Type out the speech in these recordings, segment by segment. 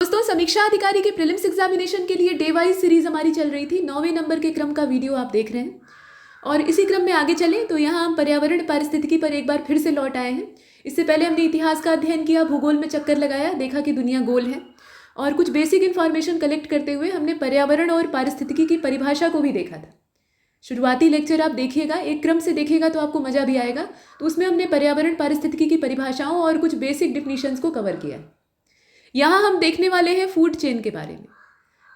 दोस्तों, समीक्षा अधिकारी के प्रीलिम्स एग्जामिनेशन के लिए डे वाइज सीरीज हमारी चल रही थी। 9वें नंबर के क्रम का वीडियो आप देख रहे हैं और इसी क्रम में आगे चलें तो यहाँ हम पर्यावरण पारिस्थितिकी पर एक बार फिर से लौट आए हैं। इससे पहले हमने इतिहास का अध्ययन किया, भूगोल में चक्कर लगाया, देखा कि दुनिया गोल है और कुछ बेसिक इन्फॉर्मेशन कलेक्ट करते हुए हमने पर्यावरण और पारिस्थितिकी की परिभाषा को भी देखा था। शुरुआती लेक्चर आप देखिएगा, एक क्रम से देखिएगा तो आपको मज़ा भी आएगा। तो उसमें हमने पर्यावरण पारिस्थितिकी की परिभाषाओं और कुछ बेसिक डिफिनीशंस को कवर किया। यहाँ हम देखने वाले हैं फूड चेन के बारे में।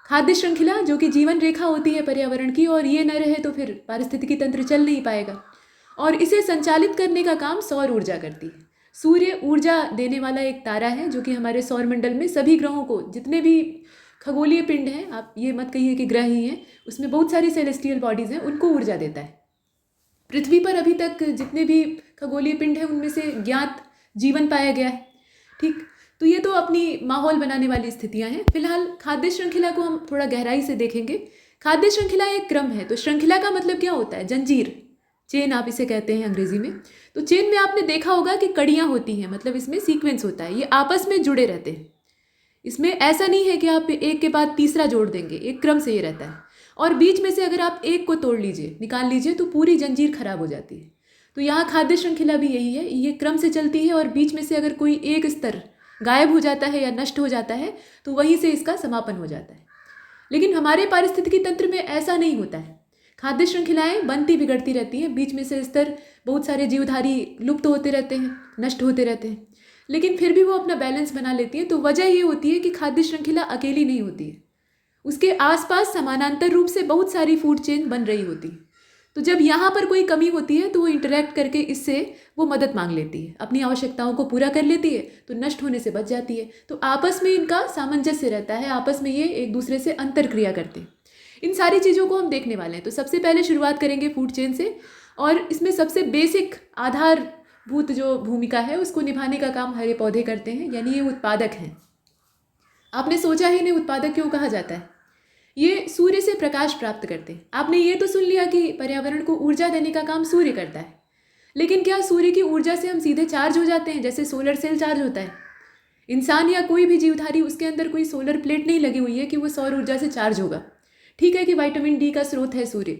खाद्य श्रृंखला जो कि जीवन रेखा होती है पर्यावरण की, और ये न रहे तो फिर पारिस्थितिकी तंत्र चल नहीं पाएगा। और इसे संचालित करने का काम सौर ऊर्जा करती है। सूर्य ऊर्जा देने वाला एक तारा है जो कि हमारे सौरमंडल में सभी ग्रहों को, जितने भी खगोलीय पिंड हैं, आप ये मत कहिए कि ग्रह ही हैं, उसमें बहुत सारी सेलेस्टियल बॉडीज़ हैं, उनको ऊर्जा देता है। पृथ्वी पर अभी तक जितने भी खगोलीय पिंड हैं उनमें से ज्ञात जीवन पाया गया है। ठीक, तो ये तो अपनी माहौल बनाने वाली स्थितियां हैं। फिलहाल खाद्य श्रृंखला को हम थोड़ा गहराई से देखेंगे। खाद्य श्रृंखला एक क्रम है। तो श्रृंखला का मतलब क्या होता है? जंजीर, चेन आप इसे कहते हैं अंग्रेजी में। तो चेन में आपने देखा होगा कि कड़ियाँ होती हैं, मतलब इसमें सीक्वेंस होता है, ये आपस में जुड़े रहते हैं। इसमें ऐसा नहीं है कि आप एक के बाद तीसरा जोड़ देंगे, एक क्रम से ये रहता है। और बीच में से अगर आप एक को तोड़ लीजिए, निकाल लीजिए, तो पूरी जंजीर खराब हो जाती है। तो यहाँ खाद्य श्रृंखला भी यही है, ये क्रम से चलती है और बीच में से अगर कोई एक स्तर गायब हो जाता है या नष्ट हो जाता है तो वहीं से इसका समापन हो जाता है। लेकिन हमारे पारिस्थितिकी तंत्र में ऐसा नहीं होता है। खाद्य श्रृंखलाएं बनती बिगड़ती रहती हैं, बीच में से स्तर बहुत सारे जीवधारी लुप्त होते रहते हैं, नष्ट होते रहते हैं, लेकिन फिर भी वो अपना बैलेंस बना लेती है। तो वजह ये होती है कि खाद्य श्रृंखला अकेली नहीं होती है, उसके आसपास समानांतर रूप से बहुत सारी फूड चेन बन रही होती है। तो जब यहाँ पर कोई कमी होती है तो वो इंटरेक्ट करके इससे वो मदद मांग लेती है, अपनी आवश्यकताओं को पूरा कर लेती है, तो नष्ट होने से बच जाती है। तो आपस में इनका सामंजस्य रहता है, आपस में ये एक दूसरे से अंतर क्रिया करते हैं। इन सारी चीज़ों को हम देखने वाले हैं। तो सबसे पहले शुरुआत करेंगे फूड चेन से, और इसमें सबसे बेसिक आधारभूत जो भूमिका है उसको निभाने का काम हरे पौधे करते हैं, यानी ये उत्पादक हैं। आपने सोचा ही नहीं उत्पादक क्यों कहा जाता है? ये सूर्य से प्रकाश प्राप्त करते हैं। आपने ये तो सुन लिया कि पर्यावरण को ऊर्जा देने का काम सूर्य करता है, लेकिन क्या सूर्य की ऊर्जा से हम सीधे चार्ज हो जाते हैं जैसे सोलर सेल चार्ज होता है? इंसान या कोई भी जीवधारी, उसके अंदर कोई सोलर प्लेट नहीं लगी हुई है कि वो सौर ऊर्जा से चार्ज होगा। ठीक है कि विटामिन डी का स्रोत है सूर्य,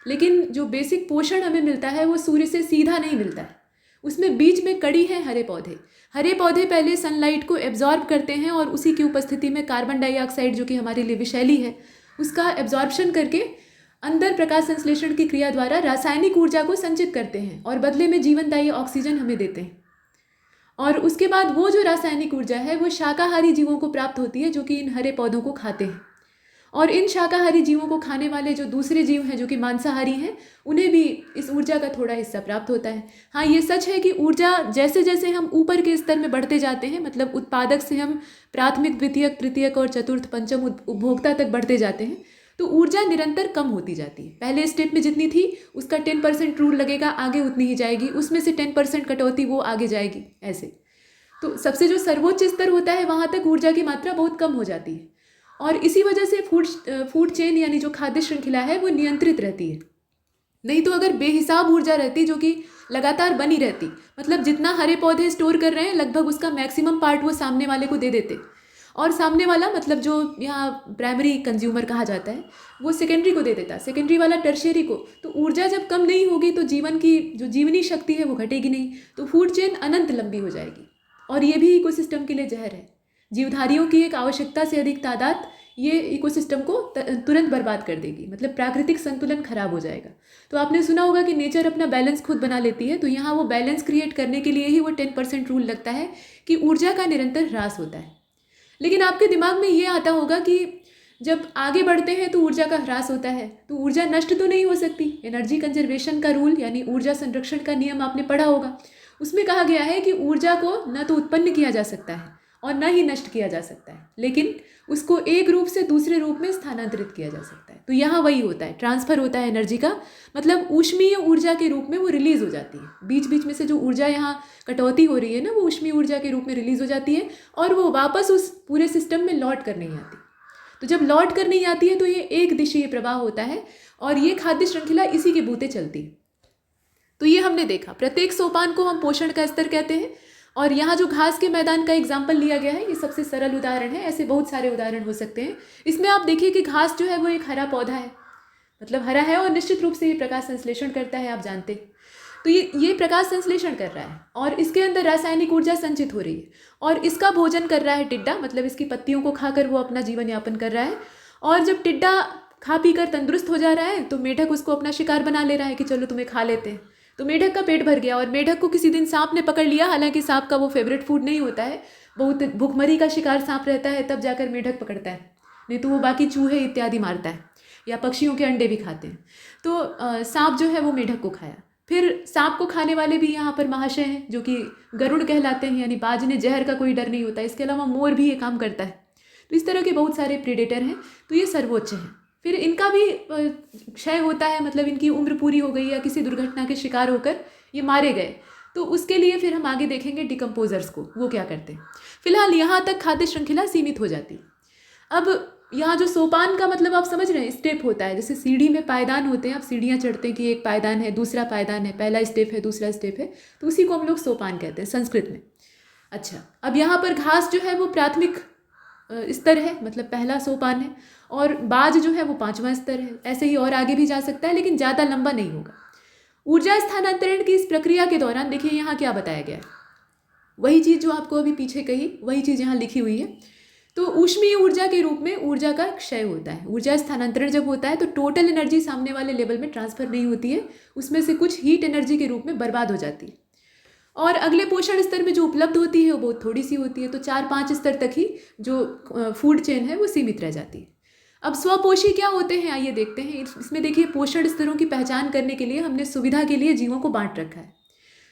लेकिन जो बेसिक पोषण हमें मिलता है वो सूर्य से सीधा नहीं मिलता है। उसमें बीच में कड़ी है हरे पौधे। हरे पौधे पहले सनलाइट को एब्जॉर्ब करते हैं और उसी की उपस्थिति में कार्बन डाइऑक्साइड, जो कि हमारे लिए विषैली है, उसका एब्जॉर्प्शन करके अंदर प्रकाश संश्लेषण की क्रिया द्वारा रासायनिक ऊर्जा को संचित करते हैं और बदले में जीवनदायी ऑक्सीजन हमें देते हैं। और उसके बाद वो जो रासायनिक ऊर्जा है वो शाकाहारी जीवों को प्राप्त होती है जो कि इन हरे पौधों को खाते हैं। और इन शाकाहारी जीवों को खाने वाले जो दूसरे जीव हैं जो कि मांसाहारी हैं, उन्हें भी इस ऊर्जा का थोड़ा हिस्सा प्राप्त होता है। हाँ, ये सच है कि ऊर्जा जैसे जैसे हम ऊपर के स्तर में बढ़ते जाते हैं, मतलब उत्पादक से हम प्राथमिक, द्वितीयक, तृतीयक और चतुर्थ, पंचम उपभोक्ता तक बढ़ते जाते हैं, तो ऊर्जा निरंतर कम होती जाती है। पहले स्टेप में जितनी थी उसका 10% रूल लगेगा, आगे उतनी ही जाएगी, उसमें से 10% कटौती वो आगे जाएगी, ऐसे। तो सबसे जो सर्वोच्च स्तर होता है वहाँ तक ऊर्जा की मात्रा बहुत कम हो जाती है, और इसी वजह से फूड चेन यानी जो खाद्य श्रृंखला है वो नियंत्रित रहती है। नहीं तो अगर बेहिसाब ऊर्जा रहती जो कि लगातार बनी रहती, मतलब जितना हरे पौधे स्टोर कर रहे हैं लगभग उसका मैक्सिमम पार्ट वो सामने वाले को दे देते, और सामने वाला, मतलब जो यहाँ प्राइमरी कंज्यूमर कहा जाता है, वो सेकेंडरी को दे देता, सेकेंडरी वाला टर्शियरी को। तो ऊर्जा जब कम नहीं होगी तो जीवन की जो जीवनी शक्ति है वो घटेगी नहीं, तो फूड चेन अनंत लंबी हो जाएगी, और ये भी इकोसिस्टम के लिए जहर है। जीवधारियों की एक आवश्यकता से अधिक तादाद ये इकोसिस्टम को तुरंत बर्बाद कर देगी, मतलब प्राकृतिक संतुलन खराब हो जाएगा। तो आपने सुना होगा कि नेचर अपना बैलेंस खुद बना लेती है, तो यहाँ वो बैलेंस क्रिएट करने के लिए ही वो 10% रूल लगता है कि ऊर्जा का निरंतर ह्रास होता है। लेकिन आपके दिमाग में ये आता होगा कि जब आगे बढ़ते हैं तो ऊर्जा का ह्रास होता है, तो ऊर्जा नष्ट तो नहीं हो सकती। एनर्जी कंजर्वेशन का रूल यानी ऊर्जा संरक्षण का नियम आपने पढ़ा होगा, उसमें कहा गया है कि ऊर्जा को न तो उत्पन्न किया जा सकता है और न ही नष्ट किया जा सकता है, लेकिन उसको एक रूप से दूसरे रूप में स्थानांतरित किया जा सकता है। तो यहाँ वही होता है, ट्रांसफर होता है एनर्जी का, मतलब ऊष्मीय ऊर्जा के रूप में वो रिलीज हो जाती है। बीच बीच में से जो ऊर्जा यहाँ कटौती हो रही है ना, वो ऊष्मीय ऊर्जा के रूप में रिलीज हो जाती है और वो वापस उस पूरे सिस्टम में लौट कर नहीं आती। तो जब लौट कर नहीं आती है तो ये एक दिशीय प्रवाह होता है, और ये खाद्य श्रृंखला इसी के बूते चलती है। तो ये हमने देखा, प्रत्येक सोपान को हम पोषण का स्तर कहते हैं, और यहाँ जो घास के मैदान का एग्जाम्पल लिया गया है ये सबसे सरल उदाहरण है, ऐसे बहुत सारे उदाहरण हो सकते हैं। इसमें आप देखिए कि घास जो है वो एक हरा पौधा है, मतलब हरा है और निश्चित रूप से ये प्रकाश संश्लेषण करता है, आप जानते हैं। तो ये प्रकाश संश्लेषण कर रहा है और इसके अंदर रासायनिक ऊर्जा संचित हो रही है और इसका भोजन कर रहा है टिड्डा, मतलब इसकी पत्तियों को खाकर वो अपना जीवन यापन कर रहा है। और जब टिड्डा खा पी कर तंदुरुस्त हो जा रहा है तो मेढक उसको अपना शिकार बना ले रहा है कि चलो तुम्हें खा लेते हैं। तो मेढक का पेट भर गया और मेढक को किसी दिन सांप ने पकड़ लिया, हालांकि सांप का वो फेवरेट फूड नहीं होता है, बहुत भुखमरी का शिकार सांप रहता है, तब जाकर मेढक पकड़ता है, नहीं तो वो बाकी चूहे इत्यादि मारता है या पक्षियों के अंडे भी खाते हैं। तो सांप जो है वो मेढक को खाया। फिर सांप को खाने वाले भी यहाँ पर महाशय हैं जो कि गरुड़ कहलाते हैं, यानी बाज ने जहर का कोई डर नहीं होता। इसके अलावा मोर भी ये काम करता है। तो इस तरह के बहुत सारे प्रीडेटर हैं, तो ये सर्वोच्च हैं। फिर इनका भी क्षय होता है, मतलब इनकी उम्र पूरी हो गई या किसी दुर्घटना के शिकार होकर ये मारे गए, तो उसके लिए फिर हम आगे देखेंगे डिकम्पोजर्स को, वो क्या करते हैं। फिलहाल यहाँ तक खाद्य श्रृंखला सीमित हो जाती है। अब यहाँ जो सोपान का मतलब आप समझ रहे हैं, स्टेप होता है, जैसे सीढ़ी में पायदान होते हैं, आप सीढ़ियाँ चढ़ते हैं कि एक पायदान है, दूसरा पायदान है, पहला स्टेप है, दूसरा स्टेप है, तो उसी को हम लोग सोपान कहते हैं संस्कृत में। अच्छा, अब यहाँ पर घास जो है वो प्राथमिक स्तर है, मतलब पहला सोपान है, और बाज जो है वो 5वां स्तर है। ऐसे ही और आगे भी जा सकता है, लेकिन ज़्यादा लंबा नहीं होगा। ऊर्जा स्थानांतरण की इस प्रक्रिया के दौरान देखिए यहाँ क्या बताया गया है, वही चीज़ जो आपको अभी पीछे कही, वही चीज़ यहाँ लिखी हुई है। तो ऊष्मीय ऊर्जा के रूप में ऊर्जा का क्षय होता है। ऊर्जा स्थानांतरण जब होता है तो टोटल एनर्जी सामने वाले लेवल में ट्रांसफर नहीं होती है, उसमें से कुछ हीट एनर्जी के रूप में बर्बाद हो जाती है, और अगले पोषण स्तर में जो उपलब्ध होती है वो बहुत थोड़ी सी होती है। तो 4-5 स्तर तक ही जो फूड चेन है वो सीमित रह जाती है। अब स्वपोषी क्या होते हैं, आइए देखते हैं। इसमें देखिए पोषण स्तरों की पहचान करने के लिए हमने सुविधा के लिए जीवों को बांट रखा है।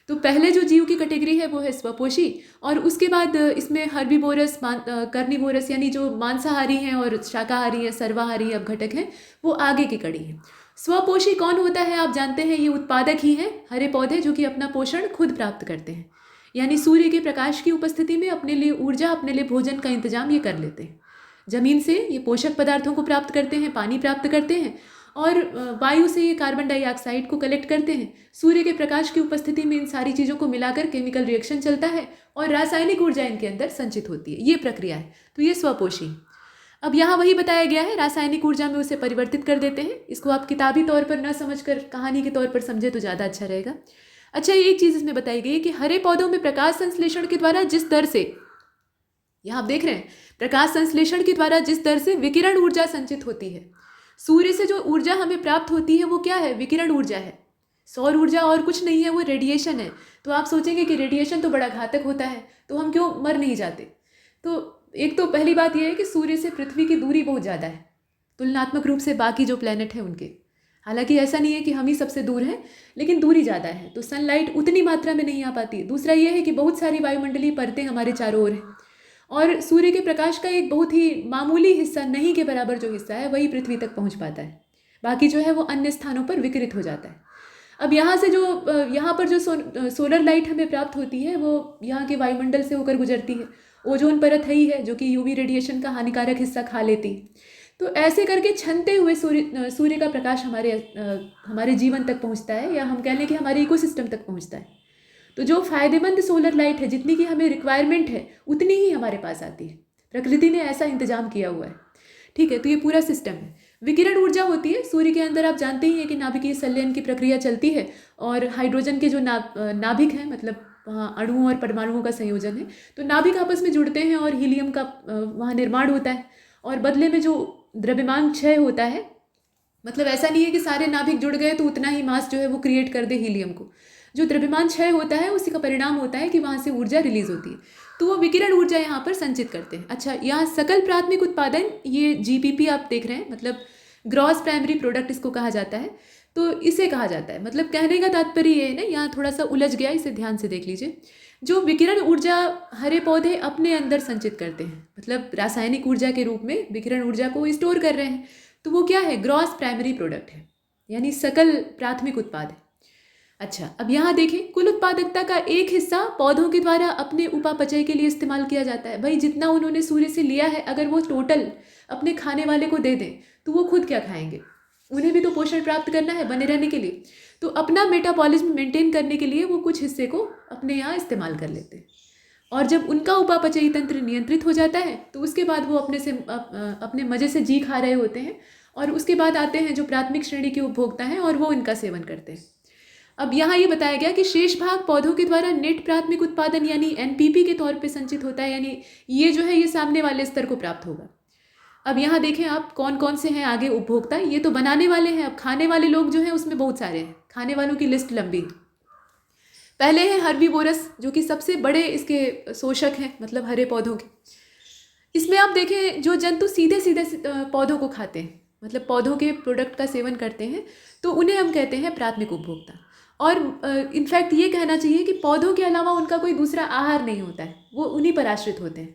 तो पहले जो जीव की कैटेगरी है वो है स्वपोषी, और उसके बाद इसमें हर्बीवोरस, कर्निवोरस, यानी जो मांसाहारी हैं और शाकाहारी हैं, सर्वाहारी अपघटक हैं, वो आगे की कड़ी है। स्वपोषी कौन होता है आप जानते हैं, ये उत्पादक ही हैं, हरे पौधे जो कि अपना पोषण खुद प्राप्त करते हैं, यानी सूर्य के प्रकाश की उपस्थिति में अपने लिए ऊर्जा, अपने लिए भोजन का इंतजाम ये कर लेते हैं। जमीन से ये पोषक पदार्थों को प्राप्त करते हैं, पानी प्राप्त करते हैं, और वायु से ये कार्बन डाइऑक्साइड को कलेक्ट करते हैं। सूर्य के प्रकाश की उपस्थिति में इन सारी चीज़ों को मिलाकर केमिकल रिएक्शन चलता है और रासायनिक ऊर्जा इनके अंदर संचित होती है, ये प्रक्रिया है। तो ये स्वपोषी। अब यहाँ वही बताया गया है, रासायनिक ऊर्जा में उसे परिवर्तित कर देते हैं। इसको आप किताबी तौर पर न समझकर कहानी के तौर पर समझे तो ज़्यादा अच्छा रहेगा। अच्छा, एक चीज़ इसमें बताई गई है कि हरे पौधों में प्रकाश संश्लेषण के द्वारा जिस दर से, यहाँ आप देख रहे हैं, प्रकाश संश्लेषण के द्वारा जिस दर से विकिरण ऊर्जा संचित होती है, सूर्य से जो ऊर्जा हमें प्राप्त होती है वो क्या है, विकिरण ऊर्जा है। सौर ऊर्जा और कुछ नहीं है, वो रेडिएशन है। तो आप सोचेंगे कि रेडिएशन तो बड़ा घातक होता है, तो हम क्यों मर नहीं जाते। तो एक तो पहली बात यह है कि सूर्य से पृथ्वी की दूरी बहुत ज़्यादा है तुलनात्मक रूप से बाकी जो प्लैनेट है उनके। हालांकि ऐसा नहीं है कि हम ही सबसे दूर हैं, लेकिन दूरी ज़्यादा है, तो सनलाइट उतनी मात्रा में नहीं आ पाती। दूसरा ये है कि बहुत सारी वायुमंडलीय परतें हमारे चारों ओर हैं, और सूर्य के प्रकाश का एक बहुत ही मामूली हिस्सा, नहीं के बराबर जो हिस्सा है, वही पृथ्वी तक पहुंच पाता है। बाकी जो है वो अन्य स्थानों पर विकिरित हो जाता है। अब यहाँ से जो यहाँ पर जो सोलर लाइट हमें प्राप्त होती है वो यहाँ के वायुमंडल से होकर गुजरती है। ओजोन परत है ही है जो कि यूवी रेडिएशन का हानिकारक हिस्सा खा लेती है। तो ऐसे करके छनते हुए सूर्य का प्रकाश हमारे जीवन तक पहुँचता है, या हम कह लें कि हमारे इकोसिस्टम तक पहुँचता है। तो जो फायदेमंद सोलर लाइट है, जितनी की हमें रिक्वायरमेंट है उतनी ही हमारे पास आती है। प्रकृति ने ऐसा इंतजाम किया हुआ है, ठीक है। तो ये पूरा सिस्टम है। विकिरण ऊर्जा होती है सूर्य के अंदर, आप जानते ही हैं कि नाभिकीय संलयन की प्रक्रिया चलती है, और हाइड्रोजन के जो नाभिक हैं, मतलब वहाँ अणुओं और परमाणुओं का संयोजन है, तो नाभिक आपस में जुड़ते हैं और हीलियम का वहाँ निर्माण होता है, और बदले में जो द्रव्यमान क्षय होता है, मतलब ऐसा नहीं है कि सारे नाभिक जुड़ गए तो उतना ही मास जो है वो क्रिएट कर दे हीलियम को। जो द्रव्यमान क्षय होता है उसी का परिणाम होता है कि वहाँ से ऊर्जा रिलीज होती है, तो वो विकिरण ऊर्जा यहाँ पर संचित करते हैं। अच्छा, यहाँ सकल प्राथमिक उत्पादन, ये जीपीपी आप देख रहे हैं, मतलब ग्रॉस प्राइमरी प्रोडक्ट इसको कहा जाता है। तो इसे कहा जाता है, मतलब कहने का तात्पर्य ये है ना, यहाँ थोड़ा सा उलझ गया, इसे ध्यान से देख लीजिए। जो विकिरण ऊर्जा हरे पौधे अपने अंदर संचित करते हैं, मतलब रासायनिक ऊर्जा के रूप में विकिरण ऊर्जा को स्टोर कर रहे हैं, तो वो क्या है, ग्रॉस प्राइमरी प्रोडक्ट है, यानी सकल प्राथमिक उत्पाद है। अच्छा, अब यहाँ देखें, कुल उत्पादकता का एक हिस्सा पौधों के द्वारा अपने उपापचय के लिए इस्तेमाल किया जाता है। भाई जितना उन्होंने सूर्य से लिया है, अगर वो टोटल अपने खाने वाले को दे दें तो वो खुद क्या खाएंगे, उन्हें भी तो पोषण प्राप्त करना है बने रहने के लिए। तो अपना मेटाबॉलिज्म मेंटेन करने के लिए वो कुछ हिस्से को अपने यहाँ इस्तेमाल कर लेते हैं। और जब उनका उपापचयी तंत्र नियंत्रित हो जाता है तो उसके बाद वो अपने मज़े से जी खा रहे होते हैं, और उसके बाद आते हैं जो प्राथमिक श्रेणी के उपभोक्ता हैं और वो इनका सेवन करते हैं। अब यहाँ ये बताया गया कि शेष भाग पौधों के द्वारा नेट प्राथमिक उत्पादन यानी एनपीपी के तौर पे संचित होता है, यानी ये जो है ये सामने वाले स्तर को प्राप्त होगा। अब यहाँ देखें आप कौन कौन से हैं आगे उपभोक्ता, ये तो बनाने वाले हैं। अब खाने वाले लोग जो हैं उसमें बहुत सारे हैं, खाने वालों की लिस्ट लंबी है। पहले है हर्बीवोरस, जो कि सबसे बड़े इसके शोषक हैं, मतलब हरे पौधों के। इसमें आप देखें जो जंतु सीधे सीधे पौधों को खाते हैं, मतलब पौधों के प्रोडक्ट का सेवन करते हैं, तो उन्हें हम कहते हैं प्राथमिक उपभोक्ता। और इनफैक्ट ये कहना चाहिए कि पौधों के अलावा उनका कोई दूसरा आहार नहीं होता है, वो उन्हीं पर आश्रित होते हैं।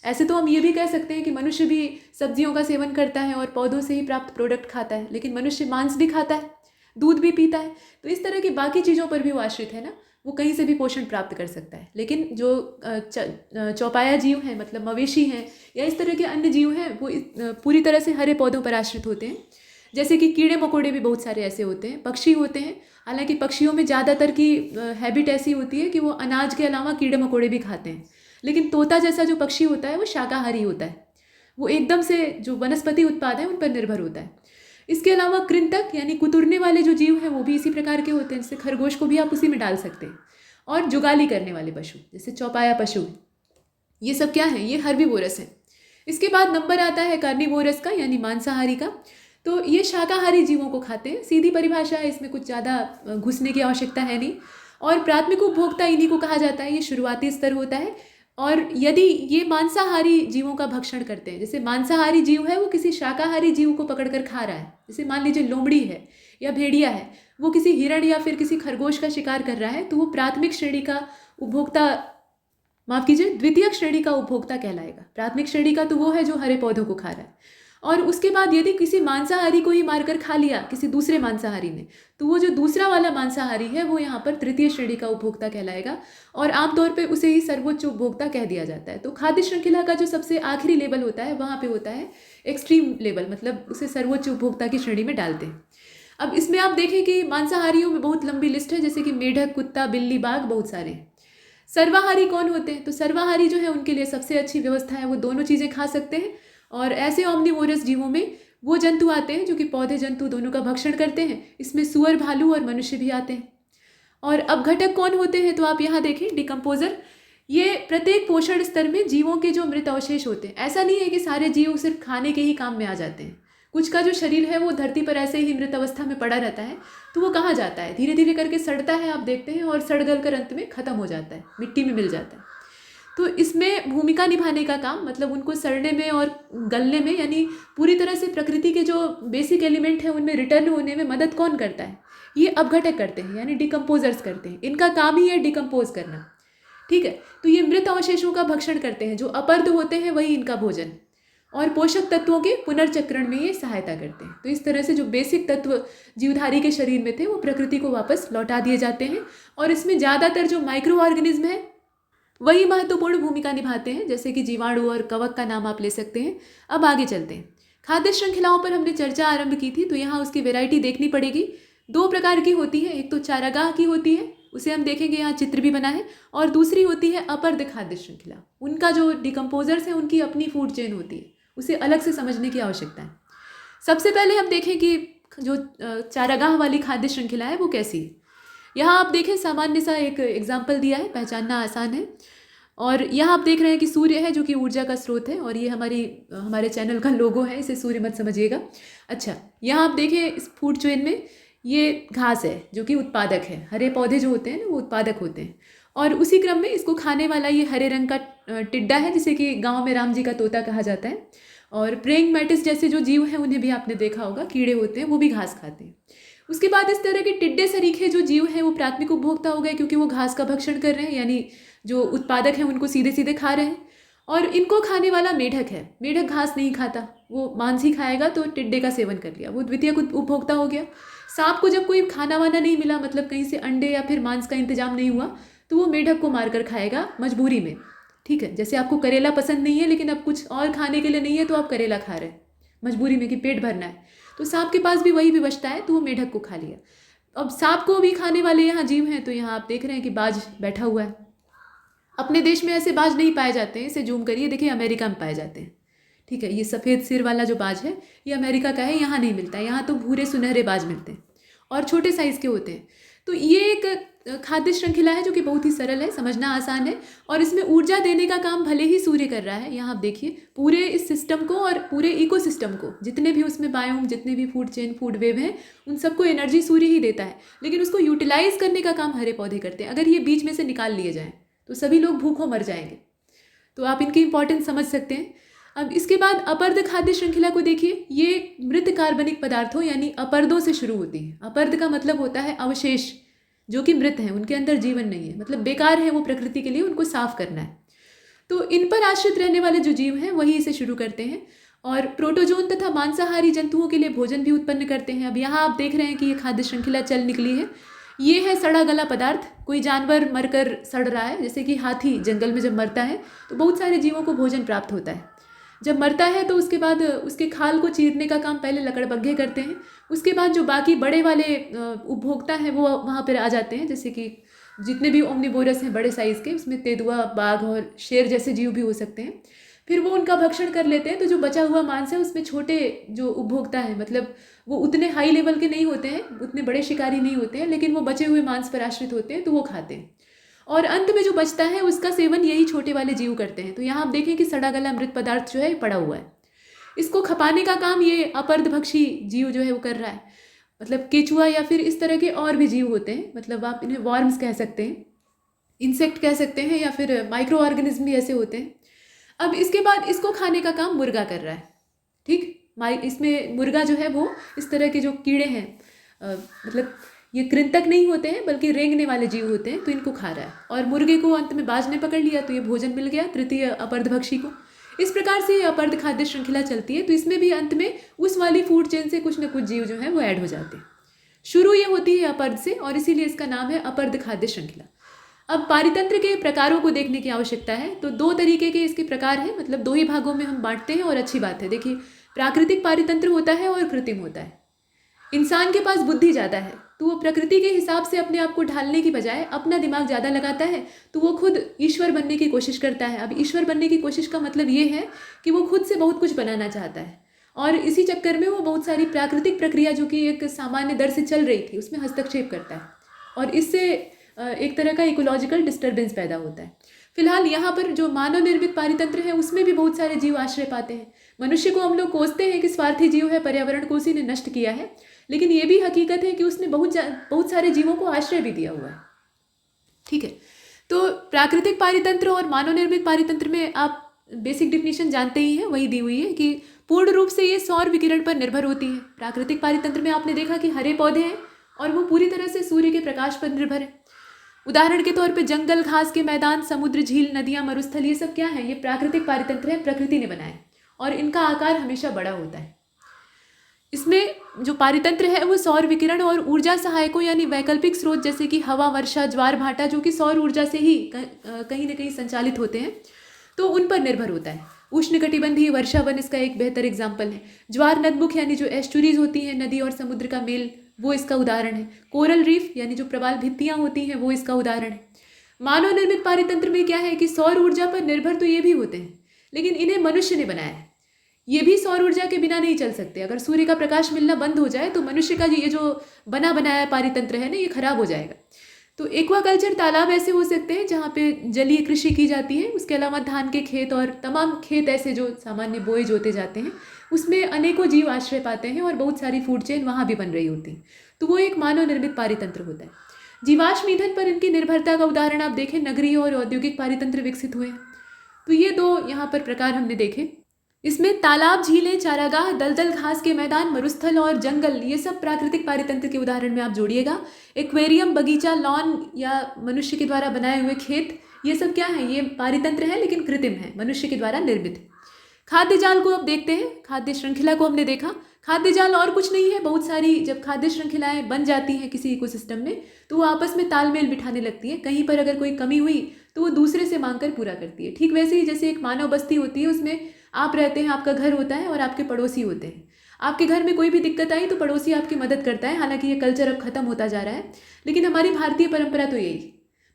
ऐसे तो हम ये भी कह सकते हैं कि मनुष्य भी सब्जियों का सेवन करता है और पौधों से ही प्राप्त प्रोडक्ट खाता है, लेकिन मनुष्य मांस भी खाता है, दूध भी पीता है, तो इस तरह की बाकी चीज़ों पर भी वो आश्रित है ना, वो कहीं से भी पोषण प्राप्त कर सकता है। लेकिन जो चौपाया जीव हैं, मतलब मवेशी हैं या इस तरह के अन्य जीव हैं, वो पूरी तरह से हरे पौधों पर आश्रित होते हैं। जैसे कि कीड़े मकोड़े भी बहुत सारे ऐसे होते हैं, पक्षी होते हैं। हालांकि पक्षियों में ज़्यादातर की हैबिट ऐसी होती है कि वो अनाज के अलावा कीड़े मकोड़े भी खाते हैं, लेकिन तोता जैसा जो पक्षी होता है वो शाकाहारी होता है, वो एकदम से जो वनस्पति उत्पाद है उन पर निर्भर होता है। इसके अलावा कृंतक यानी कुतुरने वाले जो जीव हैं वो भी इसी प्रकार के होते हैं, जैसे खरगोश को भी आप उसी में डाल सकते हैं। और जुगाली करने वाले पशु जैसे चौपाया पशु, ये सब क्या है, ये हर्बीवोरस है। इसके बाद नंबर आता है कार्निवोरस का, यानी मांसाहारी का। तो ये शाकाहारी जीवों को खाते हैं, सीधी परिभाषा है, इसमें कुछ ज़्यादा घुसने की आवश्यकता है नहीं। और प्राथमिक उपभोक्ता इन्हीं को कहा जाता है, ये शुरुआती स्तर होता है। और यदि ये मांसाहारी जीवों का भक्षण करते हैं, जैसे मांसाहारी जीव है वो किसी शाकाहारी जीव को पकड़कर खा रहा है, जैसे मान लीजिए लोमड़ी है या भेड़िया है, वो किसी हिरण या फिर किसी खरगोश का शिकार कर रहा है, तो वो प्राथमिक श्रेणी का उपभोक्ता, माफ कीजिए द्वितीयक श्रेणी का उपभोक्ता कहलाएगा। प्राथमिक श्रेणी का तो वो है जो हरे पौधों को खा रहा है। और उसके बाद यदि किसी मांसाहारी को ही मारकर खा लिया किसी दूसरे मांसाहारी ने, तो वो जो दूसरा वाला मांसाहारी है वो यहाँ पर तृतीय श्रेणी का उपभोक्ता कहलाएगा, और आमतौर पे उसे ही सर्वोच्च उपभोक्ता कह दिया जाता है। तो खाद्य श्रृंखला का जो सबसे आखिरी लेवल होता है वहाँ पे होता है एक्सट्रीम लेवल, मतलब उसे सर्वोच्च उपभोक्ता की श्रेणी में डालते हैं। अब इसमें आप देखें कि मांसाहारियों में बहुत लंबी लिस्ट है, जैसे कि मेढक, कुत्ता, बिल्ली, बाघ, बहुत सारे हैं। सर्वाहारी कौन होते हैं, तो सर्वाहारी जो है उनके लिए सबसे अच्छी व्यवस्था है, वो दोनों चीज़ें खा सकते हैं। और ऐसे ओमनिवोरस जीवों में वो जंतु आते हैं जो कि पौधे जंतु दोनों का भक्षण करते हैं, इसमें सुअर, भालू और मनुष्य भी आते हैं। और अपघटक कौन होते हैं, तो आप यहाँ देखें डिकम्पोजर, ये प्रत्येक पोषण स्तर में जीवों के जो मृत अवशेष होते हैं, ऐसा नहीं है कि सारे जीव सिर्फ खाने के ही काम में आ जाते हैं, कुछ का जो शरीर है वो धरती पर ऐसे ही मृत अवस्था में पड़ा रहता है, तो वो कहाँ जाता है, धीरे धीरे करके सड़ता है, आप देखते हैं, और सड़ गल कर अंत में खत्म हो जाता है, मिट्टी में मिल जाता है। तो इसमें भूमिका निभाने का काम, मतलब उनको सड़ने में और गलने में, यानी पूरी तरह से प्रकृति के जो बेसिक एलिमेंट हैं उनमें रिटर्न होने में मदद कौन करता है, ये अपघटक करते हैं, यानी डिकम्पोजर्स करते हैं। इनका काम ही है डिकम्पोज करना, ठीक है। तो ये मृत अवशेषों का भक्षण करते हैं, जो अपर्द होते हैं वही इनका भोजन, और पोषक तत्वों के पुनर्चक्रण में ये सहायता करते हैं। तो इस तरह से जो बेसिक तत्व जीवधारी के शरीर में थे वो प्रकृति को वापस लौटा दिए जाते हैं, और इसमें ज़्यादातर जो माइक्रो ऑर्गेनिज्म है वही महत्वपूर्ण भूमिका निभाते हैं, जैसे कि जीवाणु और कवक का नाम आप ले सकते हैं। अब आगे चलते हैं, खाद्य श्रृंखलाओं पर हमने चर्चा आरंभ की थी, तो यहाँ उसकी वैरायटी देखनी पड़ेगी। दो प्रकार की होती है, एक तो चारागाह की होती है, उसे हम देखेंगे, यहाँ चित्र भी बना है, और दूसरी होती है अपर्द खाद्य श्रृंखला। उनका जो डिकम्पोजर्स हैं उनकी अपनी फूड चेन होती है, उसे अलग से समझने की आवश्यकता है। सबसे पहले हम देखें कि जो चारागाह वाली खाद्य श्रृंखला है वो कैसी है। यहाँ आप देखें सामान्य सा एक एग्जाम्पल दिया है, पहचानना आसान है। और यहाँ आप देख रहे हैं कि सूर्य है जो कि ऊर्जा का स्रोत है, और ये हमारे चैनल का लोगो है, इसे सूर्य मत समझिएगा। अच्छा, यहाँ आप देखें इस फूड चेन में ये घास है जो कि उत्पादक है, हरे पौधे जो होते हैं ना वो उत्पादक होते हैं, और उसी क्रम में इसको खाने वाला ये हरे रंग का टिड्डा है, जिसे कि गाँव में राम जी का तोता कहा जाता है। और प्रेइंग मैटिस जैसे जो जीव हैं उन्हें भी आपने देखा होगा, कीड़े होते हैं, वो भी घास खाते हैं। उसके बाद इस तरह के टिड्डे सरीखे जो जीव हैं वो प्राथमिक उपभोक्ता हो गए, क्योंकि वो घास का भक्षण कर रहे हैं, यानी जो उत्पादक हैं उनको सीधे सीधे खा रहे हैं। और इनको खाने वाला मेढक है, मेढक घास नहीं खाता, वो मांस ही खाएगा, तो टिड्डे का सेवन कर लिया, वो द्वितीयक उपभोक्ता हो गया। सांप को जब कोई खाना वाना नहीं मिला, मतलब कहीं से अंडे या फिर मांस का इंतजाम नहीं हुआ, तो वो मेढक को मारकर खाएगा मजबूरी में, ठीक है। जैसे आपको करेला पसंद नहीं है लेकिन अब कुछ और खाने के लिए नहीं है, तो आप करेला खा रहे हैं मजबूरी में कि पेट भरना है, तो सांप के पास भी वही विवशता है, तो वो मेढक को खा लिया। अब सांप को भी खाने वाले यहाँ जीव हैं, तो यहाँ आप देख रहे हैं कि बाज बैठा हुआ है। अपने देश में ऐसे बाज नहीं पाए जाते हैं, इसे जूम करिए, देखिए अमेरिका में पाए जाते हैं। ठीक है, ये सफ़ेद सिर वाला जो बाज है ये अमेरिका का है, यहाँ नहीं मिलता है, यहाँ तो भूरे सुनहरे बाज मिलते हैं और छोटे साइज़ के होते हैं। तो ये एक खाद्य श्रृंखला है जो कि बहुत ही सरल है, समझना आसान है और इसमें ऊर्जा देने का काम भले ही सूर्य कर रहा है। यहाँ आप देखिए पूरे इस सिस्टम को और पूरे इकोसिस्टम को, जितने भी उसमें बायोम, जितने भी फूड चेन, फूड वेव हैं, उन सबको एनर्जी सूर्य ही देता है, लेकिन उसको यूटिलाइज करने का काम हरे पौधे करते हैं। अगर ये बीच में से निकाल लिए जाएँ तो सभी लोग भूखों मर जाएंगे। तो आप इनकी इंपॉर्टेंस समझ सकते हैं। अब इसके बाद अपर्द खाद्य श्रृंखला को देखिए, ये मृत कार्बनिक पदार्थों यानी अपर्दों से शुरू होती है। अपर्द का मतलब होता है अवशेष जो कि मृत हैं, उनके अंदर जीवन नहीं है, मतलब बेकार है वो प्रकृति के लिए, उनको साफ करना है। तो इन पर आश्रित रहने वाले जो जीव हैं वही इसे शुरू करते हैं और प्रोटोजोन तथा मांसाहारी जंतुओं के लिए भोजन भी उत्पन्न करते हैं। अब यहाँ आप देख रहे हैं कि ये खाद्य श्रृंखला चल निकली है। ये है सड़ा गला पदार्थ, कोई जानवर मरकर सड़ रहा है, जैसे कि हाथी जंगल में जब मरता है तो बहुत सारे जीवों को भोजन प्राप्त होता है। जब मरता है तो उसके बाद उसके खाल को चीरने का काम पहले लकड़बग्घे करते हैं, उसके बाद जो बाकी बड़े वाले उपभोक्ता हैं वो वहाँ पर आ जाते हैं, जैसे कि जितने भी ओमनिवोरस हैं बड़े साइज़ के, उसमें तेंदुआ, बाघ और शेर जैसे जीव भी हो सकते हैं। फिर वो उनका भक्षण कर लेते हैं, तो जो बचा हुआ मांस है उसमें छोटे जो उपभोक्ता हैं, मतलब वो उतने हाई लेवल के नहीं होते हैं, उतने बड़े शिकारी नहीं होते हैं, लेकिन वो बचे हुए मांस पर आश्रित होते हैं तो वो खाते हैं और अंत में जो बचता है उसका सेवन यही छोटे वाले जीव करते हैं। तो यहाँ आप देखें कि सड़ा गला मृत पदार्थ जो है पड़ा हुआ है, इसको खपाने का काम ये अपरदभक्षी जीव जो है वो कर रहा है। मतलब केचुआ या फिर इस तरह के और भी जीव होते हैं, मतलब आप इन्हें वॉर्म्स कह सकते हैं, इंसेक्ट कह सकते हैं, या फिर माइक्रो ऑर्गेनिज्म भी ऐसे होते हैं। अब इसके बाद इसको खाने का काम मुर्गा कर रहा है। ठीक, इसमें मुर्गा जो है वो इस तरह के जो कीड़े हैं, मतलब ये कृंतक नहीं होते हैं बल्कि रेंगने वाले जीव होते हैं, तो इनको खा रहा है और मुर्गे को अंत में बाज ने पकड़ लिया तो ये भोजन मिल गया तृतीय अपरदभक्षी को। इस प्रकार से ये अपरद खाद्य श्रृंखला चलती है। तो इसमें भी अंत में उस वाली फूड चेन से कुछ न कुछ जीव जो है वो ऐड हो जाते हैं। शुरू ये होती है अपरद से और इसीलिए इसका नाम है अपरद खाद्य श्रृंखला। अब पारितंत्र के प्रकारों को देखने की आवश्यकता है। तो दो तरीके के इसके प्रकार हैं, मतलब दो ही भागों में हम बांटते हैं और अच्छी बात है। देखिए, प्राकृतिक पारितंत्र होता है और कृत्रिम होता है। इंसान के पास बुद्धि ज़्यादा है तो वो प्रकृति के हिसाब से अपने आप को ढालने की बजाय अपना दिमाग ज़्यादा लगाता है, तो वो खुद ईश्वर बनने की कोशिश करता है। अब ईश्वर बनने की कोशिश का मतलब ये है कि वो खुद से बहुत कुछ बनाना चाहता है और इसी चक्कर में वो बहुत सारी प्राकृतिक प्रक्रिया जो कि एक सामान्य दर से चल रही थी उसमें हस्तक्षेप करता है और इससे एक तरह का इकोलॉजिकल डिस्टर्बेंस पैदा होता है। फिलहाल यहाँ पर जो मानव निर्मित पारितंत्र है उसमें भी बहुत सारे जीव आश्रय पाते हैं। मनुष्य को हम लोग कोसते हैं कि स्वार्थी जीव है, पर्यावरण को उसी ने नष्ट किया है, लेकिन ये भी हकीकत है कि उसने बहुत सारे जीवों को आश्रय भी दिया हुआ है। ठीक है, तो प्राकृतिक पारितंत्र और मानव निर्मित पारितंत्र में आप बेसिक डिफिनीशन जानते ही हैं, वही दी हुई है कि पूर्ण रूप से ये सौर विकिरण पर निर्भर होती है। प्राकृतिक पारितंत्र में आपने देखा कि हरे पौधे हैं और वो पूरी तरह से सूर्य के प्रकाश पर निर्भर है। उदाहरण के तौर पे जंगल, घास के मैदान, समुद्र, झील, नदियाँ, मरुस्थल, ये सब क्या है? ये प्राकृतिक पारितंत्र है, प्रकृति ने बनाए और इनका आकार हमेशा बड़ा होता है। इसमें जो पारितंत्र है वो सौर विकिरण और ऊर्जा सहायकों यानी वैकल्पिक स्रोत जैसे कि हवा, वर्षा, ज्वार भाटा जो कि सौर ऊर्जा से ही कहीं ना कहीं संचालित होते हैं, तो उन पर निर्भर होता है। उष्णकटिबंधीय वर्षा वन इसका एक बेहतर एग्जाम्पल है। ज्वार नदमुख यानी जो एस्चुरीज होती हैं, नदी और समुद्र का मेल, वो इसका उदाहरण है। कोरल रीफ यानी जो प्रवाल भित्तियाँ होती हैं वो इसका उदाहरण है। मानव निर्मित पारितंत्र में क्या है कि सौर ऊर्जा पर निर्भर तो ये भी होते हैं, लेकिन इन्हें मनुष्य ने बनाया है। ये भी सौर ऊर्जा के बिना नहीं चल सकते। अगर सूर्य का प्रकाश मिलना बंद हो जाए तो मनुष्य का ये जो बना बनाया पारितंत्र है ना, ये खराब हो जाएगा। तो एक्वाकल्चर तालाब ऐसे हो सकते हैं जहाँ पे जलीय कृषि की जाती है। उसके अलावा धान के खेत और तमाम खेत ऐसे जो सामान्य बोए जोते जाते हैं, उसमें अनेकों जीव आश्रय पाते हैं और बहुत सारी फूड चेन वहाँ भी बन रही होती है। तो वो एक मानव निर्मित पारितंत्र होता है। जीवाश्म ईंधन पर इनकी निर्भरता का उदाहरण आप देखें, नगरीय और औद्योगिक पारितंत्र विकसित हुए हैं। तो ये दो यहाँ पर प्रकार हमने देखे। इसमें तालाब, झीलें, चारागाह, दलदल, घास के मैदान, मरुस्थल और जंगल, ये सब प्राकृतिक पारितंत्र के उदाहरण में आप जोड़िएगा। एक्वेरियम, बगीचा, लॉन या मनुष्य के द्वारा बनाए हुए खेत, ये सब क्या है? ये पारितंत्र है लेकिन कृत्रिम है, मनुष्य के द्वारा निर्मित। खाद्य जाल को अब देखते हैं। खाद्य श्रृंखला को हमने देखा। खाद्य जाल और कुछ नहीं है, बहुत सारी जब खाद्य श्रृंखलाएं बन जाती हैं किसी इकोसिस्टम में तो वो आपस में तालमेल बिठाने लगती है। कहीं पर अगर कोई कमी हुई तो वो दूसरे से मांग कर पूरा करती है। ठीक वैसे ही जैसे एक मानव बस्ती होती है, उसमें आप रहते हैं, आपका घर होता है और आपके पड़ोसी होते हैं। आपके घर में कोई भी दिक्कत आई तो पड़ोसी आपकी मदद करता है। हालांकि ये कल्चर अब खत्म होता जा रहा है, लेकिन हमारी भारतीय परंपरा तो यही,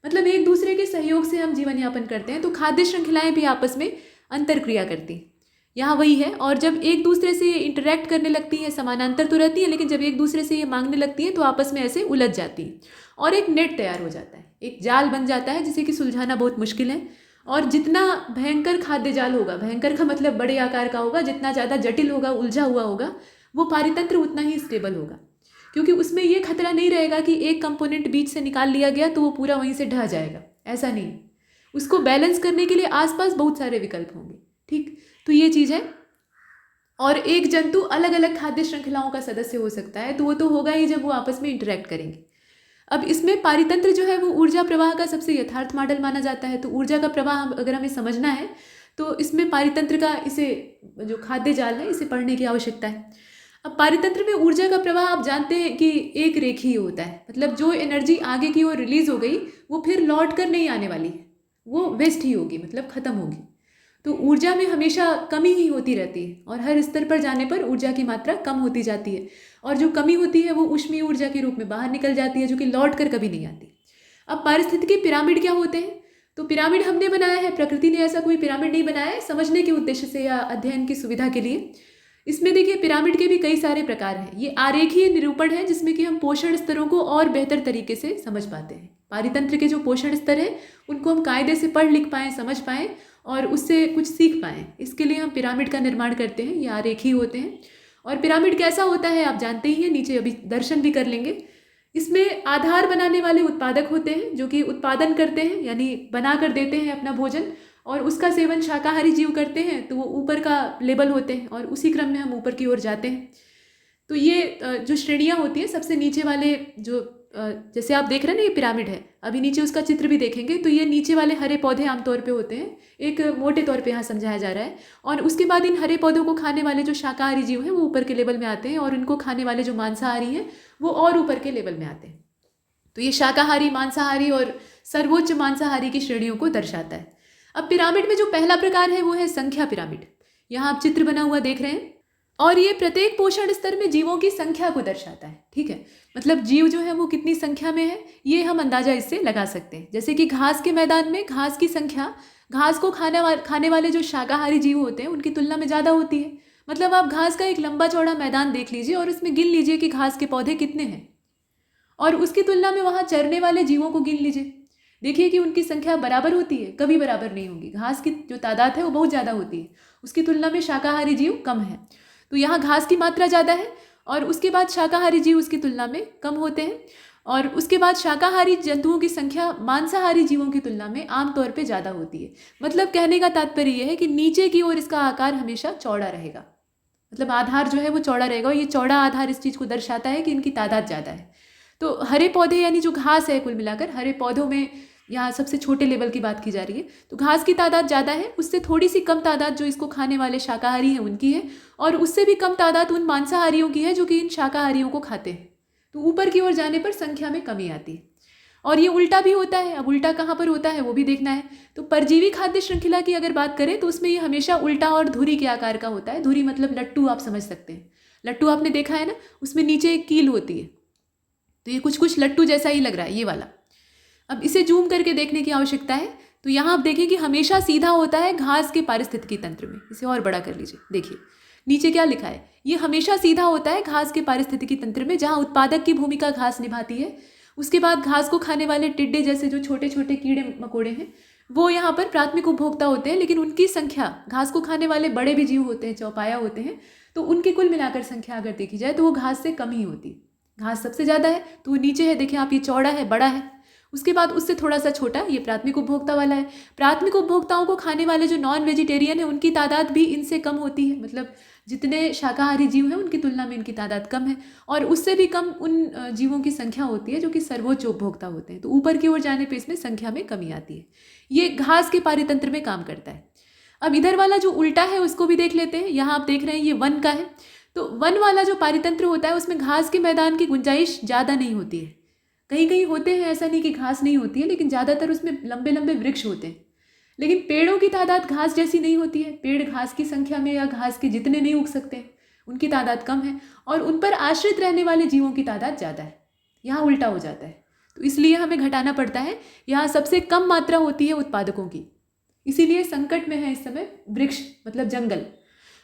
मतलब एक दूसरे के सहयोग से हम जीवन यापन करते हैं। तो खाद्य श्रृंखलाएं भी आपस में अंतरक्रिया करती हैं, यहाँ वही है। और जब एक दूसरे से इंटरेक्ट करने लगती हैं, समानांतर तो रहती है, लेकिन जब एक दूसरे से ये मांगने लगती हैं तो आपस में ऐसे उलझ जाती हैं और एक नेट तैयार हो जाता है, एक जाल बन जाता है जिसे कि सुलझाना बहुत मुश्किल है। और जितना भयंकर खाद्य जाल होगा, भयंकर का मतलब बड़े आकार का होगा, जितना ज़्यादा जटिल होगा, उलझा हुआ होगा, वो पारितंत्र उतना ही स्टेबल होगा, क्योंकि उसमें ये खतरा नहीं रहेगा कि एक कंपोनेंट बीच से निकाल लिया गया तो वो पूरा वहीं से ढह जाएगा, ऐसा नहीं। उसको बैलेंस करने के लिए आसपास बहुत सारे विकल्प होंगे, ठीक। तो ये चीज़ है। और एक जंतु अलग अलग खाद्य श्रृंखलाओं का सदस्य हो सकता है, तो वो तो होगा ही जब वो आपस में इंटरेक्ट करेंगे। अब इसमें पारितंत्र जो है वो ऊर्जा प्रवाह का सबसे यथार्थ मॉडल माना जाता है। तो ऊर्जा का प्रवाह अगर हमें समझना है तो इसमें पारितंत्र का, इसे जो खाद्य जाल है, इसे पढ़ने की आवश्यकता है। अब पारितंत्र में ऊर्जा का प्रवाह आप जानते हैं कि एक रेखीय होता है, मतलब जो एनर्जी आगे की ओर रिलीज हो गई वो फिर लौट कर नहीं आने वाली है, वो वेस्ट ही होगी, मतलब खत्म होगी। तो ऊर्जा में हमेशा कमी ही होती रहती है और हर स्तर पर जाने पर ऊर्जा की मात्रा कम होती जाती है, और जो कमी होती है वो ऊष्मीय ऊर्जा के रूप में बाहर निकल जाती है, जो कि लौट कर कभी नहीं आती। अब पारिस्थितिकी पिरामिड क्या होते हैं? तो पिरामिड हमने बनाया है, प्रकृति ने ऐसा कोई पिरामिड नहीं बनाया है, समझने के उद्देश्य से या अध्ययन की सुविधा के लिए। इसमें देखिए पिरामिड के भी कई सारे प्रकार हैं। ये आरेखीय निरूपण है जिसमें कि हम पोषण स्तरों को और बेहतर तरीके से समझ पाते हैं। पारितंत्र के जो पोषण स्तर है उनको हम कायदे से पढ़ लिख पाएँ, समझ पाएँ और उससे कुछ सीख पाएँ, इसके लिए हम पिरामिड का निर्माण करते हैं। ये आरेखीय होते हैं। और पिरामिड कैसा होता है आप जानते ही हैं, नीचे अभी दर्शन भी कर लेंगे। इसमें आधार बनाने वाले उत्पादक होते हैं जो कि उत्पादन करते हैं, यानी बना कर देते हैं अपना भोजन, और उसका सेवन शाकाहारी जीव करते हैं, तो वो ऊपर का लेबल होते हैं और उसी क्रम में हम ऊपर की ओर जाते हैं। तो ये जो श्रेणियाँ होती हैं, सबसे नीचे वाले जो जैसे आप देख रहे हैं ना, ये पिरामिड है, अभी नीचे उसका चित्र भी देखेंगे, तो ये नीचे वाले हरे पौधे आमतौर पे होते हैं, एक मोटे तौर पे यहाँ समझाया जा रहा है। और उसके बाद इन हरे पौधों को खाने वाले जो शाकाहारी जीव हैं वो ऊपर के लेवल में आते हैं, और इनको खाने वाले जो मांसाहारी हैं वो और ऊपर के लेवल में आते हैं। तो ये शाकाहारी, मांसाहारी और सर्वोच्च मांसाहारी की श्रेणियों को दर्शाता है। अब पिरामिड में जो पहला प्रकार है वो है संख्या पिरामिड। यहाँ आप चित्र बना हुआ देख रहे हैं, और ये प्रत्येक पोषण स्तर में जीवों की संख्या को दर्शाता है, ठीक है। मतलब जीव जो है वो कितनी संख्या में है ये हम अंदाजा इससे लगा सकते हैं। जैसे कि घास के मैदान में घास की संख्या, घास को खाने वाले जो शाकाहारी जीव होते हैं उनकी तुलना में ज़्यादा होती है। मतलब आप घास का एक लंबा चौड़ा मैदान देख लीजिए और उसमें गिन लीजिए कि घास के पौधे कितने हैं, और उसकी तुलना में वहाँ चरने वाले जीवों को गिन लीजिए, देखिए कि उनकी संख्या बराबर होती है, कभी बराबर नहीं होगी। घास की जो तादाद है वो बहुत ज़्यादा होती है, उसकी तुलना में शाकाहारी जीव कम है। तो यहाँ घास की मात्रा ज़्यादा है, और उसके बाद शाकाहारी जीव उसकी तुलना में कम होते हैं, और उसके बाद शाकाहारी जंतुओं की संख्या मांसाहारी जीवों की तुलना में आमतौर पे ज़्यादा होती है। मतलब कहने का तात्पर्य यह है कि नीचे की ओर इसका आकार हमेशा चौड़ा रहेगा, मतलब आधार जो है वो चौड़ा रहेगा, और ये चौड़ा आधार इस चीज़ को दर्शाता है कि इनकी तादाद ज़्यादा है। तो हरे पौधे यानी जो घास है, कुल मिलाकर हरे पौधों में यहाँ सबसे छोटे लेवल की बात की जा रही है, तो घास की तादाद ज़्यादा है, उससे थोड़ी सी कम तादाद जो इसको खाने वाले शाकाहारी हैं उनकी है, और उससे भी कम तादाद उन मांसाहारियों की है जो कि इन शाकाहारियों को खाते हैं। तो ऊपर की ओर जाने पर संख्या में कमी आती है। और ये उल्टा भी होता है। अब उल्टा कहाँ पर होता है वो भी देखना है। तो परजीवी खाद्य श्रृंखला की अगर बात करें तो उसमें ये हमेशा उल्टा और धुरी के आकार का होता है। धुरी मतलब लट्टू, आप समझ सकते हैं। लट्टू आपने देखा है ना, उसमें नीचे एक कील होती है, तो ये कुछ कुछ लट्टू जैसा ही लग रहा है ये वाला। अब इसे जूम करके देखने की आवश्यकता है। तो यहाँ आप देखें कि हमेशा सीधा होता है घास के पारिस्थितिकी तंत्र में। इसे और बड़ा कर लीजिए, देखिए नीचे क्या लिखा है, ये हमेशा सीधा होता है घास के पारिस्थितिकी तंत्र में, जहाँ उत्पादक की भूमिका घास निभाती है। उसके बाद घास को खाने वाले टिड्डे जैसे जो छोटे छोटे कीड़े मकोड़े हैं वो यहाँ पर प्राथमिक उपभोक्ता होते हैं, लेकिन उनकी संख्या, घास को खाने वाले बड़े भी जीव होते हैं, चौपाया होते हैं, तो उनकी कुल मिलाकर संख्या अगर देखी जाए तो वो घास से कम ही होती है। घास सबसे ज़्यादा है तो वो नीचे है, देखिए आप, ये चौड़ा है, बड़ा है। उसके बाद उससे थोड़ा सा छोटा, ये प्राथमिक उपभोक्ता वाला है। प्राथमिक उपभोक्ताओं को खाने वाले जो नॉन वेजिटेरियन है उनकी तादाद भी इनसे कम होती है, मतलब जितने शाकाहारी जीव हैं उनकी तुलना में इनकी तादाद कम है, और उससे भी कम उन जीवों की संख्या होती है जो कि सर्वोच्च उपभोक्ता होते हैं। तो ऊपर की ओर जाने पर इसमें संख्या में कमी आती है। ये घास के पारितंत्र में काम करता है। अब इधर वाला जो उल्टा है उसको भी देख लेते हैं। यहाँ आप देख रहे हैं ये वन का है। तो वन वाला जो पारितंत्र होता है उसमें घास के मैदान की गुंजाइश ज़्यादा नहीं होती है। कहीं कहीं होते हैं, ऐसा नहीं कि घास नहीं होती है, लेकिन ज़्यादातर उसमें लंबे लंबे वृक्ष होते हैं। लेकिन पेड़ों की तादाद घास जैसी नहीं होती है। पेड़ घास की संख्या में या घास के जितने नहीं उग सकते, उनकी तादाद कम है, और उन पर आश्रित रहने वाले जीवों की तादाद ज़्यादा है। यहाँ उल्टा हो जाता है। तो इसलिए हमें घटाना पड़ता है। यहाँ सबसे कम मात्रा होती है उत्पादकों की, इसीलिए संकट में है इस समय वृक्ष मतलब जंगल।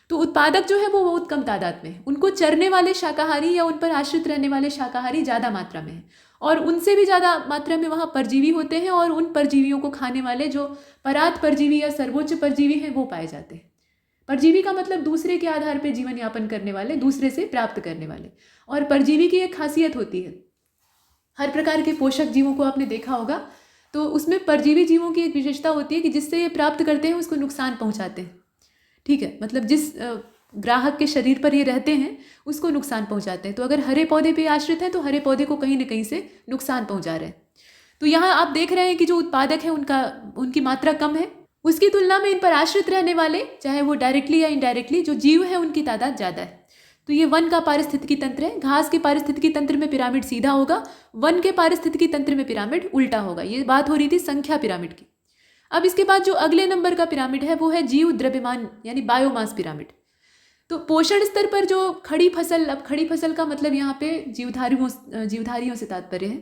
तो उत्पादक जो है वो बहुत कम तादाद में है, उनको चरने वाले शाकाहारी या उन पर आश्रित रहने वाले शाकाहारी ज़्यादा मात्रा में हैं, और उनसे भी ज़्यादा मात्रा में वहाँ परजीवी होते हैं, और उन परजीवियों को खाने वाले जो परात परजीवी या सर्वोच्च परजीवी हैं वो पाए जाते हैं। परजीवी का मतलब दूसरे के आधार पर जीवन यापन करने वाले, दूसरे से प्राप्त करने वाले। और परजीवी की एक खासियत होती है, हर प्रकार के पोषक जीवों को आपने देखा होगा, तो उसमें परजीवी जीवों की एक विशेषता होती है कि जिससे ये प्राप्त करते हैं उसको नुकसान पहुंचाते हैं। ठीक है, मतलब जिस ग्राहक के शरीर पर ये रहते हैं उसको नुकसान पहुंचाते हैं। तो अगर हरे पौधे पे आश्रित हैं तो हरे पौधे को कहीं ना कहीं से नुकसान पहुंचा रहे हैं। तो यहाँ आप देख रहे हैं कि जो उत्पादक है उनकी मात्रा कम है, उसकी तुलना में इन पर आश्रित रहने वाले, चाहे वो डायरेक्टली या इनडायरेक्टली, जो जीव है उनकी तादाद ज़्यादा है। तो ये वन का पारिस्थितिकी तंत्र है। घास के पारिस्थितिकी तंत्र में पिरामिड सीधा होगा, वन के पारिस्थितिकी तंत्र में पिरामिड उल्टा होगा। ये बात हो रही थी संख्या पिरामिड की। अब इसके बाद जो अगले नंबर का पिरामिड है वो है जीव द्रव्यमान यानी बायोमास पिरामिड। तो पोषण स्तर पर जो खड़ी फसल, अब खड़ी फसल का मतलब यहाँ पे जीवधारियों से तात्पर्य है,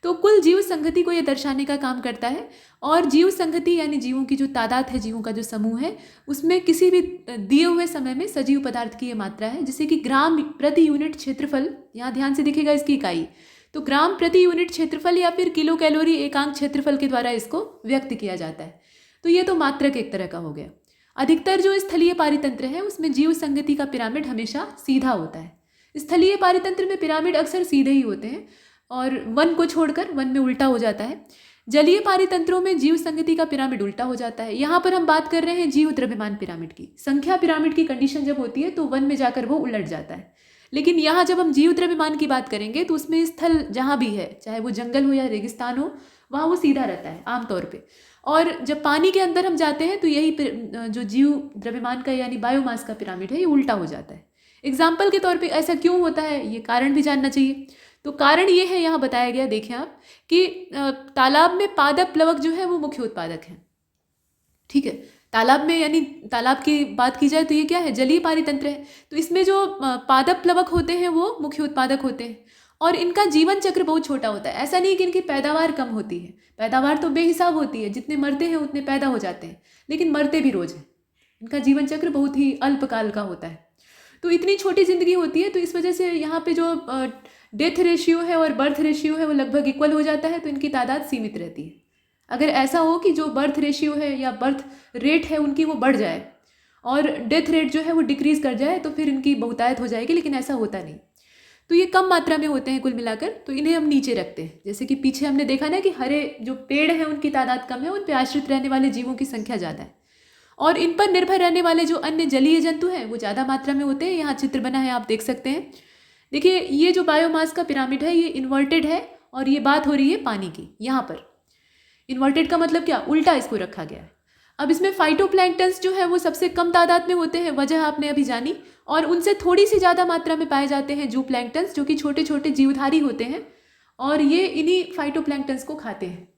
तो कुल जीव संगति को ये दर्शाने का काम करता है। और जीव संगति यानी जीवों की जो तादाद है, जीवों का जो समूह है, उसमें किसी भी दिए हुए समय में सजीव पदार्थ की ये मात्रा है, जिसे कि ग्राम प्रति यूनिट क्षेत्रफल, यहाँ ध्यान से दिखेगा इसकी इकाई, तो ग्राम प्रति यूनिट क्षेत्रफल या फिर किलो कैलोरी एकांक क्षेत्रफल के द्वारा इसको व्यक्त किया जाता है। तो ये तो मात्रक एक तरह का हो गया। अधिकतर जो स्थलीय पारितंत्र है उसमें जीव संगति का पिरामिड हमेशा सीधा होता है। स्थलीय पारितंत्र में पिरामिड अक्सर सीधे ही होते हैं, और वन को छोड़कर वन में उल्टा हो जाता है। जलीय पारितंत्रों में जीव संगति का पिरामिड उल्टा हो जाता है। यहाँ पर हम बात कर रहे हैं जीव द्रव्यमान पिरामिड की। संख्या पिरामिड की कंडीशन जब होती है तो वन में जाकर वो उलट जाता है, लेकिन यहाँ जब हम जीव द्रव्यमान की बात करेंगे तो उसमें स्थल जहाँ भी है, चाहे वो जंगल हो या रेगिस्तान हो, वहाँ वो सीधा रहता है आमतौर पे। और जब पानी के अंदर हम जाते हैं तो यही जो जीव द्रव्यमान का यानी बायोमास का पिरामिड है ये उल्टा हो जाता है। एग्जाम्पल के तौर पे ऐसा क्यों होता है, ये कारण भी जानना चाहिए। तो कारण ये है, यहाँ बताया गया, देखें आप, कि तालाब में पादप प्लवक जो है वो मुख्य उत्पादक हैं। ठीक है, तालाब में यानी तालाब की बात की जाए तो ये क्या है, जलीय पारितंत्र है। तो इसमें जो पादप प्लवक होते हैं वो मुख्य उत्पादक होते हैं, और इनका जीवन चक्र बहुत छोटा होता है। ऐसा नहीं कि इनकी पैदावार कम होती है, पैदावार तो बेहिसाब होती है, जितने मरते हैं उतने पैदा हो जाते हैं, लेकिन मरते भी रोज हैं। इनका जीवन चक्र बहुत ही अल्पकाल का होता है। तो इतनी छोटी जिंदगी होती है, तो इस वजह से यहाँ पे जो डेथ रेशियो है और बर्थ रेशियो है वो लगभग इक्वल हो जाता है, तो इनकी तादाद सीमित रहती है। अगर ऐसा हो कि जो बर्थ रेशियो है या बर्थ रेट है उनकी वो बढ़ जाए और डेथ रेट जो है वो डिक्रीज कर जाए तो फिर इनकी बहुतायत हो जाएगी, लेकिन ऐसा होता नहीं। तो ये कम मात्रा में होते हैं कुल मिलाकर, तो इन्हें हम नीचे रखते हैं। जैसे कि पीछे हमने देखा ना कि हरे जो पेड़ हैं उनकी तादाद कम है, उन पर आश्रित रहने वाले जीवों की संख्या ज़्यादा है, और इन पर निर्भर रहने वाले जो अन्य जलीय जंतु हैं वो ज़्यादा मात्रा में होते हैं। यहाँ चित्र बना है, आप देख सकते हैं। देखिए, ये जो बायोमास का पिरामिड है ये इन्वर्टेड है, और ये बात हो रही है पानी की। यहाँ पर इन्वर्टेड का मतलब क्या, उल्टा इसको रखा गया है। अब इसमें फाइटोप्लैंक्टन्स जो है वो सबसे कम तादाद में होते हैं, वजह आपने अभी जानी, और उनसे थोड़ी सी ज़्यादा मात्रा में पाए जाते हैं जूप्लैंक्टन्स, जो कि छोटे छोटे जीवधारी होते हैं, और ये इन्हीं फाइटोप्लैंक्टन्स को खाते हैं।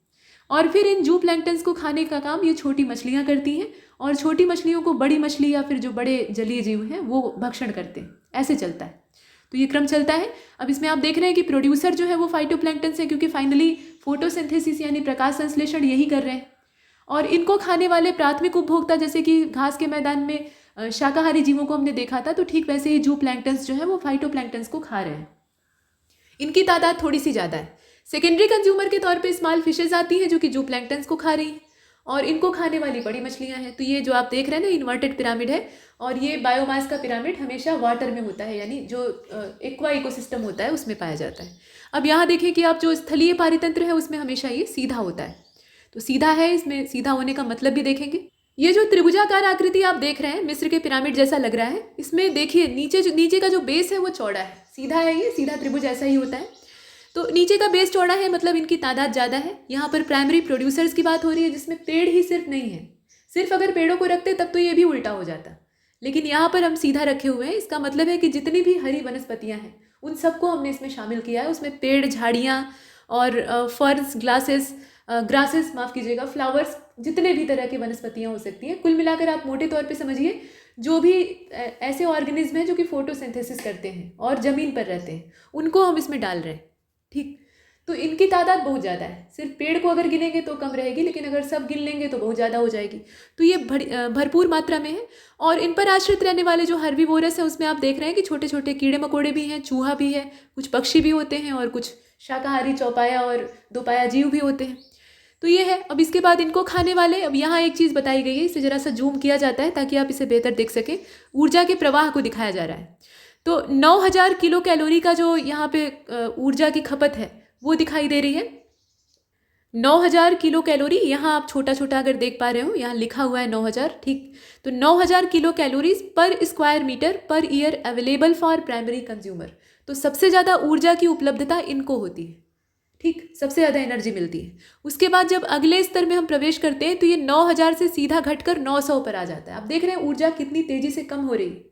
और फिर इन जूप्लैंक्टन्स को खाने का काम ये छोटी मछलियाँ करती हैं, और छोटी मछलियों को बड़ी मछली या फिर जो बड़े जलीय जीव हैं वो भक्षण करते हैं। ऐसे चलता है, तो ये क्रम चलता है। अब इसमें आप देख रहे हैं कि प्रोड्यूसर जो है वो फाइटोप्लैंक्टन्स है, क्योंकि फाइनली फोटोसिंथेसिस यानी प्रकाश संश्लेषण यही कर रहे हैं। और इनको खाने वाले प्राथमिक उपभोक्ता, जैसे कि घास के मैदान में शाकाहारी जीवों को हमने देखा था, तो ठीक वैसे ही जूप्लैंक्टन्स जो है वो फाइटोप्लैंक्टन्स को खा रहे हैं। इनकी तादाद थोड़ी सी ज़्यादा है। सेकेंडरी कंज्यूमर के तौर पे स्मॉल फिशेज आती हैं जो कि जूप्लैंक्टन्स को खा रही हैं, और इनको खाने वाली बड़ी मछलियां हैं। तो ये जो आप देख रहे हैं ना इन्वर्टेड पिरामिड है, और ये बायोमास का पिरामिड हमेशा वाटर में होता है, यानी जो एक्वा इकोसिस्टम होता है उसमें पाया जाता है। अब यहाँ देखें कि आप जो स्थलीय पारितंत्र है उसमें हमेशा ये सीधा होता है। तो सीधा है, इसमें सीधा होने का मतलब भी देखेंगे। ये जो त्रिभुजाकार आकृति आप देख रहे हैं मिस्र के पिरामिड जैसा लग रहा है, इसमें देखिए नीचे का जो बेस है वो चौड़ा है, सीधा है, ये सीधा त्रिभुज ऐसा ही होता है। तो नीचे का बेस चौड़ा है, मतलब इनकी तादाद ज़्यादा है। यहाँ पर प्राइमरी प्रोड्यूसर्स की बात हो रही है, जिसमें पेड़ ही सिर्फ नहीं है। सिर्फ अगर पेड़ों को रखते तब तो ये भी उल्टा हो जाता, लेकिन यहाँ पर हम सीधा रखे हुए हैं। इसका मतलब है कि जितनी भी हरी वनस्पतियाँ हैं उन सबको हमने इसमें शामिल किया है। उसमें पेड़, झाड़ियाँ और फर्स, ग्रासेस माफ़ कीजिएगा, फ्लावर्स, जितने भी तरह की वनस्पतियाँ हो सकती हैं। कुल मिलाकर आप मोटे तौर पे समझिए, जो भी ऐसे ऑर्गेनिज्म हैं जो कि फोटोसिंथेसिस करते हैं और ज़मीन पर रहते हैं, उनको हम इसमें डाल रहे हैं। ठीक, तो इनकी तादाद बहुत ज़्यादा है। सिर्फ पेड़ को अगर गिनेंगे तो कम रहेगी, लेकिन अगर सब गिन लेंगे तो बहुत ज़्यादा हो जाएगी। तो ये भरपूर मात्रा में है। और इन पर आश्रित रहने वाले जो हर्बीवोरस हैं उसमें आप देख रहे हैं कि छोटे छोटे कीड़े मकोड़े भी हैं, चूहा भी है, कुछ पक्षी भी होते हैं और कुछ शाकाहारी चौपाया और दोपाया जीव भी होते हैं। तो ये है। अब इसके बाद इनको खाने वाले, अब यहाँ एक चीज़ बताई गई है, इसे ज़रा सा जूम किया जाता है ताकि आप इसे बेहतर देख सकें। ऊर्जा के प्रवाह को दिखाया जा रहा है। तो 9000 किलो कैलोरी का जो यहाँ पे ऊर्जा की खपत है वो दिखाई दे रही है। 9000 किलो कैलोरी, यहाँ आप छोटा छोटा अगर देख पा रहे हो, यहाँ लिखा हुआ है 9000, ठीक। तो 9000 kilo calories per square metre per year available for primary consumer. तो सबसे ज़्यादा ऊर्जा की उपलब्धता इनको होती है, ठीक, सबसे ज़्यादा एनर्जी मिलती है। उसके बाद जब अगले स्तर में हम प्रवेश करते हैं तो ये 9000 से सीधा घटकर 900 पर आ जाता है। आप देख रहे हैं ऊर्जा कितनी तेज़ी से कम हो रही है।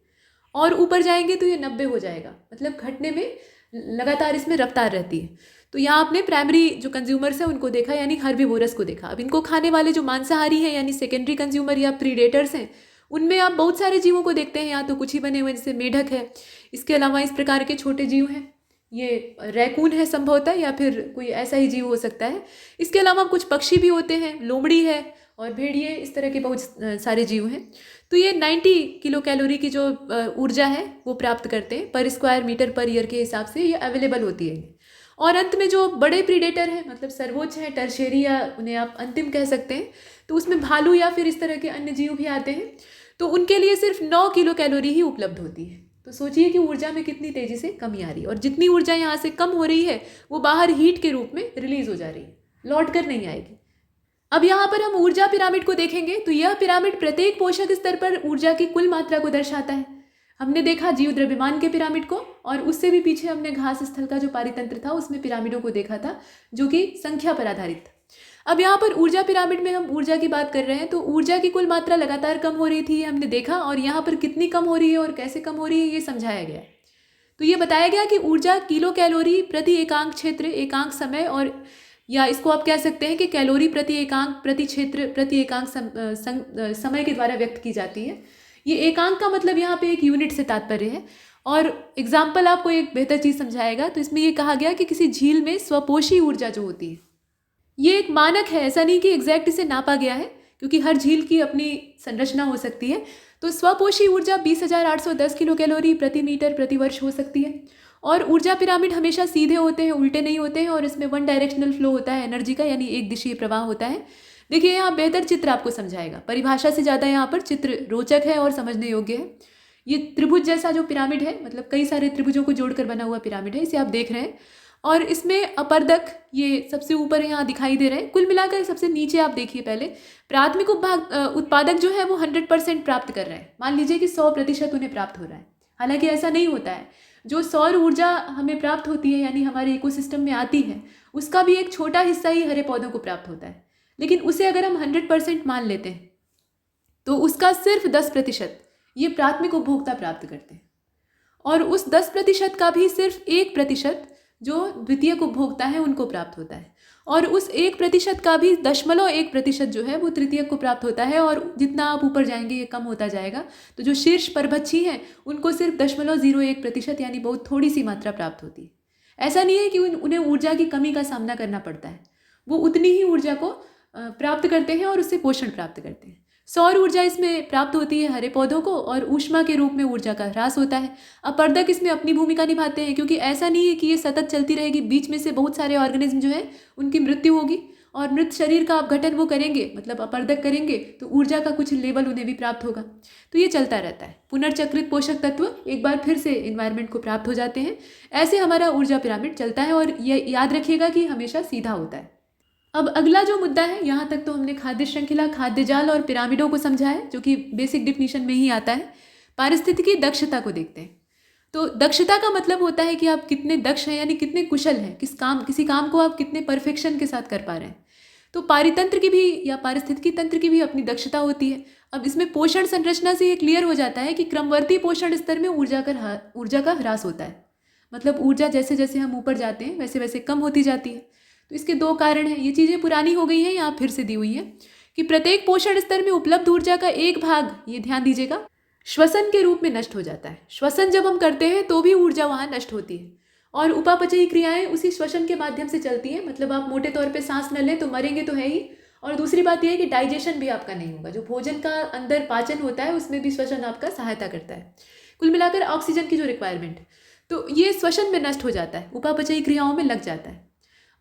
और ऊपर जाएंगे तो ये 90 हो जाएगा, मतलब घटने में लगातार इसमें रफ्तार रहती है। तो यहाँ आपने प्राइमरी जो कंज्यूमर्स हैं उनको देखा, यानी हर्बीवोरस को देखा। अब इनको खाने वाले जो मांसाहारी हैं यानी सेकेंडरी कंज्यूमर या प्रीडेटर्स हैं, उनमें आप बहुत सारे जीवों को देखते हैं। यहाँ तो कुछ ही बने हुए, जैसे मेढक है। इसके अलावा इस प्रकार के छोटे जीव हैं, ये रैकून है संभवतः, या फिर कोई ऐसा ही जीव हो सकता है। इसके अलावा कुछ पक्षी भी होते हैं, लोमड़ी है और भेड़िए, इस तरह के बहुत सारे जीव हैं। तो ये 90 किलो कैलोरी की जो ऊर्जा है वो प्राप्त करते हैं पर स्क्वायर मीटर पर ईयर के हिसाब से, ये अवेलेबल होती है। और अंत में जो बड़े प्रीडेटर हैं, मतलब सर्वोच्च हैं, टर्शेरी, या उन्हें आप अंतिम कह सकते हैं, तो उसमें भालू या फिर इस तरह के अन्य जीव भी आते हैं। तो उनके लिए सिर्फ 9 किलो कैलोरी ही उपलब्ध होती है। तो सोचिए कि ऊर्जा में कितनी तेज़ी से कमी आ रही है, और जितनी ऊर्जा यहाँ से कम हो रही है वो बाहर हीट के रूप में रिलीज हो जा रही है, लौट कर नहीं आएगी। अब यहाँ पर हम ऊर्जा पिरामिड को देखेंगे तो यह पिरामिड प्रत्येक पोषक स्तर पर ऊर्जा की कुल मात्रा को दर्शाता है। हमने देखा जीव द्रव्यमान के पिरामिड को, और उससे भी पीछे हमने घास स्थल का जो पारितंत्र था उसमें पिरामिडों को देखा था, जो कि संख्या पर आधारित था। अब यहाँ पर ऊर्जा पिरामिड में हम ऊर्जा की बात कर रहे हैं, तो ऊर्जा की कुल मात्रा लगातार कम हो रही थी, ये हमने देखा। और यहाँ पर कितनी कम हो रही है और कैसे कम हो रही है ये समझाया गया। तो ये बताया गया कि ऊर्जा किलो कैलोरी प्रति एकांक क्षेत्र, एकांक समय, और या इसको आप कह सकते हैं कि कैलोरी प्रति एकांक प्रति क्षेत्र प्रति एकांक समय के द्वारा व्यक्त की जाती है। ये एकांक का मतलब यहाँ पे एक यूनिट से तात्पर्य है। और एग्जाम्पल आपको एक बेहतर चीज़ समझाएगा। तो इसमें ये कहा गया कि किसी झील में स्वपोषी ऊर्जा जो होती है, ये एक मानक है, ऐसा नहीं कि एग्जैक्ट इसे नापा गया है, क्योंकि हर झील की अपनी संरचना हो सकती है। तो स्वपोषी ऊर्जा 20,810 किलो कैलोरी प्रति मीटर प्रति वर्ष हो सकती है। और ऊर्जा पिरामिड हमेशा सीधे होते हैं, उल्टे नहीं होते हैं, और इसमें वन डायरेक्शनल फ्लो होता है एनर्जी का, यानी एक दिशीय प्रवाह होता है। देखिए यहाँ बेहतर चित्र आपको समझाएगा, परिभाषा से ज़्यादा यहाँ पर चित्र रोचक है और समझने योग्य है। ये त्रिभुज जैसा जो पिरामिड है, मतलब कई सारे त्रिभुजों को जोड़कर बना हुआ पिरामिड है, इसे आप देख रहे हैं। और इसमें अपर्दक ये सबसे ऊपर यहाँ दिखाई दे रहे हैं। कुल मिलाकर सबसे नीचे आप देखिए, पहले प्राथमिक उत्पादक जो है वो 100% प्राप्त कर रहे हैं। मान लीजिए कि 100% उन्हें प्राप्त हो रहा है, हालांकि ऐसा नहीं होता है। जो सौर ऊर्जा हमें प्राप्त होती है, यानी हमारे इकोसिस्टम में आती है, उसका भी एक छोटा हिस्सा ही हरे पौधों को प्राप्त होता है। लेकिन उसे अगर हम 100% मान लेते हैं तो उसका सिर्फ 10% ये प्राथमिक उपभोक्ता प्राप्त करते हैं, और उस 10% का भी सिर्फ 1% जो द्वितीयक उपभोक्ता है उनको प्राप्त होता है, और उस 1% का भी 0.1% जो है वो तृतीयक को प्राप्त होता है। और जितना आप ऊपर जाएंगे ये कम होता जाएगा। तो जो शीर्ष परभक्षी हैं उनको सिर्फ 0.01% यानी बहुत थोड़ी सी मात्रा प्राप्त होती है। ऐसा नहीं है कि उन्हें ऊर्जा की कमी का सामना करना पड़ता है, वो उतनी ही ऊर्जा को प्राप्त करते हैं और उससे पोषण प्राप्त करते हैं। सौर ऊर्जा इसमें प्राप्त होती है हरे पौधों को, और ऊष्मा के रूप में ऊर्जा का ह्रास होता है। अपर्दक इसमें अपनी भूमिका निभाते हैं, क्योंकि ऐसा नहीं है कि ये सतत चलती रहेगी, बीच में से बहुत सारे ऑर्गेनिज्म जो है उनकी मृत्यु होगी, और मृत शरीर का अपघटन वो करेंगे, मतलब अपर्दक करेंगे, तो ऊर्जा का कुछ लेवल उन्हें भी प्राप्त होगा। तो ये चलता रहता है। पुनर्चक्रित पोषक तत्व एक बार फिर से इन्वायरमेंट को प्राप्त हो जाते हैं। ऐसे हमारा ऊर्जा पिरामिड चलता है, और ये याद रखिएगा कि हमेशा सीधा होता है। अब अगला जो मुद्दा है, यहाँ तक तो हमने खाद्य श्रृंखला, खाद्य जाल और पिरामिडों को समझा है, जो कि बेसिक डिफिनीशन में ही आता है। पारिस्थितिकी दक्षता को देखते हैं। तो दक्षता का मतलब होता है कि आप कितने दक्ष हैं, यानी कितने कुशल हैं, किसी काम को आप कितने परफेक्शन के साथ कर पा रहे हैं। तो पारितंत्र की भी या पारिस्थितिकी तंत्र की भी अपनी दक्षता होती है। अब इसमें पोषण संरचना से ये क्लियर हो जाता है कि क्रमवर्ती पोषण स्तर में ऊर्जा का ह्रास होता है। मतलब ऊर्जा जैसे जैसे हम ऊपर जाते हैं वैसे वैसे कम होती जाती है। तो इसके 2 कारण हैं। ये चीज़ें पुरानी हो गई हैं, यहाँ फिर से दी हुई हैं कि प्रत्येक पोषण स्तर में उपलब्ध ऊर्जा का एक भाग, ये ध्यान दीजिएगा, श्वसन के रूप में नष्ट हो जाता है। श्वसन जब हम करते हैं तो भी ऊर्जा वहाँ नष्ट होती है, और उपापचयी क्रियाएं उसी श्वसन के माध्यम से चलती हैं। मतलब आप मोटे तौर पे सांस न लें तो मरेंगे तो है ही, और दूसरी बात यह है कि डाइजेशन भी आपका नहीं होगा। जो भोजन का अंदर पाचन होता है उसमें भी श्वसन आपका सहायता करता है। कुल मिलाकर ऑक्सीजन की जो रिक्वायरमेंट, तो ये श्वसन में नष्ट हो जाता है, उपापचयी क्रियाओं में लग जाता है।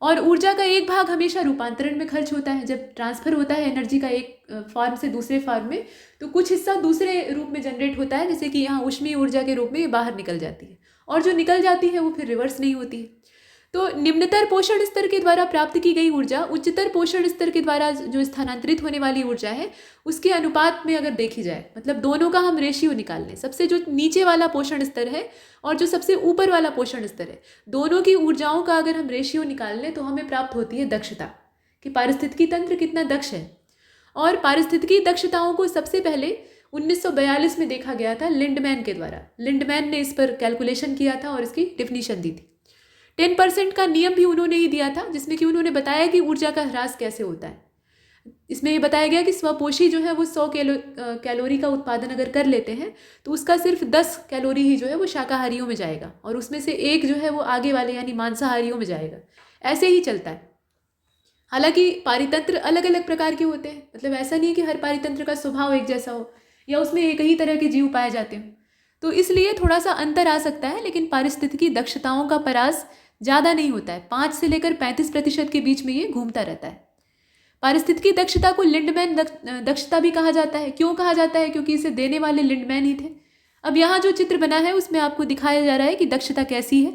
और ऊर्जा का एक भाग हमेशा रूपांतरण में खर्च होता है। जब ट्रांसफर होता है एनर्जी का एक फॉर्म से दूसरे फॉर्म में, तो कुछ हिस्सा दूसरे रूप में जनरेट होता है, जैसे कि यहाँ ऊष्मीय ऊर्जा के रूप में ये बाहर निकल जाती है, और जो निकल जाती है वो फिर रिवर्स नहीं होती है। तो निम्नतर पोषण स्तर के द्वारा प्राप्त की गई ऊर्जा उच्चतर पोषण स्तर के द्वारा जो स्थानांतरित होने वाली ऊर्जा है उसके अनुपात में अगर देखी जाए, मतलब दोनों का हम रेशियो निकाल लें, सबसे जो नीचे वाला पोषण स्तर है और जो सबसे ऊपर वाला पोषण स्तर है, दोनों की ऊर्जाओं का अगर हम रेशियो निकाल लें तो हमें प्राप्त होती है दक्षता, कि पारिस्थितिकी तंत्र कितना दक्ष है। और पारिस्थितिकी दक्षताओं को सबसे पहले 1942 में देखा गया था लिंडमैन के द्वारा। लिंडमैन ने इस पर कैलकुलेशन किया था और इसकी डिफिनीशन दी थी। 10% का नियम भी उन्होंने ही दिया था, जिसमें कि उन्होंने बताया कि ऊर्जा का ह्रास कैसे होता है। इसमें ये बताया गया कि स्वपोषी जो है वो 100 कैलोरी का उत्पादन अगर कर लेते हैं तो उसका सिर्फ 10 कैलोरी ही जो है वो शाकाहारियों में जाएगा, और उसमें से एक जो है वो आगे वाले यानी मांसाहारियों में जाएगा। ऐसे ही चलता है। हालांकि पारितंत्र अलग अलग प्रकार के होते हैं, मतलब ऐसा नहीं है कि हर पारितंत्र का स्वभाव एक जैसा हो या उसमें एक ही तरह के जीव पाए जाते हों, तो इसलिए थोड़ा सा अंतर आ सकता है। लेकिन पारिस्थितिकी दक्षताओं का परास ज़्यादा नहीं होता है, 5 से लेकर 35% के बीच में ये घूमता रहता है। पारिस्थितिकी दक्षता को लिंडमैन दक्षता भी कहा जाता है। क्यों कहा जाता है? क्योंकि इसे देने वाले लिंडमैन ही थे। अब यहाँ जो चित्र बना है उसमें आपको दिखाया जा रहा है कि दक्षता कैसी है,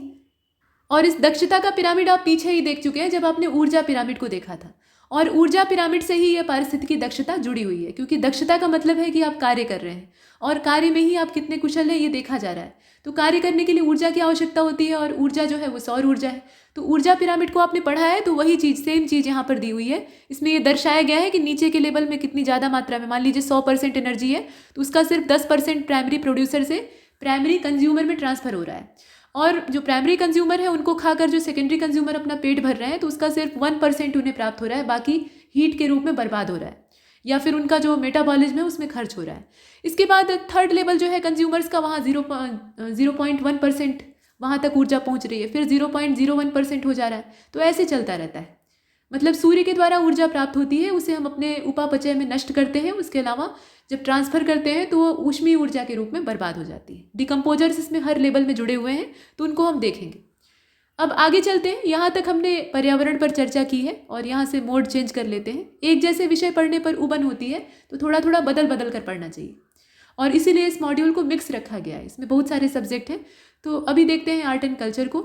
और इस दक्षता का पिरामिड आप पीछे ही देख चुके हैं जब आपने ऊर्जा पिरामिड को देखा था। और ऊर्जा पिरामिड से ही यह पारिस्थितिकी दक्षता जुड़ी हुई है, क्योंकि दक्षता का मतलब है कि आप कार्य कर रहे हैं और कार्य में ही आप कितने कुशल हैं ये देखा जा रहा है। तो कार्य करने के लिए ऊर्जा की आवश्यकता होती है, और ऊर्जा जो है वो सौर ऊर्जा है। तो ऊर्जा पिरामिड को आपने पढ़ा है तो वही चीज़, सेम चीज़ यहाँ पर दी हुई है। इसमें ये दर्शाया गया है कि नीचे के लेवल में कितनी ज़्यादा मात्रा में, मान लीजिए 100% एनर्जी है तो उसका सिर्फ 10% प्राइमरी प्रोड्यूसर से प्राइमरी कंज्यूमर में ट्रांसफर हो रहा है, और जो प्राइमरी कंज्यूमर है उनको खाकर जो सेकेंडरी कंज्यूमर अपना पेट भर रहे हैं तो उसका सिर्फ 1% उन्हें प्राप्त हो रहा है, बाकी हीट के रूप में बर्बाद हो रहा है, या फिर उनका जो मेटाबॉलिज्म है उसमें खर्च हो रहा है। इसके बाद थर्ड लेवल जो है कंज्यूमर्स का, वहाँ 0.1% वहाँ तक ऊर्जा पहुँच रही है, फिर 0.01% हो जा रहा है। तो ऐसे चलता रहता है। मतलब सूर्य के द्वारा ऊर्जा प्राप्त होती है, उसे हम अपने उपापचय में नष्ट करते हैं, उसके अलावा जब ट्रांसफ़र करते हैं तो वो ऊष्मीय ऊर्जा के रूप में बर्बाद हो जाती है। डिकम्पोजर्स इसमें हर लेवल में जुड़े हुए हैं, तो उनको हम देखेंगे। अब आगे चलते हैं। यहाँ तक हमने पर्यावरण पर चर्चा की है, और यहाँ से मोड चेंज कर लेते हैं। एक जैसे विषय पढ़ने पर उबन होती है, तो थोड़ा थोड़ा बदल बदल कर पढ़ना चाहिए, और इसीलिए इस मॉड्यूल को मिक्स रखा गया है। इसमें बहुत सारे सब्जेक्ट हैं। तो अभी देखते हैं आर्ट एंड कल्चर को।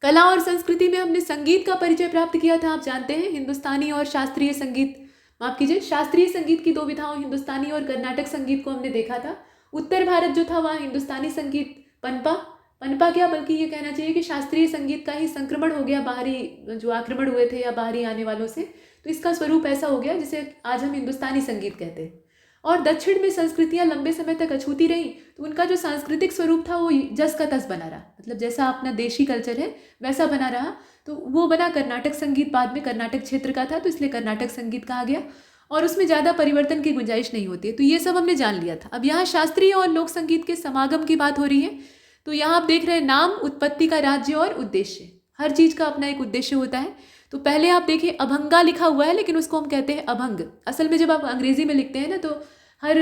कला और संस्कृति में हमने संगीत का परिचय प्राप्त किया था। आप जानते हैं हिंदुस्तानी और शास्त्रीय संगीत, माफ कीजिए, शास्त्रीय संगीत की दो विधाओं हिंदुस्तानी और कर्नाटक संगीत को हमने देखा था। उत्तर भारत जो था वहाँ हिंदुस्तानी संगीत पनपा क्या, बल्कि ये कहना चाहिए कि शास्त्रीय संगीत का ही संक्रमण हो गया, बाहरी जो आक्रमण हुए थे या बाहरी आने वालों से, तो इसका स्वरूप ऐसा हो गया जिसे आज हम हिंदुस्तानी संगीत कहते हैं। और दक्षिण में संस्कृतियाँ लंबे समय तक अछूती रहीं, तो उनका जो सांस्कृतिक स्वरूप था वो जस का तस बना रहा, मतलब जैसा अपना देशी कल्चर है वैसा बना रहा। तो वो बना कर्नाटक संगीत, बाद में कर्नाटक क्षेत्र का था तो इसलिए कर्नाटक संगीत कहा गया, और उसमें ज़्यादा परिवर्तन की गुंजाइश नहीं होती है। तो ये सब हमने जान लिया था। अब यहाँ शास्त्रीय और लोक संगीत के समागम की बात हो रही है। तो यहाँ आप देख रहे हैं नाम, उत्पत्ति का राज्य और उद्देश्य। हर चीज़ का अपना एक उद्देश्य होता है। तो पहले आप देखिए अभंगा लिखा हुआ है, लेकिन उसको हम कहते हैं अभंग। असल में जब आप अंग्रेजी में लिखते हैं ना, तो हर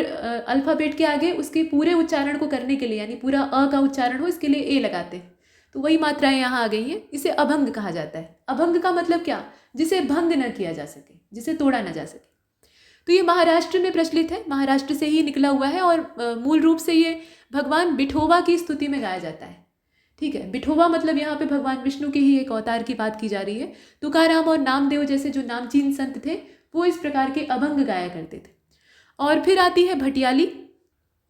अल्फ़ाबेट के आगे उसके पूरे उच्चारण को करने के लिए, यानी पूरा अ का उच्चारण हो, इसके लिए ए लगाते हैं। तो वही मात्राएं यहाँ आ गई हैं। इसे अभंग कहा जाता है। अभंग का मतलब क्या? जिसे भंग न किया जा सके, जिसे तोड़ा न जा सके। तो ये महाराष्ट्र में प्रचलित है, महाराष्ट्र से ही निकला हुआ है, और मूल रूप से ये भगवान विठोबा की स्तुति में गाया जाता है। ठीक है, विठोबा मतलब यहाँ पे भगवान विष्णु के ही एक अवतार की बात की जा रही है। तुकाराम और नामदेव जैसे जो नामचीन संत थे वो इस प्रकार के अभंग गाया करते थे। और फिर आती है भटियाली।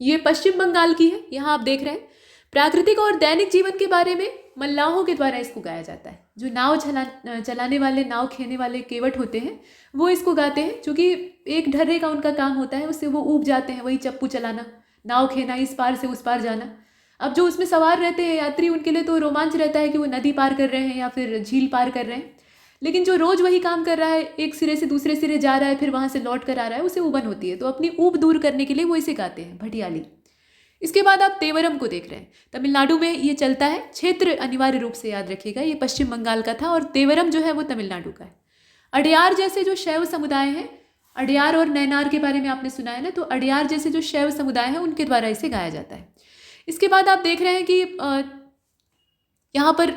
ये पश्चिम बंगाल की है। यहाँ आप देख रहे हैं प्राकृतिक और दैनिक जीवन के बारे में मल्लाहों के द्वारा इसको गाया जाता है। जो नाव चलाने वाले, नाव खेने वाले केवट होते हैं, वो इसको गाते हैं। चूँकि एक ढर्रे का उनका काम होता है, उससे वो ऊब जाते हैं, वही चप्पू चलाना, नाव खेना, इस पार से उस पार जाना। अब जो उसमें सवार रहते हैं यात्री, उनके लिए तो रोमांच रहता है कि वो नदी पार कर रहे हैं या फिर झील पार कर रहे हैं। लेकिन जो रोज़ वही काम कर रहा है, एक सिरे से दूसरे सिरे जा रहा है, फिर वहाँ से लौट कर आ रहा है, उसे उबन होती है। तो अपनी ऊब दूर करने के लिए वो इसे गाते हैं, भटियाली। इसके बाद आप तेवरम को देख रहे हैं, तमिलनाडु में ये चलता है। क्षेत्र अनिवार्य रूप से याद रखिएगा, ये पश्चिम बंगाल का था और तेवरम जो है वो तमिलनाडु का है। अडयार जैसे जो शैव समुदाय हैं, अडयार और नैनार के बारे में आपने सुना है ना, तो अडयार जैसे जो शैव समुदाय हैं उनके द्वारा इसे गाया जाता है। इसके बाद आप देख रहे हैं कि यहाँ पर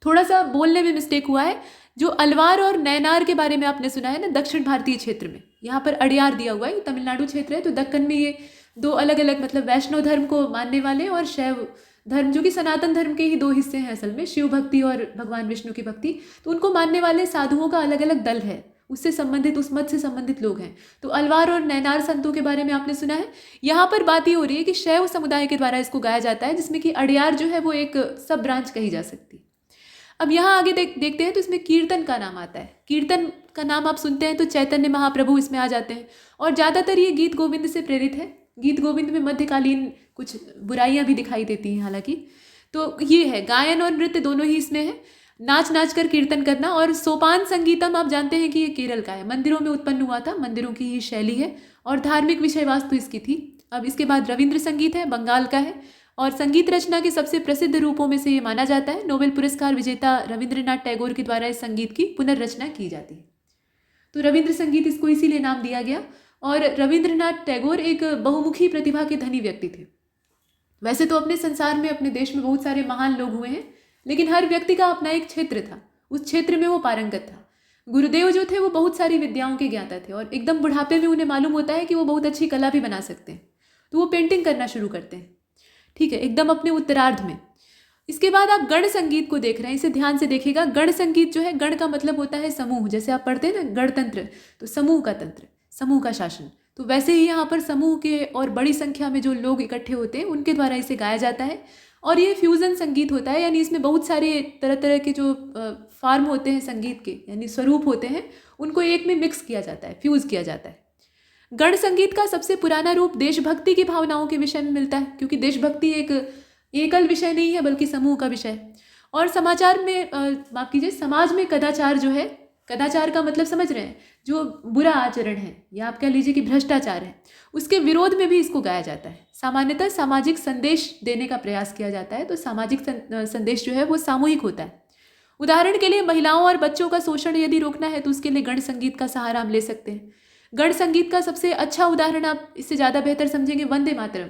थोड़ा सा बोलने में मिस्टेक हुआ है। जो अलवार और नैनार के बारे में आपने सुना है ना, दक्षिण भारतीय क्षेत्र में यहाँ पर अडयार दिया हुआ है, ये तमिलनाडु क्षेत्र है। तो दक्कन में ये दो अलग अलग, मतलब वैष्णव धर्म को मानने वाले और शैव धर्म, जो कि सनातन धर्म के ही दो हिस्से हैं असल में, शिव भक्ति और भगवान विष्णु की भक्ति, तो उनको मानने वाले साधुओं का अलग अलग दल है, उससे संबंधित, उस मत से संबंधित लोग हैं। तो अलवार और नैनार संतों के बारे में आपने सुना है। यहाँ पर बात ये हो रही है कि शैव समुदाय के द्वारा इसको गाया जाता है, जिसमें कि अडयार जो है वो एक सब ब्रांच कही जा सकती है। अब यहाँ आगे देखते हैं तो इसमें कीर्तन का नाम आता है। कीर्तन का नाम आप सुनते हैं तो चैतन्य महाप्रभु इसमें आ जाते हैं, और ज़्यादातर ये गीत गोविंद से प्रेरित है। गीत गोविंद में मध्यकालीन कुछ बुराइयां भी दिखाई देती हैं हालांकि। तो ये है, गायन और नृत्य दोनों ही इसमें है, नाच नाच कर कीर्तन करना। और सोपान संगीतम आप जानते हैं कि ये केरल का है, मंदिरों में उत्पन्न हुआ था, मंदिरों की ही शैली है और धार्मिक विषय वास्तु इसकी थी। अब इसके बाद रविंद्र संगीत है, बंगाल का है, और संगीत रचना के सबसे प्रसिद्ध रूपों में से ये माना जाता है। नोबेल पुरस्कार विजेता रविंद्रनाथ टैगोर के द्वारा इस संगीत की पुनर्रचना की जाती है। तो रविंद्र संगीत इसको इसीलिए नाम दिया गया। और रविंद्रनाथ टैगोर एक बहुमुखी प्रतिभा के धनी व्यक्ति थे। वैसे तो अपने संसार में, अपने देश में बहुत सारे महान लोग हुए हैं, लेकिन हर व्यक्ति का अपना एक क्षेत्र था, उस क्षेत्र में वो पारंगत था। गुरुदेव जो थे वो बहुत सारी विद्याओं के ज्ञाता थे, और एकदम बुढ़ापे में उन्हें मालूम होता है कि वो बहुत अच्छी कला भी बना सकते हैं, तो वो पेंटिंग करना शुरू करते हैं, ठीक है, एकदम अपने उत्तरार्ध में। इसके बाद आप गण संगीत को देख रहे हैं, इसे ध्यान से देखिएगा। गण संगीत जो है, गण का मतलब होता है समूह, जैसे आप पढ़ते हैं ना गणतंत्र, तो समूह का तंत्र, समूह का शासन, तो वैसे ही यहाँ पर समूह के और बड़ी संख्या में जो लोग इकट्ठे होते हैं उनके द्वारा इसे गाया जाता है। और ये फ्यूज़न संगीत होता है, यानी इसमें बहुत सारे तरह तरह के जो फॉर्म होते हैं संगीत के, यानी स्वरूप होते हैं, उनको एक में मिक्स किया जाता है, फ्यूज़ किया जाता है। गण संगीत का सबसे पुराना रूप देशभक्ति की भावनाओं के विषय में मिलता है, क्योंकि देशभक्ति एक एकल विषय नहीं है बल्कि समूह का विषय। और समाचार में माफ कीजिए, समाज में कदाचार जो है, कदाचार का मतलब समझ रहे हैं, जो बुरा आचरण है या आप कह लीजिए कि भ्रष्टाचार है, उसके विरोध में भी इसको गाया जाता है। सामान्यतः सामाजिक संदेश देने का प्रयास किया जाता है, तो सामाजिक संदेश जो है वो सामूहिक होता है। उदाहरण के लिए महिलाओं और बच्चों का शोषण यदि रोकना है तो उसके लिए गण संगीत का सहारा हम ले सकते हैं। गण संगीत का सबसे अच्छा उदाहरण आप इससे ज़्यादा बेहतर समझेंगे, वंदे मातरम।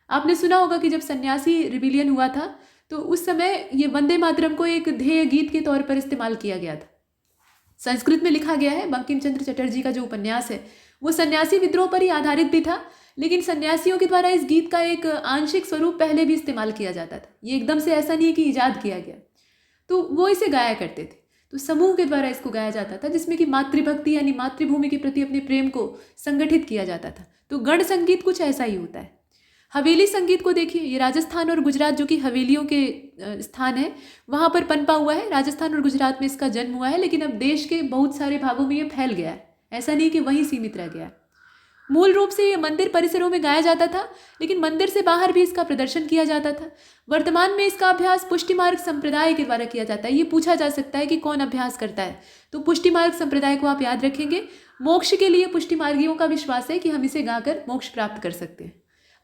आपने सुना होगा कि जब सन्यासी रिबिलियन हुआ था तो उस समय ये वंदे मातरम को एक ध्येय गीत के तौर पर इस्तेमाल किया गया था। संस्कृत में लिखा गया है, बंकिम चंद्र चटर्जी का जो उपन्यास है वो सन्यासी विद्रोह पर ही आधारित भी था, लेकिन सन्यासियों के द्वारा इस गीत का एक आंशिक स्वरूप पहले भी इस्तेमाल किया जाता था। ये एकदम से ऐसा नहीं है कि ईजाद किया गया, तो वो इसे गाया करते थे। तो समूह के द्वारा इसको गाया जाता था, जिसमें कि मातृभक्ति यानी मातृभूमि के प्रति अपने प्रेम को संगठित किया जाता था। तो गण संगीत कुछ ऐसा ही होता है। हवेली संगीत को देखिए, ये राजस्थान और गुजरात जो कि हवेलियों के स्थान है वहाँ पर पनपा हुआ है। राजस्थान और गुजरात में इसका जन्म हुआ है, लेकिन अब देश के बहुत सारे भागों में ये फैल गया है, ऐसा नहीं कि वहीं सीमित रह गया। मूल रूप से ये मंदिर परिसरों में गाया जाता था, लेकिन मंदिर से बाहर भी इसका प्रदर्शन किया जाता था। वर्तमान में इसका अभ्यास पुष्टि मार्ग संप्रदाय के द्वारा किया जाता है। ये पूछा जा सकता है कि कौन अभ्यास करता है, तो पुष्टि मार्ग संप्रदाय को आप याद रखेंगे। मोक्ष के लिए पुष्टि मार्गियों का विश्वास है कि हम इसे गाकर मोक्ष प्राप्त कर सकते हैं।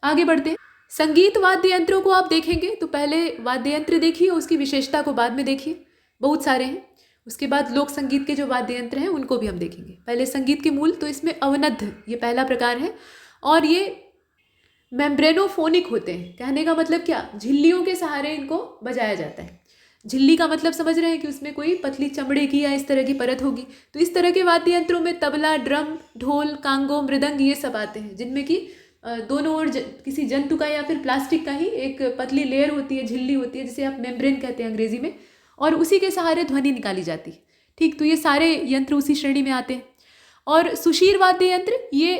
आगे बढ़ते हैं। संगीत वाद्य यंत्रों को आप देखेंगे तो पहले वाद्य यंत्र देखिए, उसकी विशेषता को बाद में देखिए, बहुत सारे हैं। उसके बाद लोक संगीत के जो वाद्य यंत्र हैं उनको भी हम देखेंगे। पहले संगीत के मूल, तो इसमें अवनद्ध ये पहला प्रकार है, और ये मेम्ब्रेनोफोनिक होते हैं। कहने का मतलब क्या, झिल्लियों के सहारे इनको बजाया जाता है। झिल्ली का मतलब समझ रहे हैं कि उसमें कोई पतली चमड़े की या इस तरह की परत होगी। तो इस तरह के वाद्य यंत्रों में तबला, ड्रम, ढोल, कांगो, मृदंग ये सब आते हैं, जिनमें कि दोनों ओर किसी जंतु का या फिर प्लास्टिक का ही एक पतली लेयर होती है, झिल्ली होती है, जिसे आप मेम्ब्रेन कहते हैं अंग्रेजी में, और उसी के सहारे ध्वनि निकाली जाती है। ठीक, तो ये सारे यंत्र उसी श्रेणी में आते हैं। और सुशीर वाद्य यंत्र ये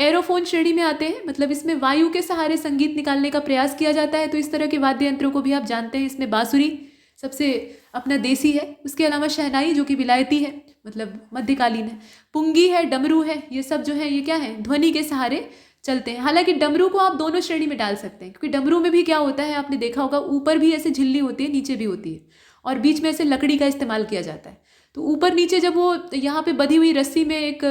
एरोफोन श्रेणी में आते हैं, मतलब इसमें वायु के सहारे संगीत निकालने का प्रयास किया जाता है। तो इस तरह के वाद्य यंत्रों को भी आप जानते हैं। इसमें बांसुरी सबसे अपना देसी है, उसके अलावा शहनाई जो कि विलायती है, मतलब मध्यकालीन है, पुंगी है, डमरू है, ये सब जो है ये क्या है, ध्वनि के सहारे चलते हैं। हालांकि डमरू को आप दोनों श्रेणी में डाल सकते हैं, क्योंकि डमरू में भी क्या होता है आपने देखा होगा, ऊपर भी ऐसे झिल्ली होती है, नीचे भी होती है, और बीच में ऐसे लकड़ी का इस्तेमाल किया जाता है। तो ऊपर नीचे जब वो यहाँ पे बधी हुई रस्सी में एक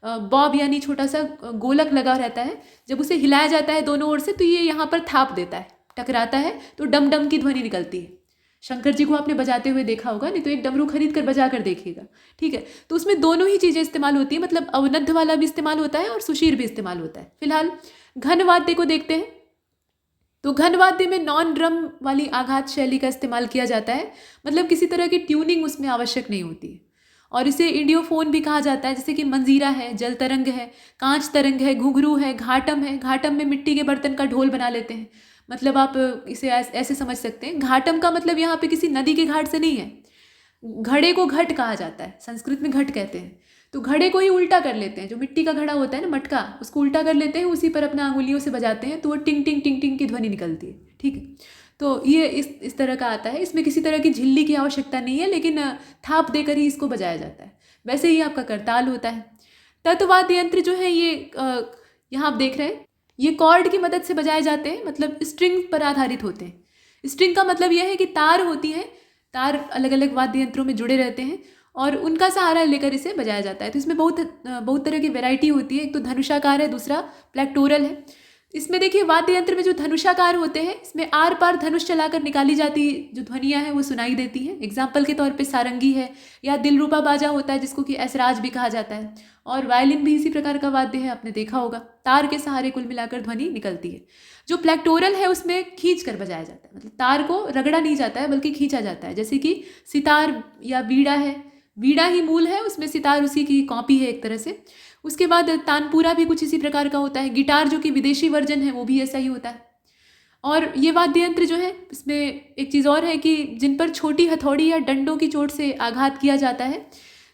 बॉब यानी छोटा सा गोलक लगा रहता है। जब उसे हिलाया जाता है दोनों ओर से तो ये यहाँ पर थाप देता है, टकराता है तो डम डम की ध्वनि निकलती है। शंकर जी को आपने बजाते हुए देखा होगा, नहीं तो एक डमरू खरीद कर बजा कर देखिएगा। ठीक है, तो उसमें दोनों ही चीज़ें इस्तेमाल होती हैं, मतलब अवनद्ध वाला भी इस्तेमाल होता है और सुशीर भी इस्तेमाल होता है। फिलहाल घन वाद्य को देखते हैं। तो घन वाद्य में नॉन ड्रम वाली आघात शैली का इस्तेमाल किया जाता है, मतलब किसी तरह की ट्यूनिंग उसमें आवश्यक नहीं होती है। और इसे इंडियोफोन भी कहा जाता है, जैसे कि मंजीरा है, जल तरंग है, कांच तरंग है, घुंघरू है, घाटम है। घाटम में मिट्टी के बर्तन का ढोल बना लेते हैं, मतलब आप इसे ऐसे समझ सकते हैं। घाटम का मतलब यहाँ पे किसी नदी के घाट से नहीं है। घड़े को घट कहा जाता है, संस्कृत में घट कहते हैं। तो घड़े को ही उल्टा कर लेते हैं, जो मिट्टी का घड़ा होता है ना, मटका, उसको उल्टा कर लेते हैं, उसी पर अपना अंगुलियों से बजाते हैं तो वो टिंग टिंग टिंग टिंग की ध्वनि निकलती है। ठीक है, तो ये इस तरह का आता है। इसमें किसी तरह की झिल्ली की आवश्यकता नहीं है, लेकिन थाप देकर ही इसको बजाया जाता है। वैसे ही आपका करताल होता है। तत्वाद्य यंत्र जो है ये यहाँ आप देख रहे हैं, ये कॉर्ड की मदद से बजाए जाते हैं, मतलब स्ट्रिंग पर आधारित होते हैं। स्ट्रिंग का मतलब यह है कि तार होती हैं, तार अलग अलग वाद्य यंत्रों में जुड़े रहते हैं और उनका सहारा लेकर इसे बजाया जाता है। तो इसमें बहुत तरह की वैरायटी होती है। एक तो धनुषाकार है, दूसरा प्लेक्टोरल है। इसमें देखिए वाद्य यंत्र में जो धनुषाकार होते हैं, इसमें आर पार धनुष चलाकर निकाली जाती जो ध्वनियाँ हैं वो सुनाई देती हैं। एग्जाम्पल के तौर पे सारंगी है, या दिलरुबा बाजा होता है जिसको कि ऐसराज भी कहा जाता है, और वायलिन भी इसी प्रकार का वाद्य है, आपने देखा होगा। तार के सहारे कुल मिलाकर ध्वनि निकलती है। जो प्लेक्टोरल है उसमें खींच कर बजाया जाता है, मतलब तार को रगड़ा नहीं जाता है बल्कि खींचा जाता है। जैसे कि सितार या वीणा है, वीणा ही मूल है, उसमें सितार उसी की कॉपी है एक तरह से। उसके बाद तानपुरा भी कुछ इसी प्रकार का होता है। गिटार जो कि विदेशी वर्जन है वो भी ऐसा ही होता है। और ये वाद्य यंत्र जो है, इसमें एक चीज़ और है कि जिन पर छोटी हथौड़ी या डंडों की चोट से आघात किया जाता है,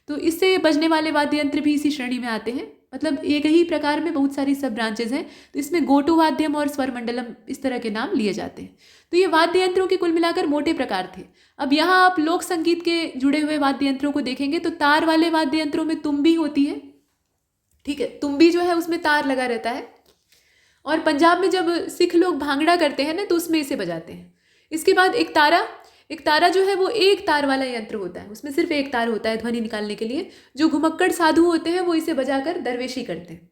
तो इससे बजने वाले वाद्य यंत्र भी इसी श्रेणी में आते हैं। मतलब एक ही प्रकार में बहुत सारी सब ब्रांचेज हैं। तो इसमें गोटू वाद्यम और स्वर मंडलम इस तरह के नाम लिए जाते हैं। तो ये वाद्य यंत्रों के कुल मिलाकर मोटे प्रकार थे। अब यहाँ आप लोक संगीत के जुड़े हुए वाद्य यंत्रों को देखेंगे तो तार वाले वाद्य यंत्रों में तुम्बी होती है। ठीक है, तुम्बी जो है उसमें तार लगा रहता है। और पंजाब में जब सिख लोग भांगड़ा करते हैं ना तो उसमें इसे बजाते हैं। इसके बाद एक तारा जो है वो एक तार वाला यंत्र होता है, उसमें सिर्फ एक तार होता है ध्वनि निकालने के लिए। जो घुमक्कड़ साधु होते हैं वो इसे बजाकर दरवेशी करते हैं।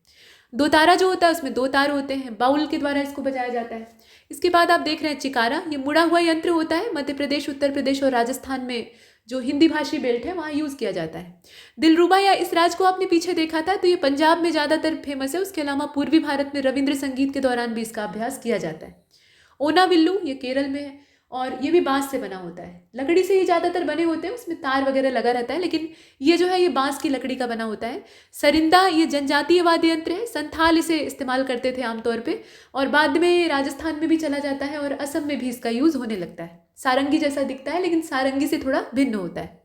दो तारा जो होता है उसमें दो तार होते हैं, बाउल के द्वारा इसको बजाया जाता है। इसके बाद आप देख रहे हैं चिकारा, ये मुड़ा हुआ यंत्र होता है। मध्य प्रदेश, उत्तर प्रदेश और राजस्थान में जो हिंदी भाषी बेल्ट है वहाँ यूज़ किया जाता है। दिलरुबा या इसराज को आपने पीछे देखा था, तो ये पंजाब में ज़्यादातर फेमस है। उसके अलावा पूर्वी भारत में रविंद्र संगीत के दौरान भी इसका अभ्यास किया जाता है। ओना विल्लू ये केरल में है और ये भी बांस से बना होता है। लकड़ी से ही ज़्यादातर बने होते हैं, उसमें तार वगैरह लगा रहता है, लेकिन ये जो है ये बांस की लकड़ी का बना होता है। सरिंदा ये जनजातीय वाद्य यंत्र है। संथाल इसे इस्तेमाल करते थे आमतौर पे, और बाद में राजस्थान में भी चला जाता है और असम में भी इसका यूज़ होने लगता है। सारंगी जैसा दिखता है लेकिन सारंगी से थोड़ा भिन्न होता है।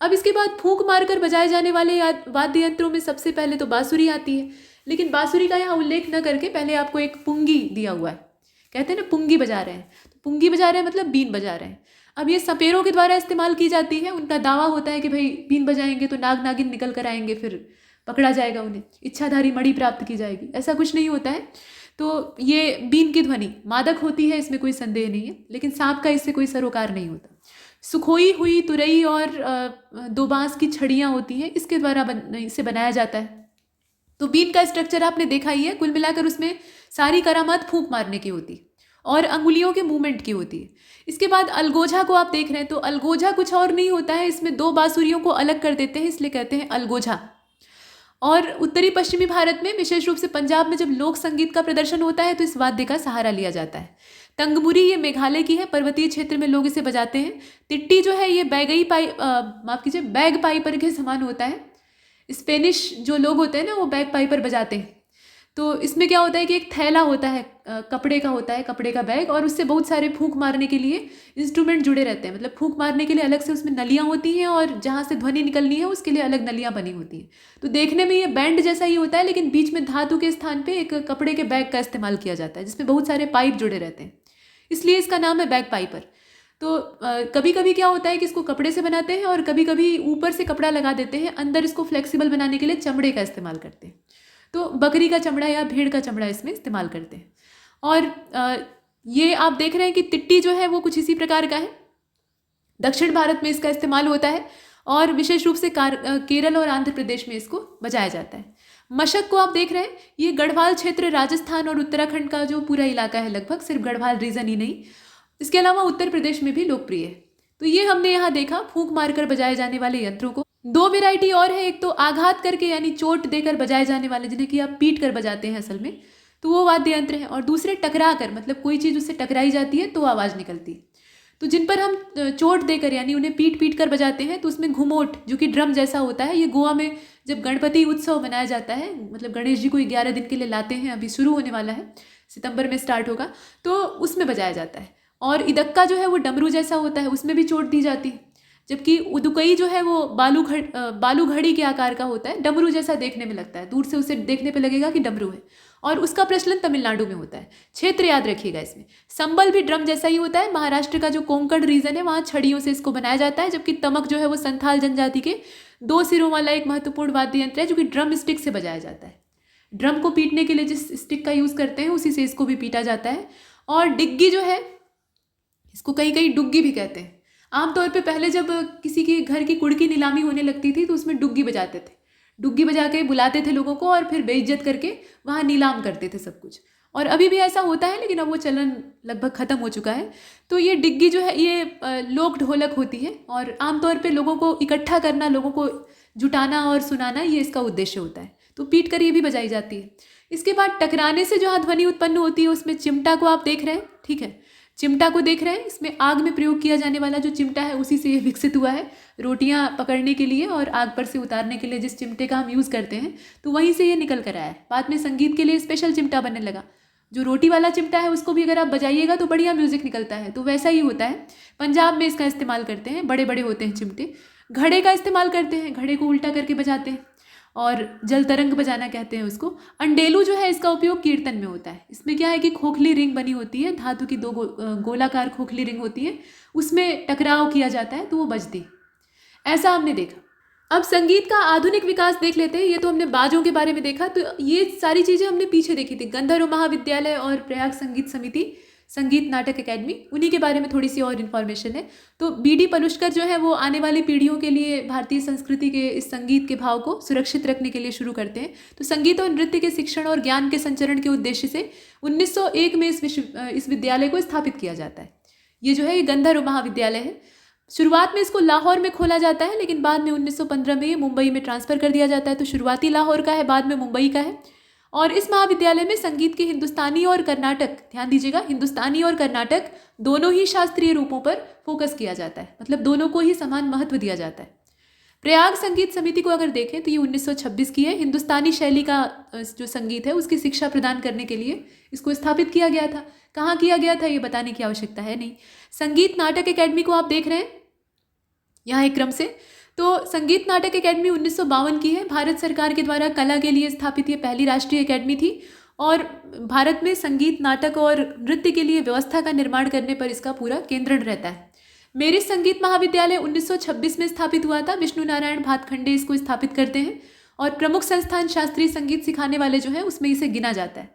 अब इसके बाद फूंक मारकर बजाए जाने वाले वाद्य यंत्रों में सबसे पहले तो बांसुरी आती है, लेकिन बांसुरी का यहाँ उल्लेख न करके पहले आपको एक पुंगी दिया हुआ है। कहते हैं ना पुंगी बजा रहे हैं, तो पुंगी बजा रहे हैं मतलब बीन बजा रहे हैं। अब ये सपेरों के द्वारा इस्तेमाल की जाती है। उनका दावा होता है कि भाई बीन बजाएंगे तो नाग नागिन निकल कर आएंगे, फिर पकड़ा जाएगा उन्हें, इच्छाधारी मणि प्राप्त की जाएगी। ऐसा कुछ नहीं होता है। तो ये बीन की ध्वनि मादक होती है, इसमें कोई संदेह नहीं है, लेकिन सांप का इससे कोई सरोकार नहीं होता। सुखोई हुई तुरई और दो बांस की छड़ियाँ होती हैं, इसके द्वारा इसे बनाया जाता है। तो बीन का स्ट्रक्चर आपने देखा ही है। कुल मिलाकर उसमें सारी करामात फूंक मारने की होती है और अंगुलियों के मूवमेंट की होती है। इसके बाद अलगोझा को आप देख रहे हैं, तो अलगोझा कुछ और नहीं होता है, इसमें दो बांसुरियों को अलग कर देते हैं, इसलिए कहते हैं अलगोझा। और उत्तरी पश्चिमी भारत में, विशेष रूप से पंजाब में, जब लोक संगीत का प्रदर्शन होता है तो इस वाद्य का सहारा लिया जाता है। तंगमुरी ये मेघालय की है, पर्वतीय क्षेत्र में लोग इसे बजाते हैं। तिट्टी जो है ये बैग पाइपर के समान होता है। स्पेनिश जो लोग होते हैं ना वो बैग पाइपर बजाते हैं। तो इसमें क्या होता है कि एक थैला होता है, कपड़े का होता है, कपड़े का बैग, और उससे बहुत सारे फूंक मारने के लिए इंस्ट्रूमेंट जुड़े रहते हैं। मतलब फूंक मारने के लिए अलग से उसमें नलियाँ होती हैं और जहाँ से ध्वनि निकलनी है उसके लिए अलग नलियाँ बनी होती हैं। तो देखने में ये बैंड जैसा ही होता है, लेकिन बीच में धातु के स्थान पे एक कपड़े के बैग का इस्तेमाल किया जाता है जिसमें बहुत सारे पाइप जुड़े रहते हैं, इसलिए इसका नाम है बैग पाइपर। तो कभी कभी क्या होता है कि इसको कपड़े से बनाते हैं और कभी कभी ऊपर से कपड़ा लगा देते हैं, अंदर इसको फ्लेक्सिबल बनाने के लिए चमड़े का इस्तेमाल करते हैं। तो बकरी का चमड़ा या भेड़ का चमड़ा इसमें इस्तेमाल करते हैं। और ये आप देख रहे हैं कि तिट्टी जो है वो कुछ इसी प्रकार का है। दक्षिण भारत में इसका इस्तेमाल होता है और विशेष रूप से केरल और आंध्र प्रदेश में इसको बजाया जाता है। मशक को आप देख रहे हैं, ये गढ़वाल क्षेत्र राजस्थान और उत्तराखंड का जो पूरा इलाका है, लगभग सिर्फ गढ़वाल रीजन ही नहीं, इसके अलावा उत्तर प्रदेश में भी लोकप्रिय है। तो ये हमने यहाँ देखा फूंक मारकर बजाए जाने वाले यंत्रों को। दो वैरायटी और है, एक तो आघात करके यानी चोट देकर बजाए जाने वाले, जिन्हें कि आप पीट कर बजाते हैं असल में, तो वो वाद्य यंत्र है। और दूसरे टकरा कर, मतलब कोई चीज़ उससे टकराई जाती है तो आवाज़ निकलती है। तो जिन पर हम चोट देकर यानी उन्हें पीट पीट कर बजाते हैं, तो उसमें घुमोट जो कि ड्रम जैसा होता है, ये गोवा में जब गणपति उत्सव मनाया जाता है, मतलब गणेश जी को 11 दिन के लिए लाते हैं, अभी शुरू होने वाला है, सितंबर में स्टार्ट होगा, तो उसमें बजाया जाता है। और इदक्का जो है वो डमरू जैसा होता है, उसमें भी चोट दी जाती है। जबकि उदुकई जो है वो बालू घड़ी के आकार का होता है, डमरू जैसा देखने में लगता है, दूर से उसे देखने पे लगेगा कि डमरू है, और उसका प्रचलन तमिलनाडु में होता है। क्षेत्र याद रखिएगा इसमें। संबल भी ड्रम जैसा ही होता है, महाराष्ट्र का जो कोंकण रीजन है वहाँ छड़ियों से इसको बनाया जाता है। जबकि तमक जो है वो संथाल जनजाति के 2 सिरों वाला एक महत्वपूर्ण वाद्य यंत्र है, जो कि ड्रम स्टिक से बजाया जाता है। ड्रम को पीटने के लिए जिस स्टिक का यूज़ करते हैं उसी से इसको भी पीटा जाता है। और डिग्गी जो है, इसको कहीं कहीं डुग्गी भी कहते हैं। आमतौर पे पहले जब किसी के घर की कुड़ की नीलामी होने लगती थी तो उसमें डुग्गी बजाते थे, डुग्गी बजा के बुलाते थे लोगों को और फिर बेइज्जत करके वहाँ नीलाम करते थे सब कुछ। और अभी भी ऐसा होता है, लेकिन अब वो चलन लगभग ख़त्म हो चुका है। तो ये डिग्गी जो है ये लोक ढोलक होती है, और आमतौर पे लोगों को इकट्ठा करना, लोगों को जुटाना और सुनाना, ये इसका उद्देश्य होता है। तो पीट कर ये भी बजाई जाती है। इसके बाद टकराने से जहाँ ध्वनि उत्पन्न होती है उसमें चिमटा को आप देख रहे हैं, ठीक है, चिमटा को देख रहे हैं। इसमें आग में प्रयोग किया जाने वाला जो चिमटा है उसी से ये विकसित हुआ है, रोटियां पकड़ने के लिए और आग पर से उतारने के लिए जिस चिमटे का हम यूज़ करते हैं, तो वहीं से ये निकल कर आया है। बाद में संगीत के लिए स्पेशल चिमटा बनने लगा। जो रोटी वाला चिमटा है उसको भी अगर आप बजाइएगा तो बढ़िया म्यूजिक निकलता है, तो वैसा ही होता है। पंजाब में इसका इस्तेमाल करते हैं, बड़े बड़े होते हैं चिमटे। घड़े का इस्तेमाल करते हैं, घड़े को उल्टा करके बजाते हैं, और जल तरंग बजाना कहते हैं उसको। अंडेलू जो है इसका उपयोग कीर्तन में होता है। इसमें क्या है कि खोखली रिंग बनी होती है, धातु की 2 गोलाकार खोखली रिंग होती है, उसमें टकराव किया जाता है तो वो बजती। ऐसा हमने देखा। अब संगीत का आधुनिक विकास देख लेते हैं। ये तो हमने बाजों के बारे में देखा, तो ये सारी चीज़ें हमने पीछे देखी थी। गंधर्व महाविद्यालय और प्रयाग संगीत समिति, संगीत नाटक एकेडमी, उन्हीं के बारे में थोड़ी सी और इन्फॉर्मेशन है। तो बीडी पलुष्कर जो है वो आने वाली पीढ़ियों के लिए भारतीय संस्कृति के इस संगीत के भाव को सुरक्षित रखने के लिए शुरू करते हैं। तो संगीत और नृत्य के शिक्षण और ज्ञान के संचरण के उद्देश्य से 1901 में इस विद्यालय को स्थापित किया जाता है। ये जो है ये गंधर्व महाविद्यालय है। शुरुआत में इसको लाहौर में खोला जाता है, लेकिन बाद में 1915 में ये मुंबई में ट्रांसफ़र कर दिया जाता है। तो शुरुआती लाहौर का है, बाद में मुंबई का है। और इस महाविद्यालय में संगीत के हिंदुस्तानी और कर्नाटक, ध्यान दीजिएगा, हिंदुस्तानी और कर्नाटक दोनों ही शास्त्रीय रूपों पर फोकस किया जाता है, मतलब दोनों को ही समान महत्व दिया जाता है। प्रयाग संगीत समिति को अगर देखें तो ये 1926 की है। हिंदुस्तानी शैली का जो संगीत है उसकी शिक्षा प्रदान करने के लिए इसको स्थापित किया गया था। कहाँ किया गया था ये बताने की आवश्यकता है नहीं। संगीत नाटक एकेडमी को आप देख रहे हैं यहाँ एक क्रम से। तो संगीत नाटक एकेडमी 1952 की है, भारत सरकार के द्वारा कला के लिए स्थापित ये पहली राष्ट्रीय एकेडमी थी, और भारत में संगीत, नाटक और नृत्य के लिए व्यवस्था का निर्माण करने पर इसका पूरा केंद्रण रहता है। मेरिट संगीत महाविद्यालय 1926 में स्थापित हुआ था। विष्णु नारायण भातखंडे इसको स्थापित करते हैं, और प्रमुख संस्थान शास्त्रीय संगीत सिखाने वाले जो हैं उसमें इसे गिना जाता है।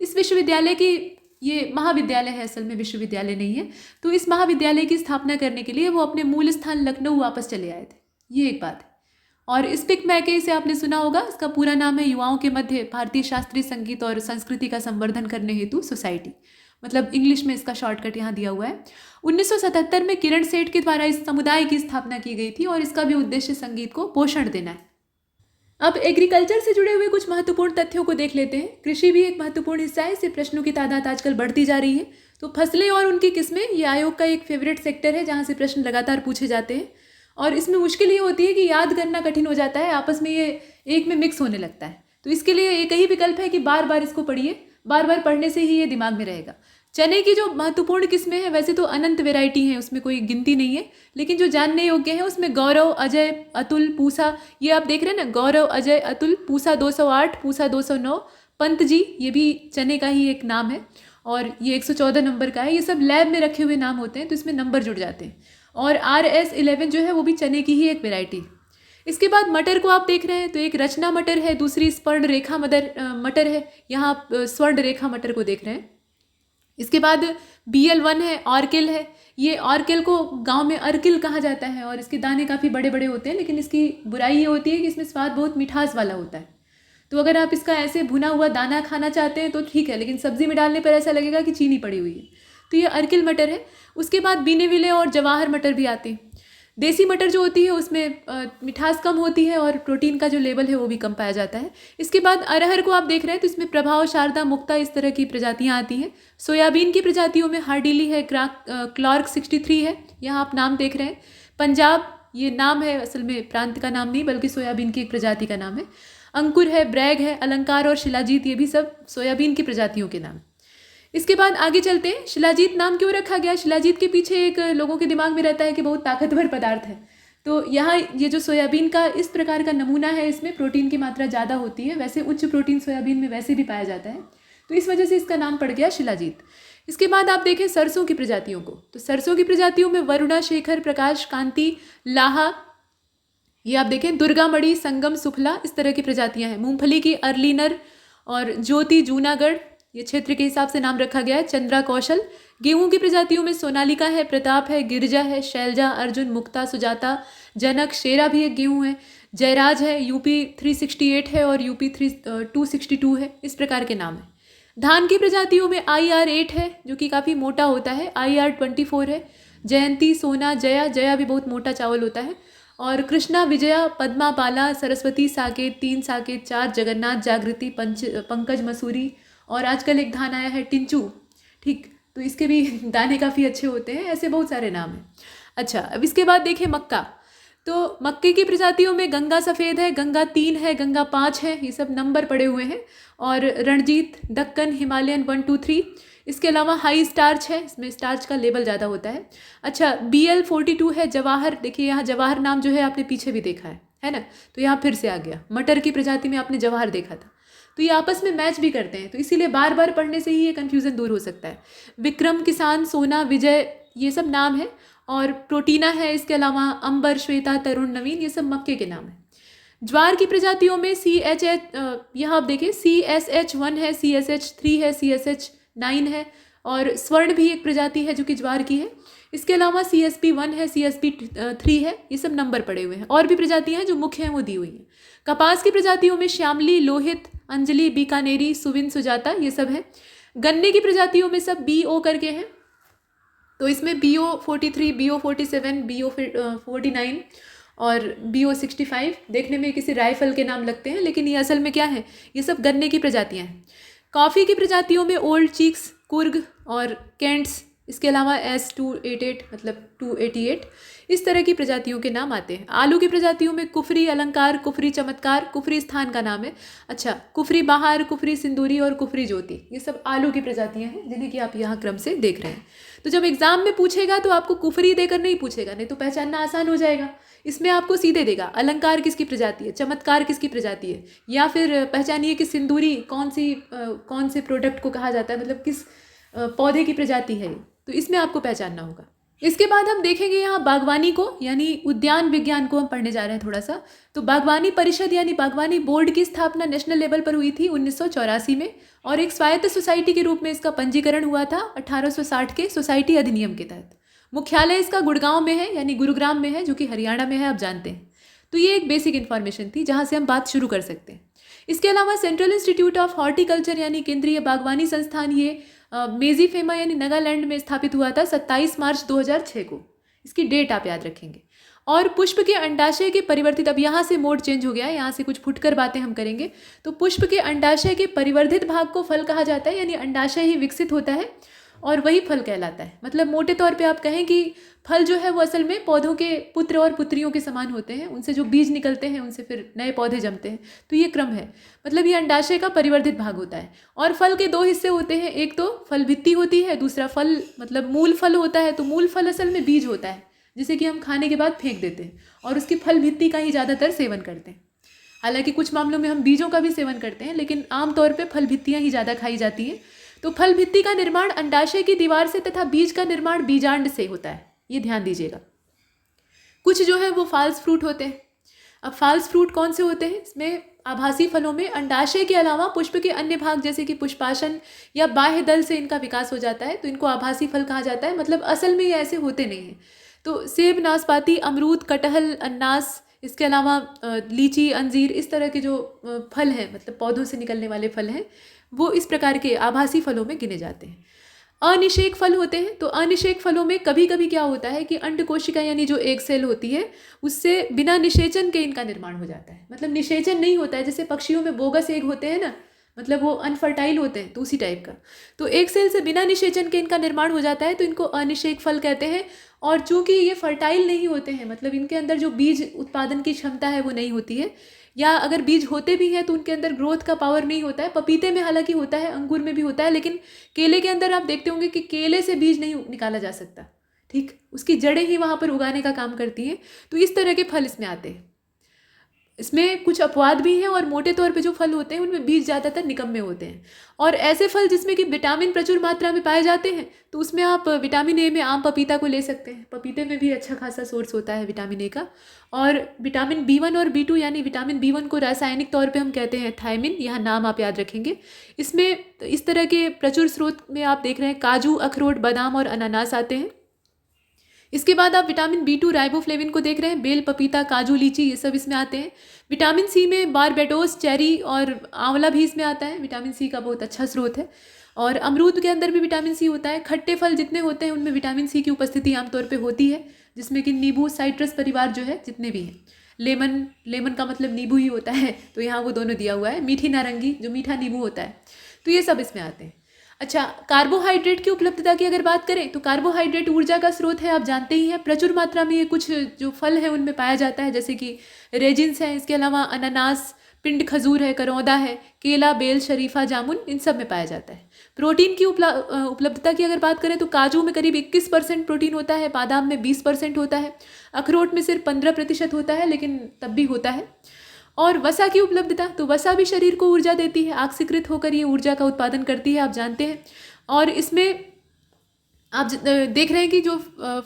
इस विश्वविद्यालय की, ये महाविद्यालय है असल में, विश्वविद्यालय नहीं है, तो इस महाविद्यालय की स्थापना करने के लिए वो अपने मूल स्थान लखनऊ वापस चले आए थे, ये एक बात है। और स्पिक मैके से आपने सुना होगा, इसका पूरा नाम है युवाओं के मध्य भारतीय शास्त्रीय संगीत और संस्कृति का संवर्धन करने हेतु सोसाइटी, मतलब इंग्लिश में इसका शॉर्टकट यहाँ दिया हुआ है। 1977 में किरण सेठ के द्वारा इस समुदाय की स्थापना की गई थी, और इसका भी उद्देश्य संगीत को पोषण देना है। अब एग्रीकल्चर से जुड़े हुए कुछ महत्वपूर्ण तथ्यों को देख लेते हैं। कृषि भी एक महत्वपूर्ण हिस्सा है, इससे प्रश्नों की तादाद आजकल बढ़ती जा रही है। तो फसलें और उनकी किस्में, ये आयोग का एक फेवरेट सेक्टर है जहाँ से प्रश्न लगातार पूछे जाते हैं, और इसमें मुश्किल ये होती है कि याद करना कठिन हो जाता है, आपस में ये एक में मिक्स होने लगता है। तो इसके लिए एक ही विकल्प है कि बार बार इसको पढ़िए, बार बार पढ़ने से ही ये दिमाग में रहेगा। चने की जो महत्वपूर्ण किस्में हैं, वैसे तो अनंत वैरायटी हैं, उसमें कोई गिनती नहीं है, लेकिन जो जानने योग्य है उसमें गौरव, अजय, अतुल, पूसा, ये आप देख रहे हैं ना, गौरव, अजय, अतुल, पूसा 208, पूसा 209, पंत जी, ये भी चने का ही एक नाम है, और ये 114 नंबर का है। ये सब लैब में रखे हुए नाम होते हैं, तो इसमें नंबर जुड़ जाते हैं। और RS11 जो है वो भी चने की ही एक वैरायटी। इसके बाद मटर को आप देख रहे हैं, तो एक रचना मटर है, दूसरी स्वर्ण रेखा मटर है। यहाँ आप स्वर्ण रेखा मटर को देख रहे हैं। इसके बाद BL1 है, ऑर्किल है। ये ऑर्किल को गांव में अर्किल कहा जाता है, और इसके दाने काफ़ी बड़े बड़े होते हैं, लेकिन इसकी बुराई ये होती है कि इसमें स्वाद बहुत मिठास वाला होता है। तो अगर आप इसका ऐसे भुना हुआ दाना खाना चाहते हैं तो ठीक है, लेकिन सब्जी में डालने पर ऐसा लगेगा कि चीनी पड़ी हुई है। तो ये अर्किल मटर है। उसके बाद बीने विले और जवाहर मटर भी आते हैं। देसी मटर जो होती है उसमें मिठास कम होती है और प्रोटीन का जो लेवल है वो भी कम पाया जाता है। इसके बाद अरहर को आप देख रहे हैं तो इसमें प्रभाव, शारदा, मुक्ता, इस तरह की प्रजातियां आती हैं। सोयाबीन की प्रजातियों में हार्डिली है, क्लार्क 63 है, यहाँ आप नाम देख रहे हैं। पंजाब, ये नाम है, असल में प्रांत का नाम नहीं बल्कि सोयाबीन की एक प्रजाति का नाम है। अंकुर है, ब्रैग है, अलंकार और शिलाजीत, ये भी सब सोयाबीन की प्रजातियों के नाम। इसके बाद आगे चलते हैं। शिलाजीत नाम क्यों रखा गया? शिलाजीत के पीछे एक लोगों के दिमाग में रहता है कि बहुत ताकतवर पदार्थ है। तो यहाँ ये जो सोयाबीन का इस प्रकार का नमूना है, इसमें प्रोटीन की मात्रा ज़्यादा होती है। वैसे उच्च प्रोटीन सोयाबीन में वैसे भी पाया जाता है, तो इस वजह से इसका नाम पड़ गया शिलाजीत। इसके बाद आप देखें सरसों की प्रजातियों को, तो सरसों की प्रजातियों में वरुणा, शेखर, प्रकाश, कांति, लाहा, ये आप देखें, दुर्गामणि, संगम, सुफला, इस तरह की प्रजातियां हैं। मूंगफली की अर्लीनर और ज्योति, जूनागढ़, ये क्षेत्र के हिसाब से नाम रखा गया है। चंद्रा, कौशल। गेहूं की प्रजातियों में सोनालिका है, प्रताप है, गिरजा है, शैलजा, अर्जुन, मुक्ता, सुजाता, जनक, शेरा भी एक गेहूं है, जयराज है, यूपी 368 है और यूपी 262 है, इस प्रकार के नाम है। धान की प्रजातियों में IR8 है जो कि काफ़ी मोटा होता है, IR24 है, जयंती, सोना, जया, जया भी बहुत मोटा चावल होता है, और कृष्णा, विजया, पद्मा, बाला, सरस्वती, साकेत 3, साकेत 4, जगन्नाथ, जागृति, पंकज, मसूरी, और आजकल एक धान आया है टिंचू, ठीक, तो इसके भी दाने काफ़ी अच्छे होते हैं। ऐसे बहुत सारे नाम हैं। अच्छा, अब इसके बाद देखें मक्का। तो मक्के की प्रजातियों में गंगा सफ़ेद है, गंगा 3 है, गंगा 5 है, ये सब नंबर पड़े हुए हैं, और रणजीत, दक्कन, हिमालयन 1, 2, 3। इसके अलावा हाई स्टार्च है, इसमें स्टार्च का लेवल ज़्यादा होता है। अच्छा, BL 42 है, जवाहर, देखिए यहाँ जवाहर नाम जो है आपने पीछे भी देखा है ना, तो यहाँ फिर से आ गया। मटर की प्रजाति में आपने जवाहर देखा था, तो ये आपस में मैच भी करते हैं, तो इसीलिए बार बार पढ़ने से ही ये कन्फ्यूज़न दूर हो सकता है। विक्रम, किसान, सोना, विजय, ये सब नाम है, और प्रोटीना है। इसके अलावा अंबर, श्वेता, तरुण, नवीन, ये सब मक्के के नाम हैं। ज्वार की प्रजातियों में CHH, यहाँ आप देखिए CSH1 है, CSH3 है, CSH9 है, और स्वर्ण भी एक प्रजाति है जो कि ज्वार की है। इसके अलावा CSP1 है, CSP3 है, ये सब नंबर पड़े हुए हैं। और भी प्रजातियां हैं जो मुख्य हैं वो दी हुई हैं। कपास की प्रजातियों में श्यामली, लोहित, अंजलि, बीकानेरी, सुविन, सुजाता, ये सब है। गन्ने की प्रजातियों में सब BO करके हैं, तो इसमें BO 43, BO 47, BO 49 और BO 65 देखने में किसी राइफल के नाम लगते हैं, लेकिन ये असल में क्या है, ये सब गन्ने की प्रजातियां हैं। कॉफ़ी की प्रजातियों में ओल्ड चीक्स, कुर्ग और कैंट्स, इसके अलावा S288 मतलब 288, इस तरह की प्रजातियों के नाम आते हैं। आलू की प्रजातियों में कुफरी, अलंकार, कुफरी, चमत्कार, कुफरी स्थान का नाम है। अच्छा, कुफरी बहार, कुफरी सिंदूरी और कुफरी ज्योति, ये सब आलू की प्रजातियां हैं जिन्हें कि आप यहाँ क्रम से देख रहे हैं। तो जब एग्जाम में पूछेगा तो आपको कुफरी देकर नहीं पूछेगा, नहीं तो पहचानना आसान हो जाएगा। इसमें आपको सीधे देगा अलंकार किसकी प्रजाति है, चमत्कार किसकी प्रजाति है, या फिर पहचानिए कि सिंदूरी कौन से प्रोडक्ट को कहा जाता है, मतलब किस पौधे की प्रजाति है, तो इसमें आपको पहचानना होगा। इसके बाद हम देखेंगे यहाँ बागवानी को, यानी उद्यान विज्ञान को हम पढ़ने जा रहे हैं थोड़ा सा। तो बागवानी परिषद यानी बागवानी बोर्ड की स्थापना नेशनल लेवल पर हुई थी 1984 में, और एक स्वायत्त सोसाइटी के रूप में इसका पंजीकरण हुआ था 1860 के सोसाइटी अधिनियम के तहत। मुख्यालय इसका गुड़गांव में है, यानी गुरुग्राम में है, जो कि हरियाणा में है, आप जानते हैं। तो ये एक बेसिक इन्फॉर्मेशन थी जहाँ से हम बात शुरू कर सकते हैं। इसके अलावा सेंट्रल इंस्टीट्यूट ऑफ हॉर्टिकल्चर यानी केंद्रीय बागवानी संस्थान, ये मेजीफेमा यानी नागालैंड में स्थापित हुआ था 27 मार्च 2006 को। इसकी डेट आप याद रखेंगे। और पुष्प के अंडाशय के परिवर्तित, अब यहाँ से मोड चेंज हो गया है, यहाँ से कुछ फुटकर बातें हम करेंगे। तो पुष्प के अंडाशय के परिवर्धित भाग को फल कहा जाता है, यानी अंडाशय ही विकसित होता है और वही फल कहलाता है। मतलब मोटे तौर पे आप कहें कि फल जो है वो असल में पौधों के पुत्र और पुत्रियों के समान होते हैं, उनसे जो बीज निकलते हैं उनसे फिर नए पौधे जमते हैं। तो ये क्रम है, मतलब ये अंडाशय का परिवर्धित भाग होता है। और फल के दो हिस्से होते हैं, एक तो फल भित्ति होती है, दूसरा फल मतलब मूल फल होता है। तो मूल फल असल में बीज होता है जिसे कि हम खाने के बाद फेंक देते हैं, और उसकी फल भित्ति का ही ज़्यादातर सेवन करते हैं। हालांकि कुछ मामलों में हम बीजों का भी सेवन करते हैं, लेकिन आमतौर पर फल भित्तियाँ ही ज़्यादा खाई जाती हैं। तो फल भित्ति का निर्माण अंडाशय की दीवार से तथा बीज का निर्माण बीजांड से होता है, ये ध्यान दीजिएगा। कुछ जो है वो फाल्स फ्रूट होते हैं। अब फाल्स फ्रूट कौन से होते हैं? इसमें आभासी फलों में अंडाशय के अलावा पुष्प के अन्य भाग जैसे कि पुष्पाशन या बाह्य दल से इनका विकास हो जाता है, तो इनको आभासी फल कहा जाता है। मतलब असल में ये ऐसे होते नहीं हैं। तो सेब, नाशपाती, अमरूद, कटहल, अनानास, इसके अलावा लीची, अंजीर, इस तरह के जो फल हैं, मतलब पौधों से निकलने वाले फल हैं, वो इस प्रकार के आभासी फलों में गिने जाते हैं। अनिषेक फल होते हैं, तो अनिषेक फलों में कभी कभी क्या होता है कि अंड कोशिका यानी जो एग सेल होती है उससे बिना निषेचन के इनका निर्माण हो जाता है। मतलब निषेचन नहीं होता है, जैसे पक्षियों में बोगस एग होते हैं ना, मतलब वो अनफर्टाइल होते हैं, तो उसी टाइप का। तो एक सेल से बिना निषेचन के इनका निर्माण हो जाता है, तो इनको अनिषेक फल कहते हैं। और चूंकि ये फर्टाइल नहीं होते हैं, मतलब इनके अंदर जो बीज उत्पादन की क्षमता है वो नहीं होती है, या अगर बीज होते भी हैं तो उनके अंदर ग्रोथ का पावर नहीं होता है। पपीते में हालांकि होता है, अंगूर में भी होता है, लेकिन केले के अंदर आप देखते होंगे कि केले से बीज नहीं निकाला जा सकता, ठीक, उसकी जड़ें ही वहाँ पर उगाने का काम करती हैं। तो इस तरह के फल इसमें आते हैं। इसमें कुछ अपवाद भी हैं, और मोटे तौर पे जो फल होते हैं उनमें बीज ज़्यादातर निकम्मे होते हैं। और ऐसे फल जिसमें कि विटामिन प्रचुर मात्रा में पाए जाते हैं, तो उसमें आप विटामिन ए में आम पपीता को ले सकते हैं। पपीते में भी अच्छा खासा सोर्स होता है विटामिन ए का। और विटामिन B1 और B2, यानी विटामिन B1 को रासायनिक तौर पे हम कहते हैं थायमिन, यहाँ नाम आप याद रखेंगे। इसमें इस तरह के प्रचुर स्रोत में आप देख रहे हैं काजू, अखरोट, बादाम और अनानास आते हैं। इसके बाद आप विटामिन B2 राइबोफ्लेविन को देख रहे हैं, बेल, पपीता, काजू, लीची, ये सब इसमें आते हैं। विटामिन सी में बारबेडोस, चेरी और आंवला भी इसमें आता है, विटामिन सी का बहुत अच्छा स्रोत है। और अमरूद के अंदर भी विटामिन सी होता है। खट्टे फल जितने होते हैं उनमें विटामिन सी की उपस्थिति आमतौर पर होती है, जिसमें कि नींबू, साइट्रस परिवार जो है जितने भी हैं, लेमन, लेमन का मतलब नींबू ही होता है, तो यहाँ वो दोनों दिया हुआ है। मीठी नारंगी जो मीठा नींबू होता है, तो ये सब इसमें आते हैं। अच्छा, कार्बोहाइड्रेट की उपलब्धता की अगर बात करें तो कार्बोहाइड्रेट ऊर्जा का स्रोत है, आप जानते ही हैं। प्रचुर मात्रा में ये कुछ जो फल है उनमें पाया जाता है, जैसे कि रेजिन्स हैं, इसके अलावा अनानास, पिंड खजूर है, करौंदा है, केला, बेल, शरीफा, जामुन, इन सब में पाया जाता है। प्रोटीन की उपलब्धता की अगर बात करें तो काजू में करीब 21% प्रोटीन होता है, बादाम में 20% होता है, अखरोट में सिर्फ 15% होता है, लेकिन तब भी होता है। और वसा की उपलब्धता, तो वसा भी शरीर को ऊर्जा देती है, आक्सीकृत होकर ये ऊर्जा का उत्पादन करती है, आप जानते हैं। और इसमें आप देख रहे हैं कि जो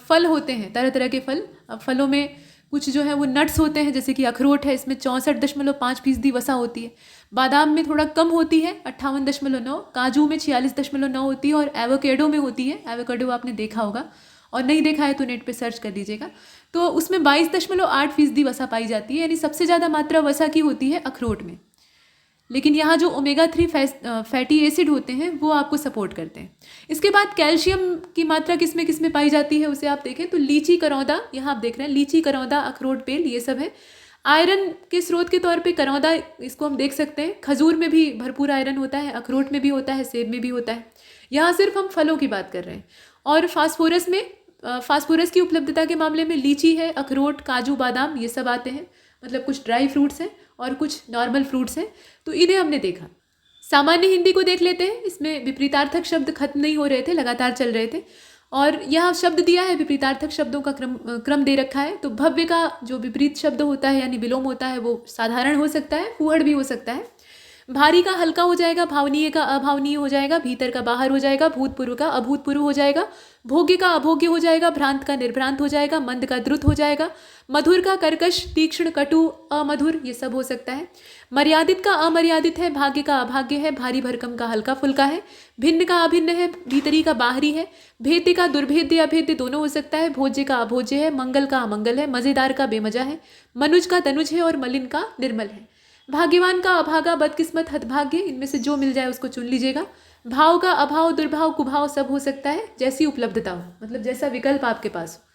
फल होते हैं, तरह तरह के फल, फलों में कुछ जो है वो नट्स होते हैं, जैसे कि अखरोट है, इसमें 64.5% वसा होती है। बादाम में थोड़ा कम होती है, 58.9, काजू में 46.9 होती है, और एवोकेडो में होती है, एवोकेडो आपने देखा होगा, और नहीं देखा है तो नेट पे सर्च कर लीजिएगा, तो उसमें 22.8% वसा पाई जाती है, यानी सबसे ज़्यादा मात्रा वसा की होती है अखरोट में। लेकिन यहाँ जो ओमेगा 3 फैटी एसिड होते हैं वो आपको सपोर्ट करते हैं। इसके बाद कैल्शियम की मात्रा किस में पाई जाती है उसे आप देखें तो लीची, करौंदा, यहाँ आप देख रहे हैं लीची, करौंदा, अखरोट, बेल, ये सब है। आयरन के स्रोत के तौर पे करौंदा, इसको हम देख सकते हैं। खजूर में भी भरपूर आयरन होता है, अखरोट में भी होता है, सेब में भी होता है। यहाँ सिर्फ हम फलों की बात कर रहे हैं। और फास्फोरस में, फास्फोरस की उपलब्धता के मामले में लीची है, अखरोट, काजू, बादाम, ये सब आते हैं। मतलब कुछ ड्राई फ्रूट्स हैं और कुछ नॉर्मल फ्रूट्स हैं, तो इन्हें हमने देखा। सामान्य हिंदी को देख लेते हैं। इसमें विपरीतार्थक शब्द खत्म नहीं हो रहे थे, लगातार चल रहे थे। और यहाँ शब्द दिया है, विपरीतार्थक शब्दों का क्रम दे रखा है। तो भव्य का जो विपरीत शब्द होता है यानी विलोम होता है वो साधारण हो सकता है, फूहड़ भी हो सकता है। भारी का हल्का हो जाएगा, भावनीय का अभावनीय हो जाएगा, भीतर का बाहर हो जाएगा, भूतपूर्व का अभूतपूर्व हो जाएगा, भोग्य का अभोग्य हो जाएगा, भ्रांत का निर्भ्रांत हो जाएगा, मंद का द्रुत हो जाएगा, मधुर का कर्कश, तीक्ष्ण, कटु, अमधुर, ये सब हो सकता है। मर्यादित का अमर्यादित है, भाग्य का अभाग्य है, भारी भरकम का हल्का फुल्का है, भिन्न का अभिन्न है, भीतरी का बाहरी है, भेद्य का दुर्भेद्य अभेद्य दोनों हो सकता है, भोज्य का अभोज्य है, मंगल का अमंगल है, मजेदार का बेमजा है, मनुज का तनुज है और मलिन का निर्मल है। भाग्यवान का अभागा, बदकिस्मत, हतभाग्य, इनमें से जो मिल जाए उसको चुन लीजिएगा। भाव का अभाव, दुर्भाव, कुभाव सब हो सकता है, जैसी उपलब्धता हो, मतलब जैसा विकल्प आपके पास हो।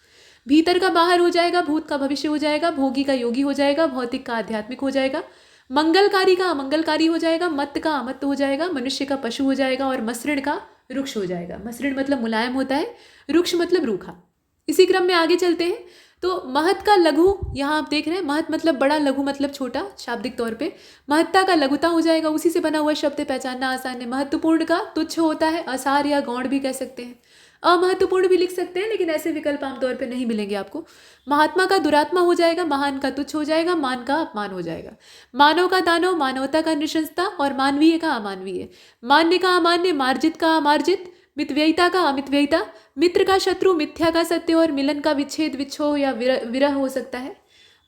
भीतर का बाहर हो जाएगा, भूत का भविष्य हो जाएगा, भोगी का योगी हो जाएगा, भौतिक का आध्यात्मिक हो जाएगा, मंगलकारी का अमंगलकारी हो जाएगा, मत्त का अमत्त हो जाएगा, मनुष्य का पशु हो जाएगा और मसृण का रुक्ष हो जाएगा। मसृण मतलब मुलायम होता है, रुक्ष मतलब रूखा। इसी क्रम में आगे चलते हैं तो महत का लघु, यहाँ आप देख रहे हैं, महत मतलब बड़ा, लघु मतलब छोटा, शाब्दिक तौर पे महत्ता का लघुता हो जाएगा, उसी से बना हुआ शब्द पहचानना आसान है। महत्वपूर्ण का तुच्छ होता है, असार या गौण भी कह सकते हैं, अमहत्वपूर्ण भी लिख सकते हैं, लेकिन ऐसे विकल्प आमतौर पे नहीं मिलेंगे आपको। महात्मा का दुरात्मा हो जाएगा, महान का तुच्छ हो जाएगा, मान का अपमान हो जाएगा। मानव का दानव, मानवता का निशंसता और मानवीय का अमानवीय, मान्य का अमान्य, मार्जित का अमार्जित, मितव्ययिता का अमितव्ययिता, मित्र का शत्रु, मिथ्या का सत्य और मिलन का विच्छेद, विच्छोह या विरह हो सकता है।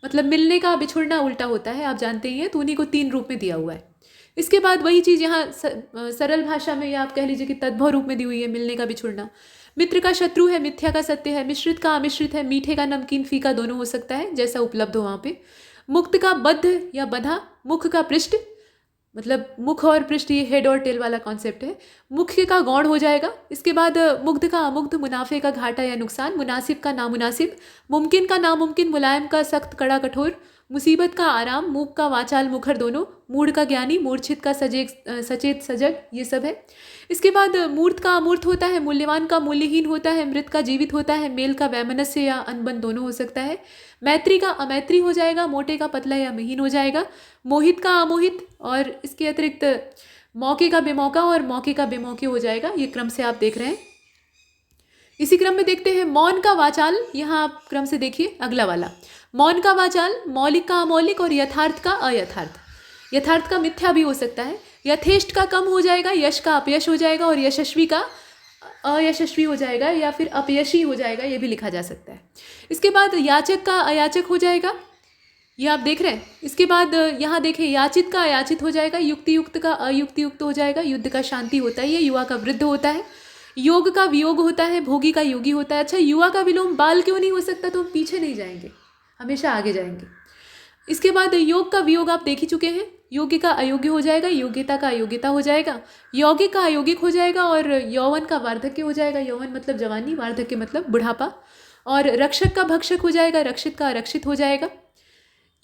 मतलब मिलने का बिछुड़ना उल्टा होता है, आप जानते ही हैं, तो उन्हीं को 3 रूप में दिया हुआ है। इसके बाद वही चीज़ यहाँ सरल भाषा में या आप कह लीजिए कि तद्भव रूप में दी हुई है, मिलने का बिछुड़ना। मित्र का शत्रु है, मिथ्या का सत्य है, मिश्रित का अमिश्रित है, मीठे का नमकीन, फीका दोनों हो सकता है, जैसा उपलब्ध हो वहाँ पे। मुक्त का बद्ध या बधा, मुख का पृष्ठ, मतलब मुख और पृष्ठ, ये हेड और टेल वाला कॉन्सेप्ट है। मुख्य का गौण हो जाएगा। इसके बाद मुग्ध का अमुग्ध, मुनाफे का घाटा या नुकसान, मुनासिब का नामुनासिब, मुमकिन का नामुमकिन, मुलायम का सख्त कड़ा कठोर, मुसीबत का आराम, मूक का वाचाल मुखर दोनों, मूढ़ का ज्ञानी, मूर्छित का सचेत सजग, ये सब है। इसके बाद मूर्त का अमूर्त होता है, मूल्यवान का मूल्यहीन होता है, मृत का जीवित होता है, मेल का वैमनस्य या अनबन दोनों हो सकता है, मैत्री का अमैत्री हो जाएगा, मोटे का पतला या महीन हो जाएगा, मोहित का अमोहित, और इसके अतिरिक्त मौके का बेमौका और मौके का बेमौके हो जाएगा। ये क्रम से आप देख रहे हैं। इसी क्रम में देखते हैं मौन का वाचाल। यहाँ आप क्रम से देखिए अगला वाला, मौन का वाचाल, मौलिक का अमौलिक और यथार्थ का अयथार्थ। यथार्थ का मिथ्या भी हो सकता है, यथेष्ट का कम हो जाएगा, यश का अपयश हो जाएगा और यशस्वी का अयशस्वी हो जाएगा या फिर अपयशी हो जाएगा, ये भी लिखा जा सकता है। इसके बाद याचक का अयाचक हो जाएगा, ये आप देख रहे हैं। इसके बाद यहाँ देखें, याचित का अयाचित हो जाएगा, युक्ति युक्त का अयुक्ति युक्त हो जाएगा, युद्ध का शांति होता है, युवा का वृद्ध होता है, योग का वियोग होता है, भोगी का योगी होता है। अच्छा, युवा का विलोम बाल क्यों नहीं हो सकता? तो हम पीछे नहीं जाएंगे, हमेशा आगे जाएंगे। इसके बाद योग का वियोग आप देख ही चुके हैं, योग्य का अयोग्य हो जाएगा, योग्यता का अयोग्यता हो जाएगा, यौगिक का अयौगिक हो जाएगा और यौवन का वार्धक्य हो जाएगा। यौवन मतलब जवानी, वार्धक्य मतलब बुढ़ापा, और रक्षक का भक्षक हो जाएगा, रक्षित का आरक्षित हो जाएगा।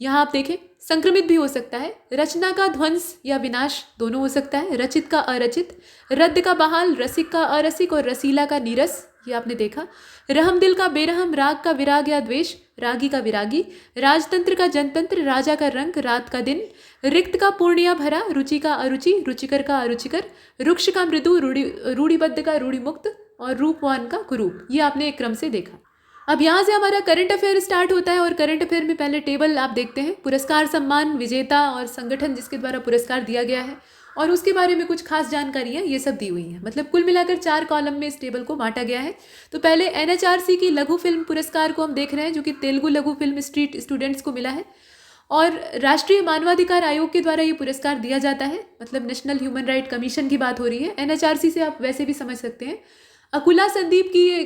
यहाँ आप देखें, संक्रमित भी हो सकता है, रचना का ध्वंस या विनाश दोनों हो सकता है, रचित का अरचित, रद्द का बहाल, रसिक का अरसिक और रसीला का नीरस, ये आपने देखा। रहम दिल का बेरहम, राग का विराग या द्वेष, रागी का विरागी, राजतंत्र का जनतंत्र, राजा का रंग, रात का दिन, रिक्त का पूर्ण या भरा, रुचि का अरुचि, रुचिकर का अरुचिकर, रुक्ष का मृदु, रूढ़िबद्ध का रूढ़िमुक्त और रूपवान का कुरूप। ये आपने एक क्रम से देखा। अब यहाँ से हमारा करंट अफेयर स्टार्ट होता है और करंट अफेयर में पहले टेबल आप देखते हैं, पुरस्कार, सम्मान, विजेता और संगठन जिसके द्वारा पुरस्कार दिया गया है और उसके बारे में कुछ खास जानकारियाँ ये सब दी हुई हैं। मतलब कुल मिलाकर 4 कॉलम में इस टेबल को बांटा गया है। तो पहले NHRC की लघु फिल्म पुरस्कार को हम देख रहे हैं, जो कि तेलुगु लघु फिल्म स्ट्रीट स्टूडेंट्स को मिला है और राष्ट्रीय मानवाधिकार आयोग के द्वारा ये पुरस्कार दिया जाता है। मतलब नेशनल ह्यूमन राइट कमीशन की बात हो रही है। NHRC से आप वैसे भी समझ सकते हैं। अकुला संदीप की ये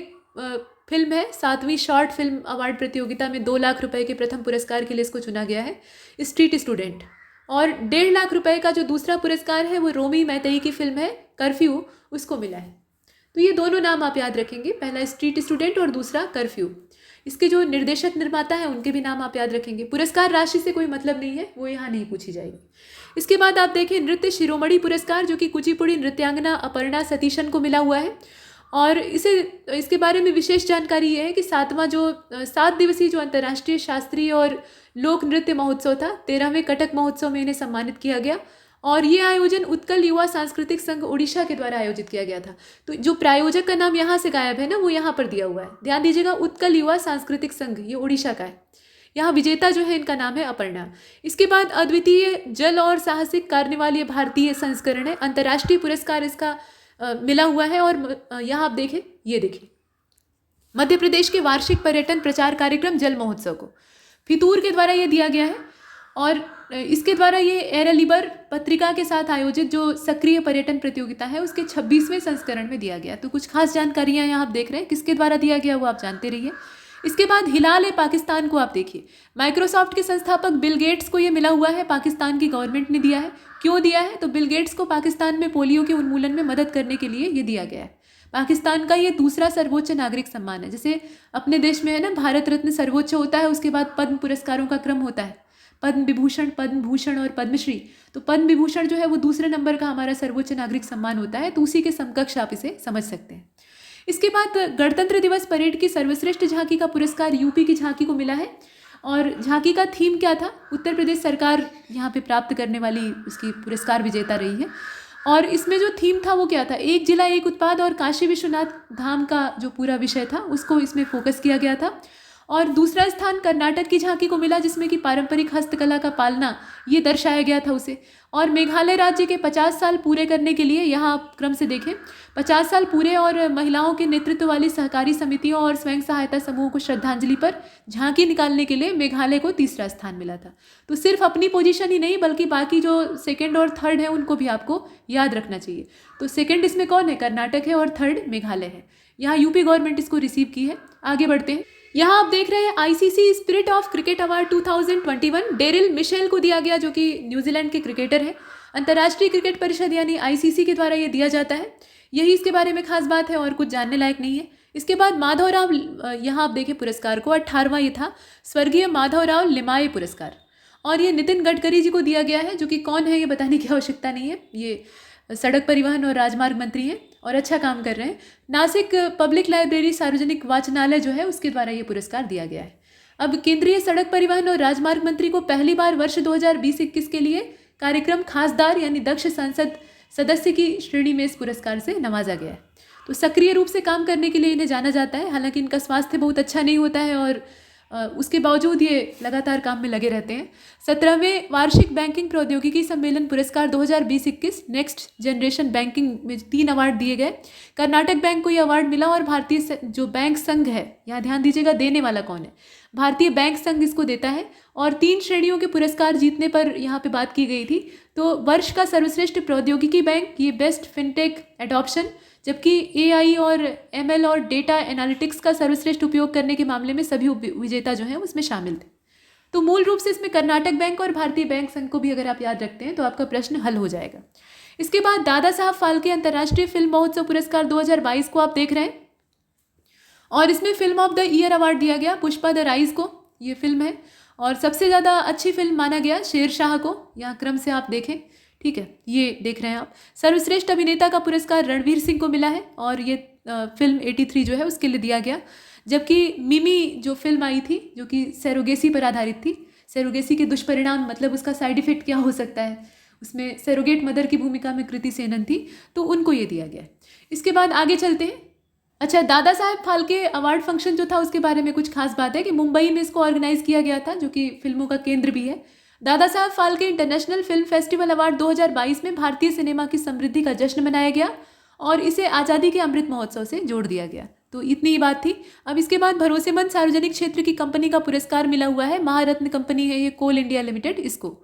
फिल्म है, 7वीं शॉर्ट फिल्म अवार्ड प्रतियोगिता में 2 लाख रुपए के प्रथम पुरस्कार के लिए इसको चुना गया है, स्ट्रीट स्टूडेंट। और 1.5 लाख रुपए का जो दूसरा पुरस्कार है वो रोमी मैतेई की फिल्म है कर्फ्यू, उसको मिला है। तो ये दोनों नाम आप याद रखेंगे, पहला स्ट्रीट स्टूडेंट और दूसरा कर्फ्यू। इसके जो निर्देशक निर्माता हैं उनके भी नाम आप याद रखेंगे। पुरस्कार राशि से कोई मतलब नहीं है, वो यहाँ नहीं पूछी जाएगी। इसके बाद आप देखें नृत्य शिरोमणि पुरस्कार, जो कि कुचिपुड़ी नृत्यांगना अपर्णा सतीशन को मिला हुआ है। और इसके बारे में विशेष जानकारी ये है कि 7 दिवसीय जो अंतर्राष्ट्रीय शास्त्रीय और लोक नृत्य महोत्सव था, 13वें कटक महोत्सव में इन्हें सम्मानित किया गया और ये आयोजन उत्कल युवा सांस्कृतिक संघ उड़ीसा के द्वारा आयोजित किया गया था। तो जो प्रायोजक का नाम यहाँ से गायब है ना, वो यहाँ पर दिया हुआ है, ध्यान दीजिएगा। उत्कल युवा सांस्कृतिक संघ, ये उड़ीसा का है। यहाँ विजेता जो है इनका नाम है अपर्णा। इसके बाद अद्वितीय जल और साहसिक कार्निवाल भारतीय संस्करण है, अंतर्राष्ट्रीय पुरस्कार इसका मिला हुआ है। और यहाँ आप देखें, ये देखिए मध्य प्रदेश के वार्षिक पर्यटन प्रचार कार्यक्रम जल महोत्सव को फितूर के द्वारा ये दिया गया है और इसके द्वारा ये एरलिबर पत्रिका के साथ आयोजित जो सक्रिय पर्यटन प्रतियोगिता है उसके 26वें संस्करण में दिया गया। तो कुछ खास जानकारियाँ यहाँ आप देख रहे हैं, किसके द्वारा दिया गया वो आप जानते रहिए। इसके बाद हिलाल पाकिस्तान को आप देखिए, माइक्रोसॉफ्ट के संस्थापक बिल गेट्स को ये मिला हुआ है, पाकिस्तान की गवर्नमेंट ने दिया है। क्यों दिया है? तो बिल गेट्स को पाकिस्तान में पोलियो के उन्मूलन में मदद करने के लिए ये दिया गया है। पाकिस्तान का ये दूसरा सर्वोच्च नागरिक सम्मान है। जैसे अपने देश में है ना, भारत रत्न सर्वोच्च होता है, उसके बाद पद्म पुरस्कारों का क्रम होता है, पद्म विभूषण, पद्म भूषण और पद्मश्री। तो पद्म विभूषण जो है वो दूसरे नंबर का हमारा सर्वोच्च नागरिक सम्मान होता है, तो उसी के समकक्ष आप इसे समझ सकते हैं। इसके बाद गणतंत्र दिवस परेड की सर्वश्रेष्ठ झांकी का पुरस्कार यूपी की झांकी को मिला है और झांकी का थीम क्या था? उत्तर प्रदेश सरकार यहाँ पे प्राप्त करने वाली उसकी पुरस्कार विजेता रही है। और इसमें जो थीम था वो क्या था? एक जिला एक उत्पाद और काशी विश्वनाथ धाम का जो पूरा विषय था उसको इसमें फोकस किया गया था। और दूसरा स्थान कर्नाटक की झांकी को मिला, जिसमें कि पारंपरिक हस्तकला का पालना ये दर्शाया गया था उसे। और मेघालय राज्य के 50 साल पूरे करने के लिए, यहाँ आप क्रम से देखें, 50 साल पूरे और महिलाओं के नेतृत्व वाली सहकारी समितियों और स्वयं सहायता समूहों को श्रद्धांजलि पर झांकी निकालने के लिए मेघालय को तीसरा स्थान मिला था। तो सिर्फ अपनी पोजीशन ही नहीं बल्कि बाकी जो सेकेंड और थर्ड है उनको भी आपको याद रखना चाहिए। तो सेकेंड इसमें कौन है? कर्नाटक है और थर्ड मेघालय है। यहाँ यूपी गवर्नमेंट इसको रिसीव की है। आगे बढ़ते हैं। यहाँ आप देख रहे हैं ICC spirit of cricket award 2021 Daryl Mitchell को दिया गया, जो कि न्यूजीलैंड के क्रिकेटर हैं। अंतर्राष्ट्रीय क्रिकेट परिषद यानी आईसीसी के द्वारा ये दिया जाता है। यही इसके बारे में खास बात है और कुछ जानने लायक नहीं है। इसके बाद माधवराव, यहाँ आप देखें पुरस्कार को, 18वां ये था स्वर्गीय माधवराव लिमाये पुरस्कार, और ये नितिन गडकरी जी को दिया गया है, जो कि कौन है ये बताने की आवश्यकता नहीं है। ये सड़क परिवहन और राजमार्ग मंत्री हैं और अच्छा काम कर रहे हैं। नासिक पब्लिक लाइब्रेरी सार्वजनिक वाचनालय जो है उसके द्वारा ये पुरस्कार दिया गया है। अब केंद्रीय सड़क परिवहन और राजमार्ग मंत्री को पहली बार वर्ष 2020-21 के लिए कार्यक्रम खासदार यानी दक्ष संसद सदस्य की श्रेणी में इस पुरस्कार से नवाजा गया है। तो सक्रिय रूप से काम करने के लिए इन्हें जाना जाता है। हालांकि इनका स्वास्थ्य बहुत अच्छा नहीं होता है और उसके बावजूद ये लगातार काम में लगे रहते हैं। 17वें वार्षिक बैंकिंग प्रौद्योगिकी सम्मेलन पुरस्कार 2020-21 नेक्स्ट जनरेशन बैंकिंग में 3 अवार्ड दिए गए। कर्नाटक बैंक को ये अवार्ड मिला और भारतीय जो बैंक संघ है, यहाँ ध्यान दीजिएगा देने वाला कौन है, भारतीय बैंक संघ इसको देता है। और 3 श्रेणियों के पुरस्कार जीतने पर यहाँ पे बात की गई थी। तो वर्ष का सर्वश्रेष्ठ प्रौद्योगिकी बैंक, ये बेस्ट फिनटेक एडॉप्शन, जबकि एआई और एमएल और डेटा एनालिटिक्स का सर्वश्रेष्ठ उपयोग करने के मामले में सभी विजेता जो हैं उसमें शामिल थे। तो मूल रूप से इसमें कर्नाटक बैंक और भारतीय बैंक संघ को भी अगर आप याद रखते हैं तो आपका प्रश्न हल हो जाएगा। इसके बाद दादा साहब फाल्के अंतर्राष्ट्रीय फिल्म महोत्सव पुरस्कार 2022 को आप देख रहे हैं और इसमें film of the year award दिया गया पुष्पा द राइज को, ये फिल्म है। और सबसे ज़्यादा अच्छी फिल्म माना गया शेरशाह को, यहाँ क्रम से आप देखें, ठीक है, ये देख रहे हैं आप। सर्वश्रेष्ठ अभिनेता का पुरस्कार रणवीर सिंह को मिला है और ये फिल्म 83 जो है उसके लिए दिया गया। जबकि मिमी जो फिल्म आई थी जो कि सैरोगेसी पर आधारित थी, सैरोगेसी के दुष्परिणाम मतलब उसका साइड इफेक्ट क्या हो सकता है, उसमें सैरोगेट मदर की भूमिका में कृति सेनन थी, तो उनको ये दिया गया। इसके बाद आगे चलते हैं। अच्छा, दादा साहेब फाल्के अवार्ड फंक्शन जो था उसके बारे में कुछ खास बात है कि मुंबई में इसको ऑर्गेनाइज किया गया था, जो कि फिल्मों का केंद्र भी है। Dada Saheb Phalke international film festival award 2022 में भारतीय सिनेमा की समृद्धि का जश्न मनाया गया और इसे आज़ादी के अमृत महोत्सव से जोड़ दिया गया। तो इतनी ही बात थी। अब इसके बाद भरोसेमंद सार्वजनिक क्षेत्र की कंपनी का पुरस्कार मिला हुआ है, महारत्न कंपनी है ये, कोल इंडिया लिमिटेड, इसको,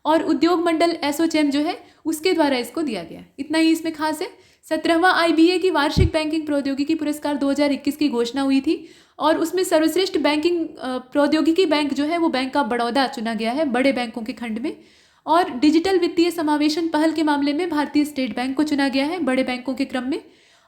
और उद्योग मंडल एसोचैम जो है उसके द्वारा इसको दिया गया। इतना ही इसमें खास है। 17वां आईबीए की वार्षिक बैंकिंग प्रौद्योगिकी पुरस्कार 2021 की घोषणा हुई थी और उसमें सर्वश्रेष्ठ बैंकिंग प्रौद्योगिकी बैंक जो है वो बैंक ऑफ बड़ौदा चुना गया है बड़े बैंकों के खंड में। और डिजिटल वित्तीय समावेशन पहल के मामले में भारतीय स्टेट बैंक को चुना गया है बड़े बैंकों के क्रम में।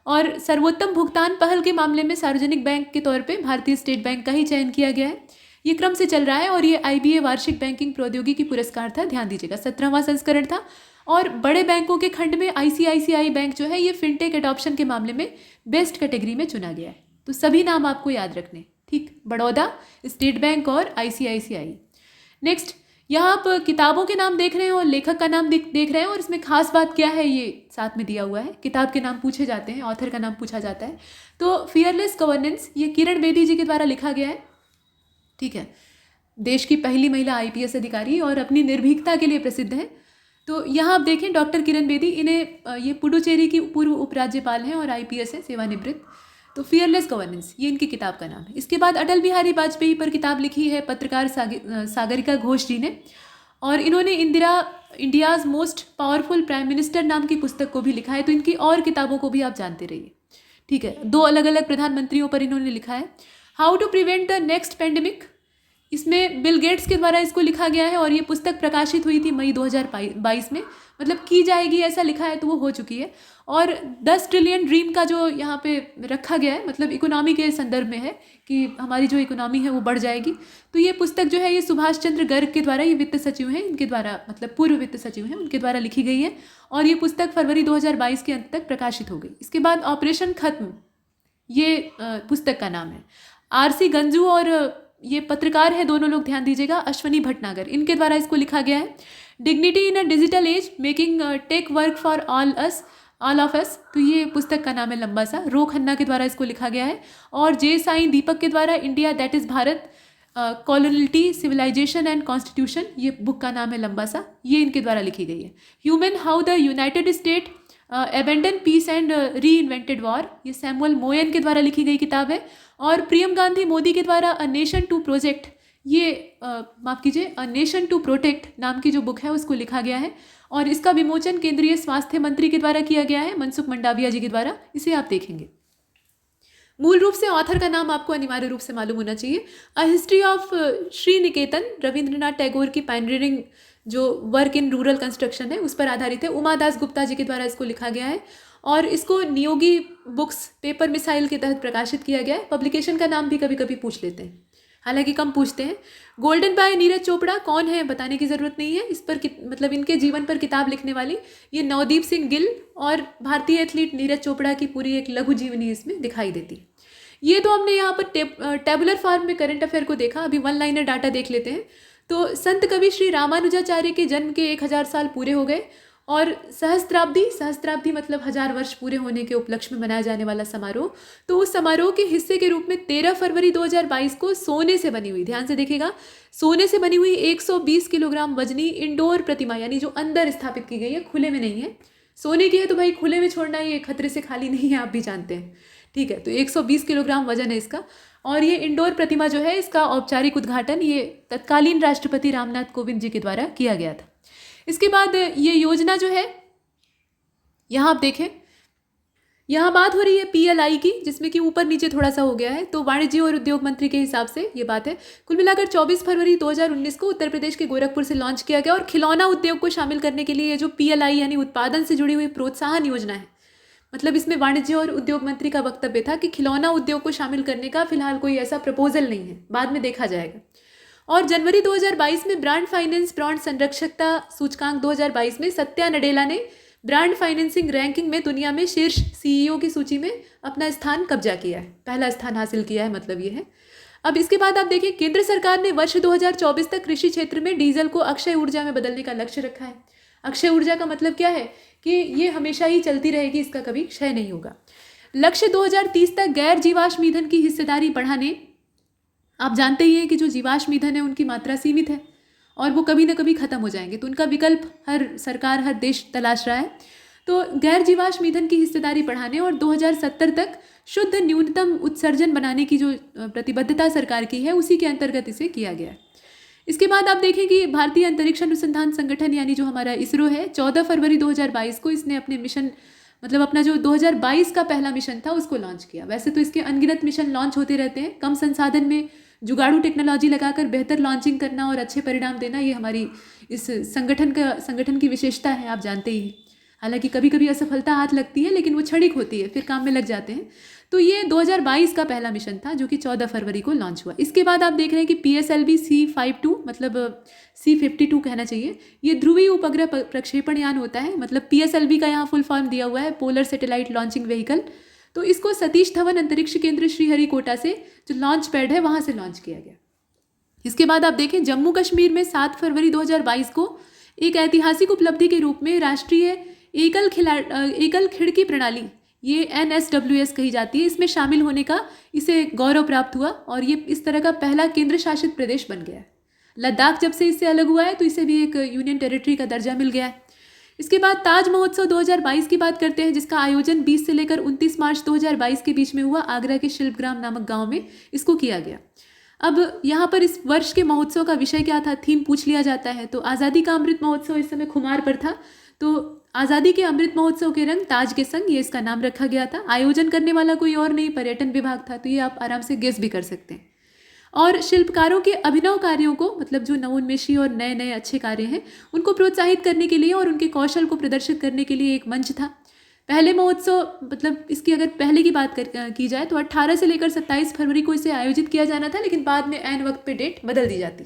और सर्वोत्तम भुगतान पहल के मामले में सार्वजनिक बैंक के तौर पे भारतीय स्टेट बैंक का ही चयन किया गया है। ये क्रम से चल रहा है और ये आईबीए वार्षिक बैंकिंग प्रौद्योगिकी पुरस्कार था, ध्यान दीजिएगा, 17वां संस्करण था। और बड़े बैंकों के खंड में आईसीआईसीआई बैंक जो है ये फिनटेक एडॉप्शन के मामले में बेस्ट कैटेगरी में चुना गया है। तो सभी नाम आपको याद रखने, ठीक, बड़ौदा, स्टेट बैंक और आईसीआईसीआई। नेक्स्ट, यहाँ आप किताबों के नाम देख रहे हैं और लेखक का नाम देख रहे हैं और इसमें खास बात क्या है ये साथ में दिया हुआ है। किताब के नाम पूछे जाते हैं, ऑथर का नाम पूछा जाता है। तो फियरलेस गवर्नेंस ये किरण बेदी जी के द्वारा लिखा गया है, ठीक है, देश की पहली महिला आईपीएस अधिकारी और अपनी निर्भीकता के लिए प्रसिद्ध है। तो यहाँ आप देखें डॉक्टर किरण बेदी, इन्हें ये पुडुचेरी की पूर्व उपराज्यपाल हैं और आईपीएस है, सेवानिवृत्त। तो फियरलेस गवर्नेंस ये इनकी किताब का नाम है। इसके बाद अटल बिहारी वाजपेयी पर किताब लिखी है पत्रकार सागरिका घोष जी ने और इन्होंने India's most powerful prime minister नाम की पुस्तक को भी लिखा है। तो इनकी और किताबों को भी आप जानते रहिए, ठीक है। 2 अलग अलग प्रधानमंत्रियों पर इन्होंने लिखा है। How to prevent the next pandemic, इसमें बिल गेट्स के द्वारा इसको लिखा गया है और ये पुस्तक प्रकाशित हुई थी मई 2022 में, मतलब की जाएगी ऐसा लिखा है तो वो हो चुकी है। और 10 ट्रिलियन ड्रीम का जो यहाँ पे रखा गया है, मतलब इकोनॉमी के संदर्भ में है कि हमारी जो इकोनॉमी है वो बढ़ जाएगी। तो ये पुस्तक जो है ये सुभाष चंद्र गर्ग के द्वारा, ये वित्त सचिव हैं इनके द्वारा, मतलब पूर्व वित्त सचिव हैं उनके द्वारा लिखी गई है और ये पुस्तक फरवरी 2022 के अंत तक प्रकाशित हो गई। इसके बाद ऑपरेशन खत्म ये पुस्तक का नाम है। आरसी गंजू और ये पत्रकार है दोनों लोग, ध्यान दीजिएगा, अश्वनी भटनागर, इनके द्वारा इसको लिखा गया है। Dignity in a digital age making tech work for all of us, तो ये पुस्तक का नाम है लंबा सा, रो खन्ना के द्वारा इसको लिखा गया है। और जे साईं दीपक के द्वारा India that is Bharat coloniality civilisation and constitution, ये बुक का नाम है लंबा सा, ये इनके द्वारा लिखी गई है। Humane how the United State abandon peace and reinvented war, ये सैमुअल मोयन के द्वारा लिखी गई किताब है। और प्रियम गांधी मोदी के द्वारा अ नेशन टू प्रोजेक्ट, ये माफ़ कीजिए अ नेशन टू प्रोटेक्ट नाम की जो बुक है उसको लिखा गया है और इसका विमोचन केंद्रीय स्वास्थ्य मंत्री के द्वारा किया गया है, मनसुख मंडाविया जी के द्वारा, इसे आप देखेंगे। मूल रूप से ऑथर का नाम आपको अनिवार्य रूप से मालूम होना चाहिए। अ हिस्ट्री ऑफ श्री निकेतन, रविंद्रनाथ टैगोर की पायनियरिंग जो वर्क इन रूरल कंस्ट्रक्शन है उस पर आधारित है। उमा दास गुप्ता जी के द्वारा इसको लिखा गया है और इसको नियोगी बुक्स पेपर मिसाइल के तहत प्रकाशित किया गया है। पब्लिकेशन का नाम भी कभी कभी पूछ लेते हैं, हालांकि कम पूछते हैं। गोल्डन बाय नीरज चोपड़ा कौन है बताने की ज़रूरत नहीं है। इस पर मतलब इनके जीवन पर किताब लिखने वाली ये नवदीप सिंह गिल और भारतीय एथलीट नीरज चोपड़ा की पूरी एक लघु जीवनी इसमें दिखाई देती। ये तो हमने यहाँ पर टेबुलर फॉर्म में करंट अफेयर को देखा। अभी वन लाइनर डाटा देख लेते हैं। तो संत कवि श्री रामानुजाचार्य के जन्म के 1000 साल पूरे हो गए और सहस्त्राब्दी मतलब 1000 वर्ष पूरे होने के उपलक्ष्य में मनाया जाने वाला समारोह, तो उस समारोह के हिस्से के रूप में 13 फरवरी 2022 को सोने से बनी हुई, ध्यान से देखिएगा, सोने से बनी हुई 120 किलोग्राम वजनी इंडोर प्रतिमा, यानी जो अंदर स्थापित की गई है, खुले में नहीं है। सोने की है तो भाई खुले में छोड़ना ये खतरे से खाली नहीं है, आप भी जानते हैं, ठीक है। तो 120 किलोग्राम वजन है इसका और ये इंडोर प्रतिमा जो है इसका औपचारिक उद्घाटन ये तत्कालीन राष्ट्रपति रामनाथ कोविंद जी के द्वारा किया गया था। इसके बाद ये योजना जो है यहाँ आप देखें, यहाँ बात हो रही है PLI की, जिसमें कि ऊपर नीचे थोड़ा सा हो गया है। तो वाणिज्य और उद्योग मंत्री के हिसाब से ये बात है। कुल मिलाकर 24 फरवरी 2019 को उत्तर प्रदेश के गोरखपुर से लॉन्च किया गया और खिलौना उद्योग को शामिल करने के लिए ये जो PLI यानी उत्पादन से जुड़ी हुई प्रोत्साहन योजना है, मतलब इसमें वाणिज्य और उद्योग मंत्री का वक्तव्य था कि खिलौना उद्योग को शामिल करने का फिलहाल कोई ऐसा प्रपोजल नहीं है, बाद में देखा जाएगा। और जनवरी 2022 में ब्रांड फाइनेंस ब्रांड संरक्षकता सूचकांक 2022 में सत्या नडेला ने ब्रांड फाइनेंसिंग रैंकिंग में दुनिया में शीर्ष CEO की सूची में अपना स्थान कब्जा किया है, पहला स्थान हासिल किया है, मतलब ये है। अब इसके बाद आप देखिए, केंद्र सरकार ने वर्ष 2024 तक कृषि क्षेत्र में डीजल को अक्षय ऊर्जा में बदलने का लक्ष्य रखा है। अक्षय ऊर्जा का मतलब क्या है कि ये हमेशा ही चलती रहेगी, इसका कभी क्षय नहीं होगा। लक्ष्य 2030 तक गैर जीवाश्म ईंधन की हिस्सेदारी बढ़ाने, आप जानते ही हैं कि जो जीवाश्म ईंधन है उनकी मात्रा सीमित है और वो कभी ना कभी खत्म हो जाएंगे, तो उनका विकल्प हर सरकार हर देश तलाश रहा है। तो गैर जीवाश्म ईंधन की हिस्सेदारी बढ़ाने और 2070 तक शुद्ध न्यूनतम उत्सर्जन बनाने की जो प्रतिबद्धता सरकार की है उसी के अंतर्गत इसे किया गया है। इसके बाद आप देखें कि भारतीय अंतरिक्ष अनुसंधान संगठन यानी जो हमारा इसरो है, 14 फरवरी 2022 को इसने अपने मिशन, मतलब अपना जो 2022 का पहला मिशन था उसको लॉन्च किया। वैसे तो इसके अनगिनत मिशन लॉन्च होते रहते हैं, कम संसाधन में जुगाड़ू टेक्नोलॉजी लगाकर बेहतर लॉन्चिंग करना और अच्छे परिणाम देना, ये हमारी इस संगठन की विशेषता है, आप जानते ही हैं। हालांकि कभी कभी असफलता हाथ लगती है लेकिन वो क्षणिक होती है, फिर काम में लग जाते हैं। तो ये 2022 का पहला मिशन था जो कि 14 फरवरी को लॉन्च हुआ। इसके बाद आप देख रहे हैं कि PSLV C52 मतलब C52 कहना चाहिए, ये ध्रुवीय उपग्रह प्रक्षेपण यान होता है। मतलब PSLV का यहाँ फुल फॉर्म दिया हुआ है, पोलर सैटेलाइट लॉन्चिंग व्हीकल। तो इसको सतीश धवन अंतरिक्ष केंद्र श्रीहरिकोटा से जो लॉन्च पैड है वहाँ से लॉन्च किया गया। इसके बाद आप देखें, जम्मू कश्मीर में 7 फरवरी 2022 को एक ऐतिहासिक उपलब्धि के रूप में राष्ट्रीय एकल खिड़की प्रणाली, ये NSWS कही जाती है, इसमें शामिल होने का इसे गौरव प्राप्त हुआ और ये इस तरह का पहला केंद्र शासित प्रदेश बन गया है। लद्दाख जब से इससे अलग हुआ है तो इसे भी एक यूनियन टेरिटरी का दर्जा मिल गया है। इसके बाद ताज महोत्सव 2022 की बात करते हैं, जिसका आयोजन 20 से लेकर 29 मार्च 2022 के बीच में हुआ। आगरा के शिल्पग्राम नामक गाँव में इसको किया गया। अब यहाँ पर इस वर्ष के महोत्सव का विषय क्या था, थीम पूछ लिया जाता है। तो आज़ादी का अमृत महोत्सव इस समय खुमार पर था, तो आज़ादी के अमृत महोत्सव के रंग ताज के संग, ये इसका नाम रखा गया था। आयोजन करने वाला कोई और नहीं, पर्यटन विभाग था, तो ये आप आराम से गेस भी कर सकते हैं। और शिल्पकारों के अभिनव कार्यों को, मतलब जो नवोन्मेषी और नए नए अच्छे कार्य हैं उनको प्रोत्साहित करने के लिए और उनके कौशल को प्रदर्शित करने के लिए एक मंच था। पहले महोत्सव, मतलब इसकी अगर पहले की बात की जाए तो 18 से लेकर 27 फरवरी को इसे आयोजित किया जाना था, लेकिन बाद में ऐन वक्त पे डेट बदल दी जाती।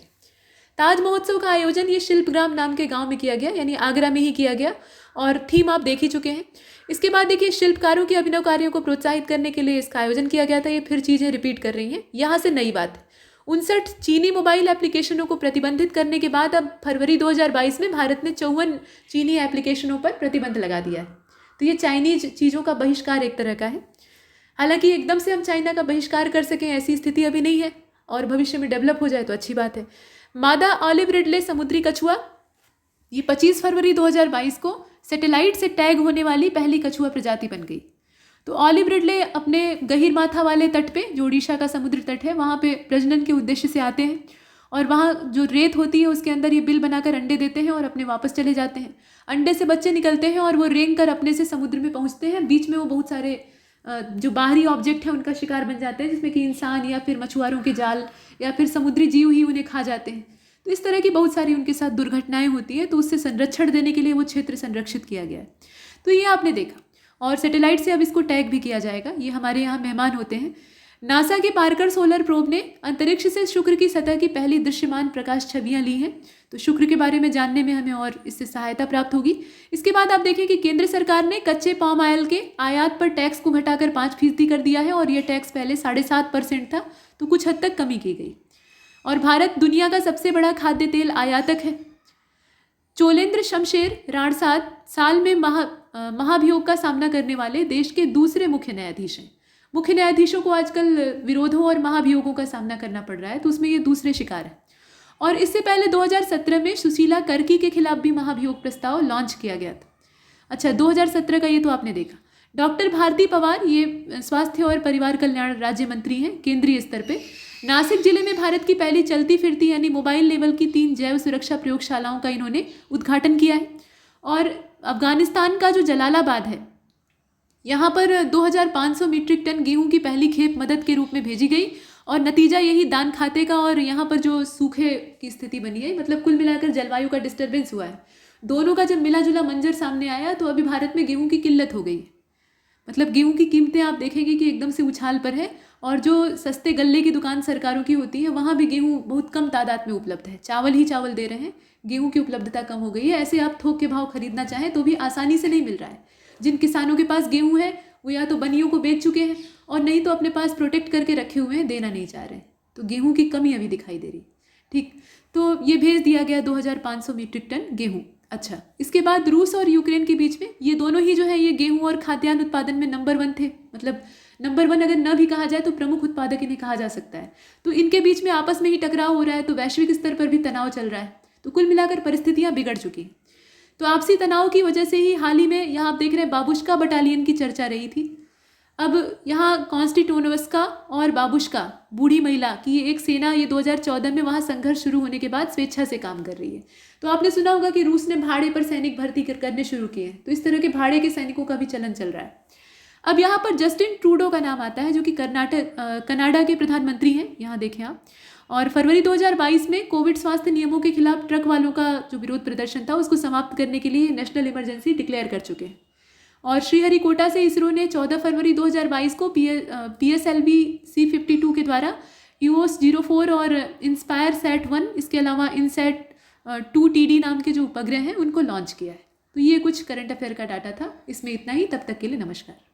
ताज महोत्सव का आयोजन ये शिल्पग्राम नाम के गांव में किया गया, यानी आगरा में ही किया गया, और थीम आप देख ही चुके हैं। इसके बाद देखिए, शिल्पकारों के अभिनव कार्यों को प्रोत्साहित करने के लिए इसका आयोजन किया गया था। ये फिर चीज़ें रिपीट कर रही हैं। यहाँ से नई बात, 59 चीनी मोबाइल एप्लीकेशनों को प्रतिबंधित करने के बाद अब फरवरी 2022 में भारत ने 54 चीनी एप्लीकेशनों पर प्रतिबंध लगा दिया है। तो ये चाइनीज चीज़ों का बहिष्कार एक तरह का है। हालांकि एकदम से हम चाइना का बहिष्कार कर सकें ऐसी स्थिति अभी नहीं है, और भविष्य में डेवलप हो जाए तो अच्छी बात है। मादा ऑलिव रिडले समुद्री कछुआ, ये 25 फरवरी 2022 को सैटेलाइट से टैग होने वाली पहली कछुआ प्रजाति बन गई। तो ऑलिव रिडले अपने गहीर माथा वाले तट पे, जो ओडिशा का समुद्र तट है, वहाँ पे प्रजनन के उद्देश्य से आते हैं और वहाँ जो रेत होती है उसके अंदर ये बिल बनाकर अंडे देते हैं और अपने वापस चले जाते हैं। अंडे से बच्चे निकलते हैं और वो रेंग कर अपने से समुद्र में पहुँचते हैं। बीच में वो बहुत सारे जो बाहरी ऑब्जेक्ट है उनका शिकार बन जाते हैं, जिसमें कि इंसान या फिर मछुआरों के जाल या फिर समुद्री जीव ही उन्हें खा जाते हैं। तो इस तरह की बहुत सारी उनके साथ दुर्घटनाएं होती हैं, तो उससे संरक्षण देने के लिए वो क्षेत्र संरक्षित किया गया है। तो ये आपने देखा, और सैटेलाइट से अब इसको टैग भी किया जाएगा। ये हमारे यहाँ मेहमान होते हैं। नासा के पार्कर सोलर प्रोब ने अंतरिक्ष से शुक्र की सतह की पहली दृश्यमान प्रकाश छवियां ली हैं। तो शुक्र के बारे में जानने में हमें और इससे सहायता प्राप्त होगी। इसके बाद आप देखें कि केंद्र सरकार ने कच्चे पाम ऑयल के आयात पर टैक्स को घटाकर 5% कर दिया है, और यह टैक्स पहले 7.5% था, तो कुछ हद तक कमी की गई। और भारत दुनिया का सबसे बड़ा खाद्य तेल आयातक है। चोलेंद्र शमशेर राणसाद साल में महाभियोग का सामना करने वाले देश के दूसरे मुख्य न्यायाधीश हैं। मुख्य न्यायाधीशों को आजकल विरोधों और महाभियोगों का सामना करना पड़ रहा है, तो उसमें ये दूसरे शिकार है। और इससे पहले 2017 में सुशीला कर्की के खिलाफ भी महाभियोग प्रस्ताव लॉन्च किया गया था। अच्छा, 2017 का ये तो आपने देखा। डॉक्टर भारती पवार, ये स्वास्थ्य और परिवार कल्याण राज्य मंत्री हैं केंद्रीय स्तर पे। नासिक जिले में भारत की पहली चलती फिरती यानी मोबाइल लेवल की 3 जैव सुरक्षा प्रयोगशालाओं का इन्होंने उद्घाटन किया है। और अफगानिस्तान का जो जलालाबाद है, यहाँ पर 2500 मीट्रिक टन गेहूं की पहली खेप मदद के रूप में भेजी गई, और नतीजा यही दान खाते का और यहाँ पर जो सूखे की स्थिति बनी है, मतलब कुल मिलाकर जलवायु का डिस्टर्बेंस हुआ है। दोनों का जब मिला जुला मंजर सामने आया, तो अभी भारत में गेहूं की किल्लत हो गई है। मतलब गेहूं की कीमतें आप देखेंगे कि एकदम से उछाल पर है, और जो सस्ते गल्ले की दुकान सरकारों की होती है, वहाँ भी गेहूं बहुत कम तादाद में उपलब्ध है। चावल ही चावल दे रहे हैं, गेहूं की उपलब्धता कम हो गई है। ऐसे आप थोक के भाव खरीदना चाहें तो भी आसानी से नहीं मिल रहा है। जिन किसानों के पास गेहूं है, वो या तो बनियों को बेच चुके हैं, और नहीं तो अपने पास प्रोटेक्ट करके रखे हुए हैं, देना नहीं चाह रहे हैं। तो गेहूं की कमी अभी दिखाई दे रही। ठीक, तो ये भेज दिया गया 2500 मीट्रिक टन गेहूं। अच्छा, इसके बाद रूस और यूक्रेन के बीच में, ये दोनों ही जो है ये गेहूं और खाद्यान्न उत्पादन में नंबर 1 थे। मतलब नंबर 1 अगर न भी कहा जाए तो प्रमुख उत्पादक इन्हें कहा जा सकता है। तो इनके बीच में आपस में ही टकराव हो रहा है, तो वैश्विक स्तर पर भी तनाव चल रहा है। तो कुल मिलाकर परिस्थितियां बिगड़ चुकी हैं। तो आपसी तनाव की वजह से ही हाल ही में यहाँ आप देख रहे हैं बाबुश्का बटालियन की चर्चा रही थी। अब यहाँ कॉन्स्टिटोनोवस्का और बाबुश्का बूढ़ी महिला की एक सेना, ये 2014 में वहाँ संघर्ष शुरू होने के बाद स्वेच्छा से काम कर रही है। तो आपने सुना होगा कि रूस ने भाड़े पर सैनिक भर्ती करने शुरू किए हैं, तो इस तरह के भाड़े के सैनिकों का भी चलन चल रहा है। अब यहाँ पर जस्टिन ट्रूडो का नाम आता है, जो कि कनाडा के प्रधानमंत्री हैं। यहाँ देखें आप, और फरवरी 2022 में कोविड स्वास्थ्य नियमों के खिलाफ ट्रक वालों का जो विरोध प्रदर्शन था, उसको समाप्त करने के लिए नेशनल इमरजेंसी डिक्लेयर कर चुके हैं। और श्रीहरिकोटा से इसरो ने 14 फरवरी 2022 को PSLV C52 के द्वारा EOS 04 और इंस्पायर सैट-1, इसके अलावा इनसैट 2TD नाम के जो उपग्रह हैं, उनको लॉन्च किया है। तो ये कुछ करंट अफेयर का डाटा था। इसमें इतना ही। तब तक के लिए नमस्कार।